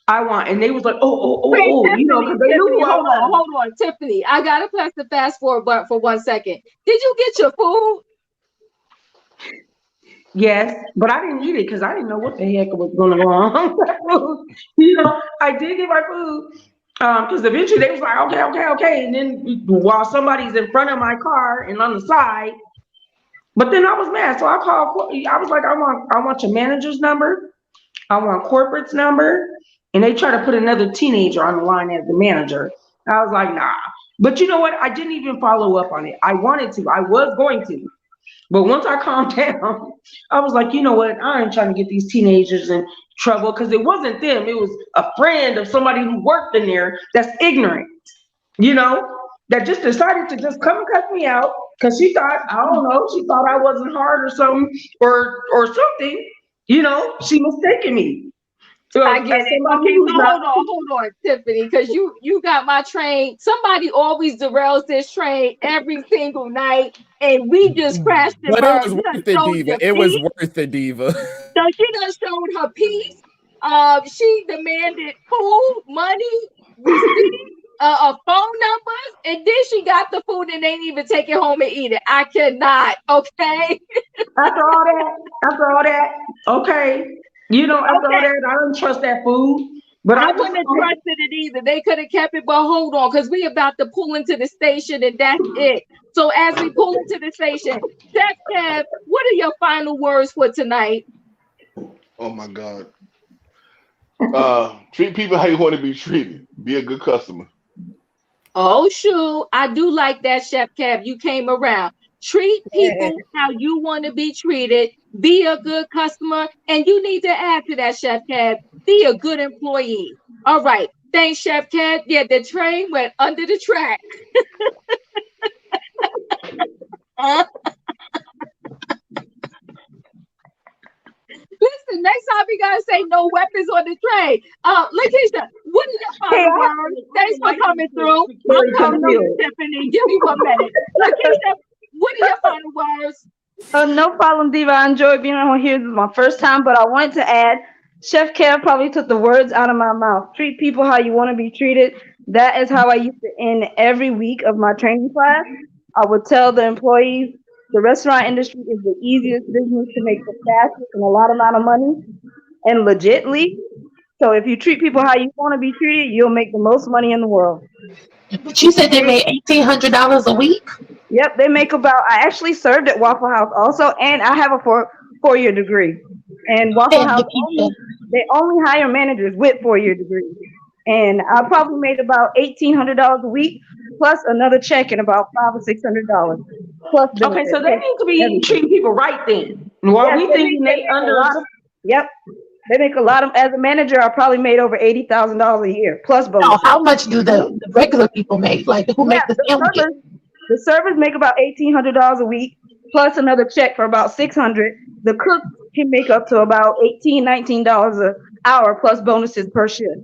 I want, and they was like, wait, you know, because they knew who I was. Hold on, Tiffany. I gotta press the fast forward button for 1 second. Did you get your food? Yes, but I didn't eat it because I didn't know what the heck was going to go on with that food. You know, I did get my food because eventually they was like, okay. And then while somebody's in front of my car and on the side, but then I was mad. So I called, I was like, I want your manager's number. I want corporate's number. And they try to put another teenager on the line as the manager. I was like, nah. But you know what? I didn't even follow up on it. I wanted to. I was going to. But once I calmed down, I was like, you know what? I ain't trying to get these teenagers in trouble because it wasn't them. It was a friend of somebody who worked in there that's ignorant, you know, that just decided to just come and cut me out because she thought, I don't know, she thought I wasn't hard or something or something, you know, she mistaken me. I Well, get as it. somebody Okay, who's so not, hold on, Tiffany, because you got my train. Somebody always derails this train every single night, and we just crashed and But it burned. was You done worth it, showed your Diva. It was piece. worth it, Diva. So she done showed her piece. She demanded food, money, receipts, phone numbers, and then she got the food and ain't even take it home and eat it. I cannot. Okay. after all that, okay, you know, after all Okay. that, I don't trust that food. But I I just, wouldn't have trusted it either. They could have kept it, but hold on, because we about to pull into the station and that's it. So as we pull into the station, Chef Kev, what are your final words for tonight? Oh my God. Treat people how you want to be treated. Be a good customer. Oh, shoot. I do like that, Chef Kev. You came around. Treat people how you want to be treated. Be a good customer. And you need to add to that, Chef Kev. Be a good employee. All right. Thanks, Chef Kev. Yeah, the train went under the track. Listen, next time we gotta say no weapons on the train. Lakeisha, what are your hey, final words? Thanks for coming through. I'm very counting on you, confused. Tiffany. Give me 1 minute. Lakeisha, what are your final words? No problem, Diva. I enjoyed being on here. This is my first time, but I wanted to add, Chef Kev probably took the words out of my mouth. Treat people how you want to be treated. That is how I used to end every week of my training class. I would tell the employees the restaurant industry is the easiest business to make the fastest and a lot amount of money and legitly. So if you treat people how you want to be treated, you'll make the most money in the world. But you said they made $1,800 a week. Yep, they make about. I actually served at Waffle House also, and I have a four-year degree. And Waffle And House the pizza. they only hire managers with 4-year degrees. And I probably made about $1,800 a week, plus another check and about $500 or $600, plus Okay, benefits, so they plus need to be everything. treating people right then. While Yes, we they make thinking they they make a under, lot of. Yep, they make a lot of. As a manager, I probably made over $80,000 a year plus Now, bonuses. how much do the regular people make? Like who Yeah, make the sandwiches? the servers make about $1,800 a week, plus another check for about 600. The cooks can make up to about 18, $19 an hour plus bonuses per shift.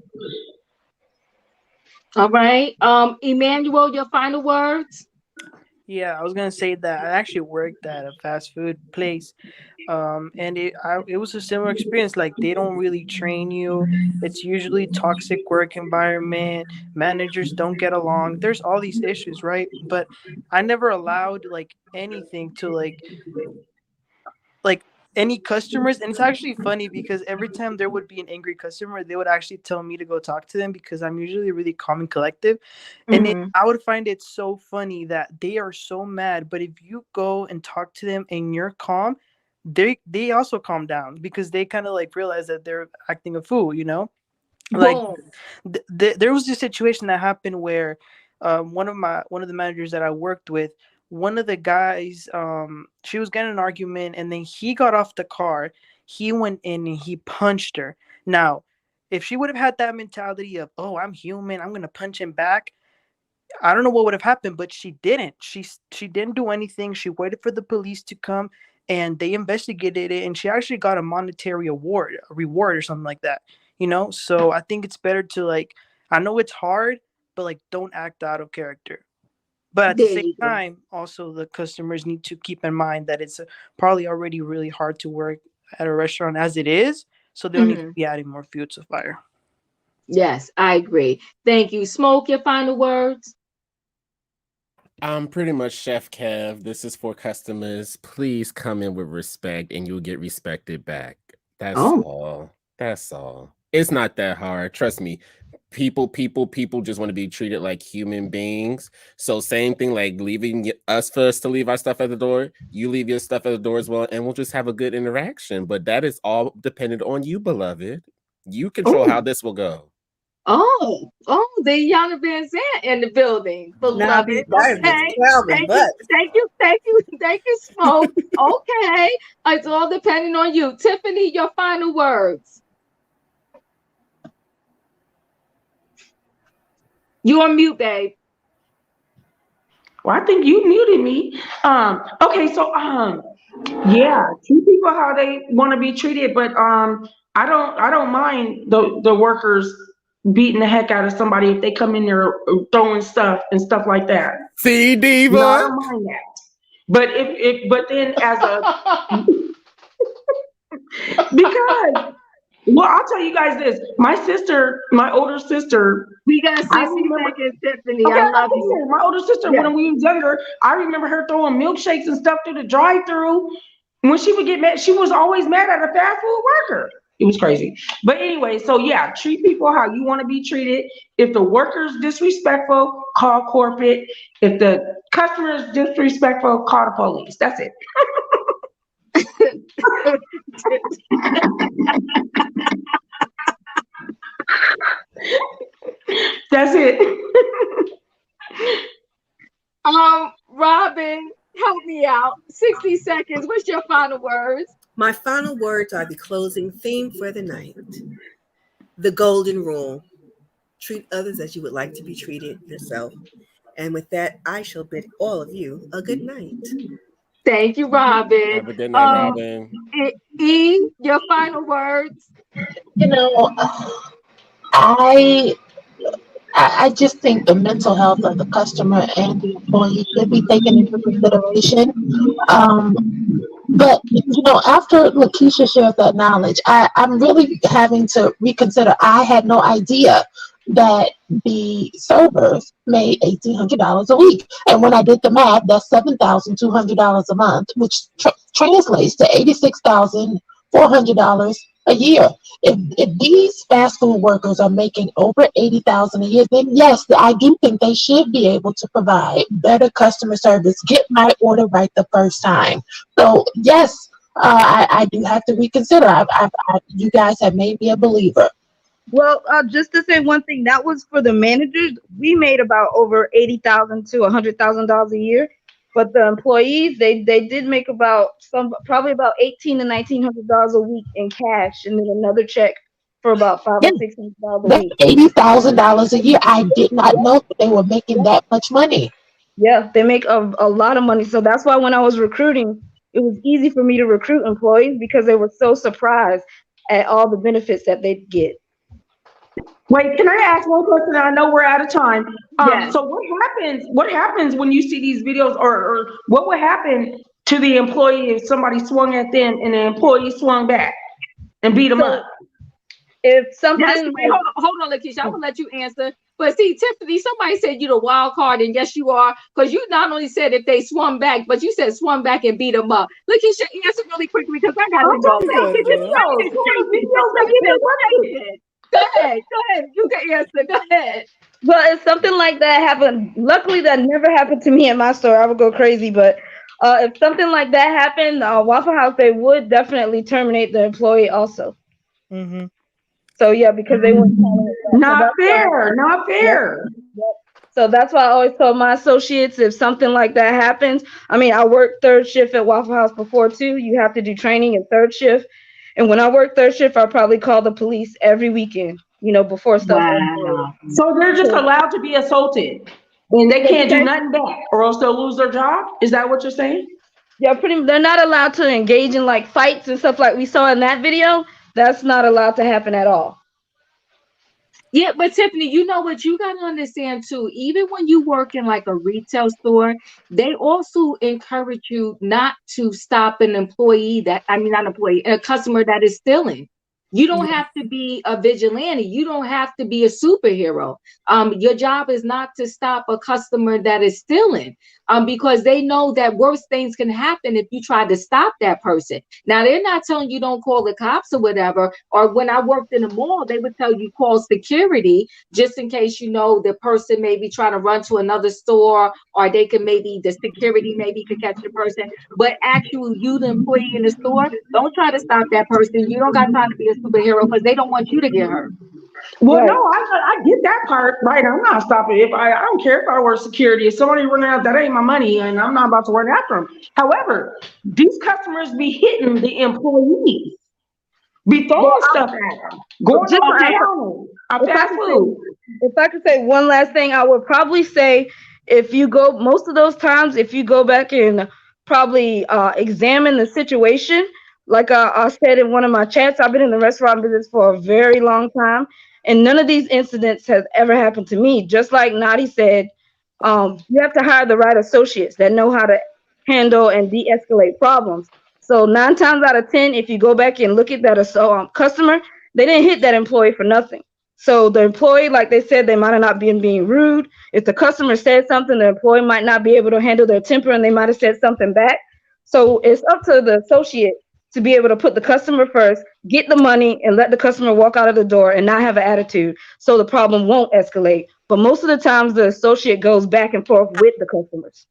All right. Emmanuel, your final words? Yeah, I was gonna say that I actually worked at a fast food place, and it was a similar experience. Like they don't really train you. It's usually toxic work environment. Managers don't get along. There's all these issues, right? But I never allowed like anything to like any customers, and it's actually funny because every time there would be an angry customer, they would actually tell me to go talk to them because I'm usually really calm and collective, and Mm-hmm. I would find it so funny that they are so mad, but if you go and talk to them and you're calm, they also calm down because they kind of like realize that they're acting a fool, like Boom. there was this situation that happened where one of the managers that I worked with, one of the guys, she was getting an argument, and then he got off the car, he went in and he punched her. Now, if she would have had that mentality of, oh, I'm human, I'm gonna punch him back, I don't know what would have happened, but she didn't. She didn't do anything. She waited for the police to come, and they investigated it, and she actually got a monetary award, a reward or something like that. So I think it's better to like. I know it's hard, but like don't act out of character. But at the There same you go. time, also the customers need to keep in mind that it's probably already really hard to work at a restaurant as it is, so they don't need to Mhm. be adding more fuel to fire. Yes, I agree. Thank you. Smoke, your final words? I'm pretty much Chef Kev. This is for customers. Please come in with respect and you'll get respected back. That's Oh, all. That's all. It's not that hard. Trust me. People just want to be treated like human beings. So same thing like leaving us first to leave our stuff at the door. You leave your stuff at the door as well, and we'll just have a good interaction. But that is all dependent on you, beloved. You control how oh, this will go. the Yana Van Zant in the building, Nah, beloved. be quiet, Miss Okay. Calvin, Thank you, but thank you, thank you, thank you, Smoke. Okay. It's all depending on you. Tiffany, your final words. You on mute, babe. well, I think you muted me. Okay, so yeah, treat people how they want to be treated, but I don't mind the workers beating the heck out of somebody if they come in there throwing stuff and stuff like that. See, No, I Diva? don't mind that. But but then as a because well, I'll tell you guys this. My sister, my older sister, We got I 60 remember. seconds, Tiffany. Okay, I I'm not love you. saying my older sister Yes. when we was younger, I remember her throwing milkshakes and stuff through the drive-through. When she would get mad, she was always mad at a fast food worker. It was crazy. But anyway, so yeah, treat people how you want to be treated. If the worker's disrespectful, call corporate. If the customer is disrespectful, call the police. That's it. That's it. Robin, help me out. 60 seconds. What's your final words? My final words are the closing theme for the night. The golden rule. Treat others as you would like to be treated yourself. And with that, I shall bid all of you a good night. Thank you, Robin. Have a good night, Um, Robin. your final words. You know, I I just think the mental health of the customer and the employee should be taken into consideration. Um, but after Lakeisha shared that knowledge, I'm really having to reconsider. I had no idea that the servers made $1,800 a week, and when I did the math, that's $7,200 a month, which translates to $86,400 a year. If these fast food workers are making over 80,000 a year, then yes, I do think they should be able to provide better customer service, get my order right the first time. So yes, I do have to reconsider. You guys have made me a believer. Well, just to say one thing, that was for the managers. We made about over 80,000 to $100,000 a year, but the employees they did make about some probably about 18 to $1,900 a week in cash, and then another check for about five Yeah, or $600 a that's week. $80,000 a year. I did not Yep, know that they were making yep, that much money. yeah, they make a lot of money. So that's why when I was recruiting, it was easy for me to recruit employees because they were so surprised at all the benefits that they get. Wait, can I ask one question? I know we're out of time. Yes. So what happens when you see these videos, or what would happen to the employee if somebody swung at them and the employee swung back and beat them up? So if Yes, something wait, like hold on, Lakeisha. I'm gonna let you answer. But see, Tiffany, somebody said you the wild card, and yes, you are, because you not only said if they swung back, but you said swung back and beat them up. Lakeisha, answer really quickly because I got I'm to go. talking about the videos. Some of the videos they get arrested. Go ahead, go ahead. You can answer. Go ahead. well, if something like that happened, luckily that never happened to me in my store. I would go crazy, but if something like that happened, Waffle House they would definitely terminate the employee also. Mm-hmm. So yeah, because they wouldn't tolerate that. So Not that's why. fair. Not Yep, fair. yep. So that's why I always tell my associates if something like that happens. I mean, I worked third shift at Waffle House before too. You have to do training in third shift, and when I worked third shift, I probably call the police every weekend. Before stuff escalated. Wow. So they're just So, allowed to be assaulted, and they what you can't do say? nothing back, or else they'll lose their job. Is that what you're saying? Yeah, they're not allowed to engage in like fights and stuff like we saw in that video. That's not allowed to happen at all. Yeah, but Tiffany, you know what? You got to understand too. Even when you work in like a retail store, they also encourage you not to stop an employee I mean, not an employee, a customer that is stealing. You don't Yeah. have to be a vigilante. You don't have to be a superhero. Your job is not to stop a customer that is stealing. Because they know that worse things can happen if you try to stop that person. Now, they're not telling you don't call the cops or whatever. Or when I worked in a mall, they would tell you call security just in case the person may be trying to run to another store, or they can maybe the security maybe could catch the person. But actually, you, the employee in the store, don't try to stop that person. You don't got time to be a superhero because they don't want you to get hurt. Well, no, Right. I get that part right. I'm not stopping. If I don't care if I work security. If somebody running out, that ain't my money, and I'm not about to run after them. However, these customers be hitting the employees, be Well, throwing stuff at them, going just on the to counter. I if I fast could say food. if I could say one last thing, I would probably say if you go most of those times, if you go back and probably examine the situation, Like I said in one of my chats, I've been in the restaurant business for a very long time, and none of these incidents has ever happened to me. Just like Nadi said, you have to hire the right associates that know how to handle and de-escalate problems. So 9 times out of 10, if you go back and look at that customer, they didn't hit that employee for nothing. So the employee, like they said, they might have not been being rude. If the customer said something, the employee might not be able to handle their temper and they might have said something back. So it's up to the associate to be able to put the customer first, get the money, and let the customer walk out of the door and not have an attitude so the problem won't escalate. But most of the times, the associate goes back and forth with the customers.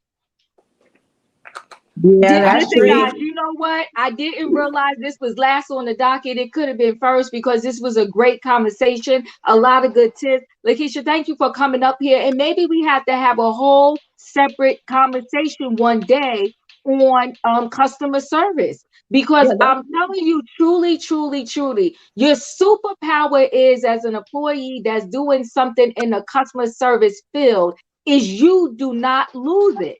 Yeah, that's Listen, true. guys, you know what? I didn't realize this was last on the docket. It could have been first because this was a great conversation, a lot of good tips. Lakeisha, thank you for coming up here. And maybe we have to have a whole separate conversation one day on customer service. Because I'm telling you, truly, truly, truly, your superpower is as an employee that's doing something in the customer service field is you do not lose it.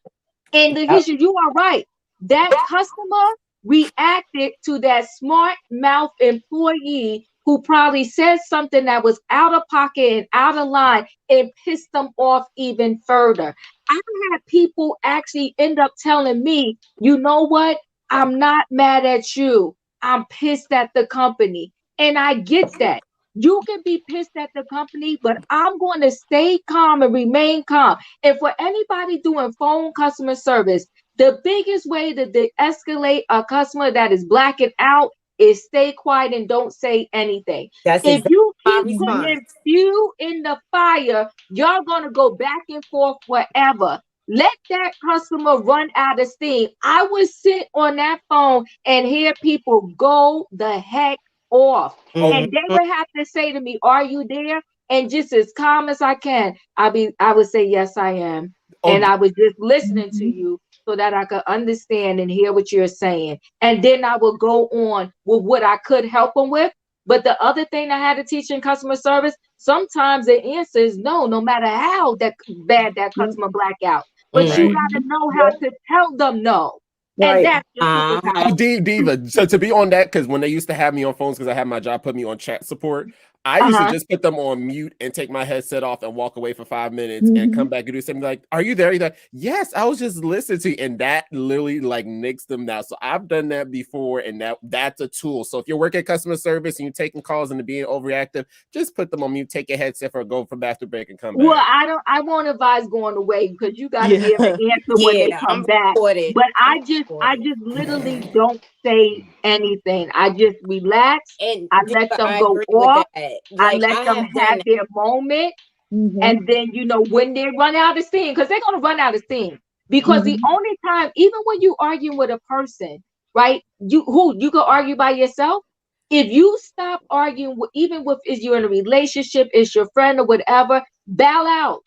And Lakeisha, you are right. That customer reacted to that smart mouth employee who probably said something that was out of pocket and out of line and pissed them off even further. I had people actually end up telling me, you know what? I'm not mad at you. I'm pissed at the company. And I get that. You can be pissed at the company, but I'm going to stay calm and remain calm. And for anybody doing phone customer service, the biggest way to de-escalate a customer that is blacking out is stay quiet and don't say anything. That's If exactly you my keep putting response. fuel in the fire, you're going to go back and forth forever. Let that customer run out of steam. I would sit on that phone and hear people go the heck off. Oh, And they would have to say to me, "Are you there?" And just as calm as I can, I would say, "Yes, I am." And oh, I was just listening to you so that I could understand and hear what you're saying. And then I would go on with what I could help them with. But the other thing I had to teach in customer service, sometimes the answer is no, no matter how bad that customer black out. But you right. got to know how to tell them no. And Right. that's your superpower. Oh, Diva. So to be on that, because when they used to have me on phones, because I had my job put me on chat support, I used to Uh-huh. just put them on mute and take my headset off and walk away for 5 minutes and come back and do something like, "Are you there?" You're like, "Yes, I was just listening to you," and that literally like nicks them now. So I've done that before, and that's a tool. So if you're working customer service and you're taking calls and being overreactive, just put them on mute, take your headset for go for bathroom break, and come Well, back. I won't advise going away because you got to Yeah. give an answer when they Yeah, come I'm back. recorded. But I'm I recorded. just literally don't say anything. I just relax. And I let Diva, them I go agree with off. that. I Like let I them have have done their moment. And then, when they run out of steam, because they're going to run out of steam. Because the only time, even when you arguing with a person, right? You can argue by yourself. If you stop arguing, even with if you're in a relationship, is your friend or whatever, bow out.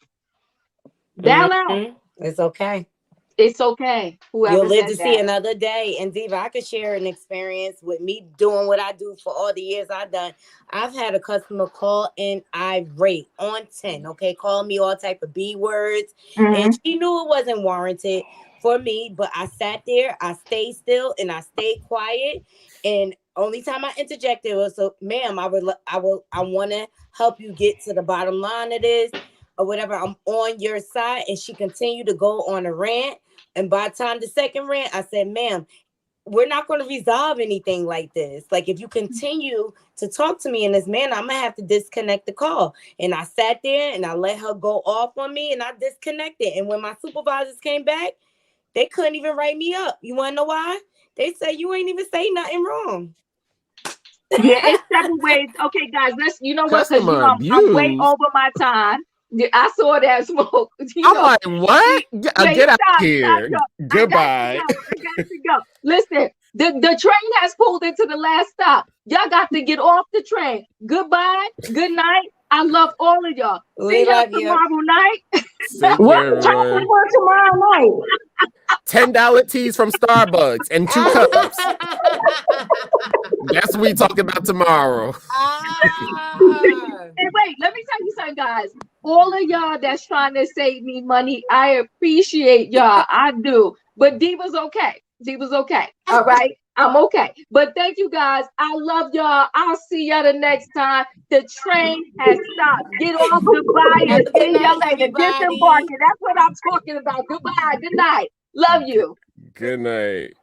Bow out. It's okay. It's okay. You'll Whoever live said to see that. another day. And Diva, I could share an experience with me doing what I do for all the years I've done. I've had a customer call in irate on 10, okay, call me all type of B words. And Mhm. she knew it wasn't warranted for me, but I sat there, I stayed still, and I stayed quiet. And only time I interjected was, "So, ma'am, I want to help you get to the bottom line of this or whatever. I'm on your side." And she continued to go on a rant. And by the time the second rant, I said, "Ma'am, we're not going to resolve anything like this. Like, if you continue to talk to me in this manner, I'm going to have to disconnect the call." And I sat there and I let her go off on me and I disconnected. And when my supervisors came back, they couldn't even write me up. You want to know why? They said, "You ain't even say nothing wrong." Yeah, it's several ways. Okay, guys, you know what? Because Customer I'm way abuse. over my time. Yeah, I saw that smoke. I'm like, what? Wait, Get out stop, here. yo. I got to Goodbye. go. I got to go. Listen, the train has pulled into the last stop. Y'all got to get off the train. Goodbye. Good night. I love all of y'all. See We y'all love you. tomorrow night. Take What's care, the topic everyone. for tomorrow night? $10 teas from Starbucks and 2 cups. That's what we talking about tomorrow. And wait, let me tell you something, guys. All of y'all that's trying to save me money, I appreciate y'all. I do. But Diva's okay. Diva's okay. All right. I'm okay. But thank you guys. I love y'all. I'll see y'all the next time. The train has stopped. Get off Dubai Have and a good see y'all night, later. everybody. Disembarking. That's what I'm talking about. Goodbye. Good night. Love you. Good night.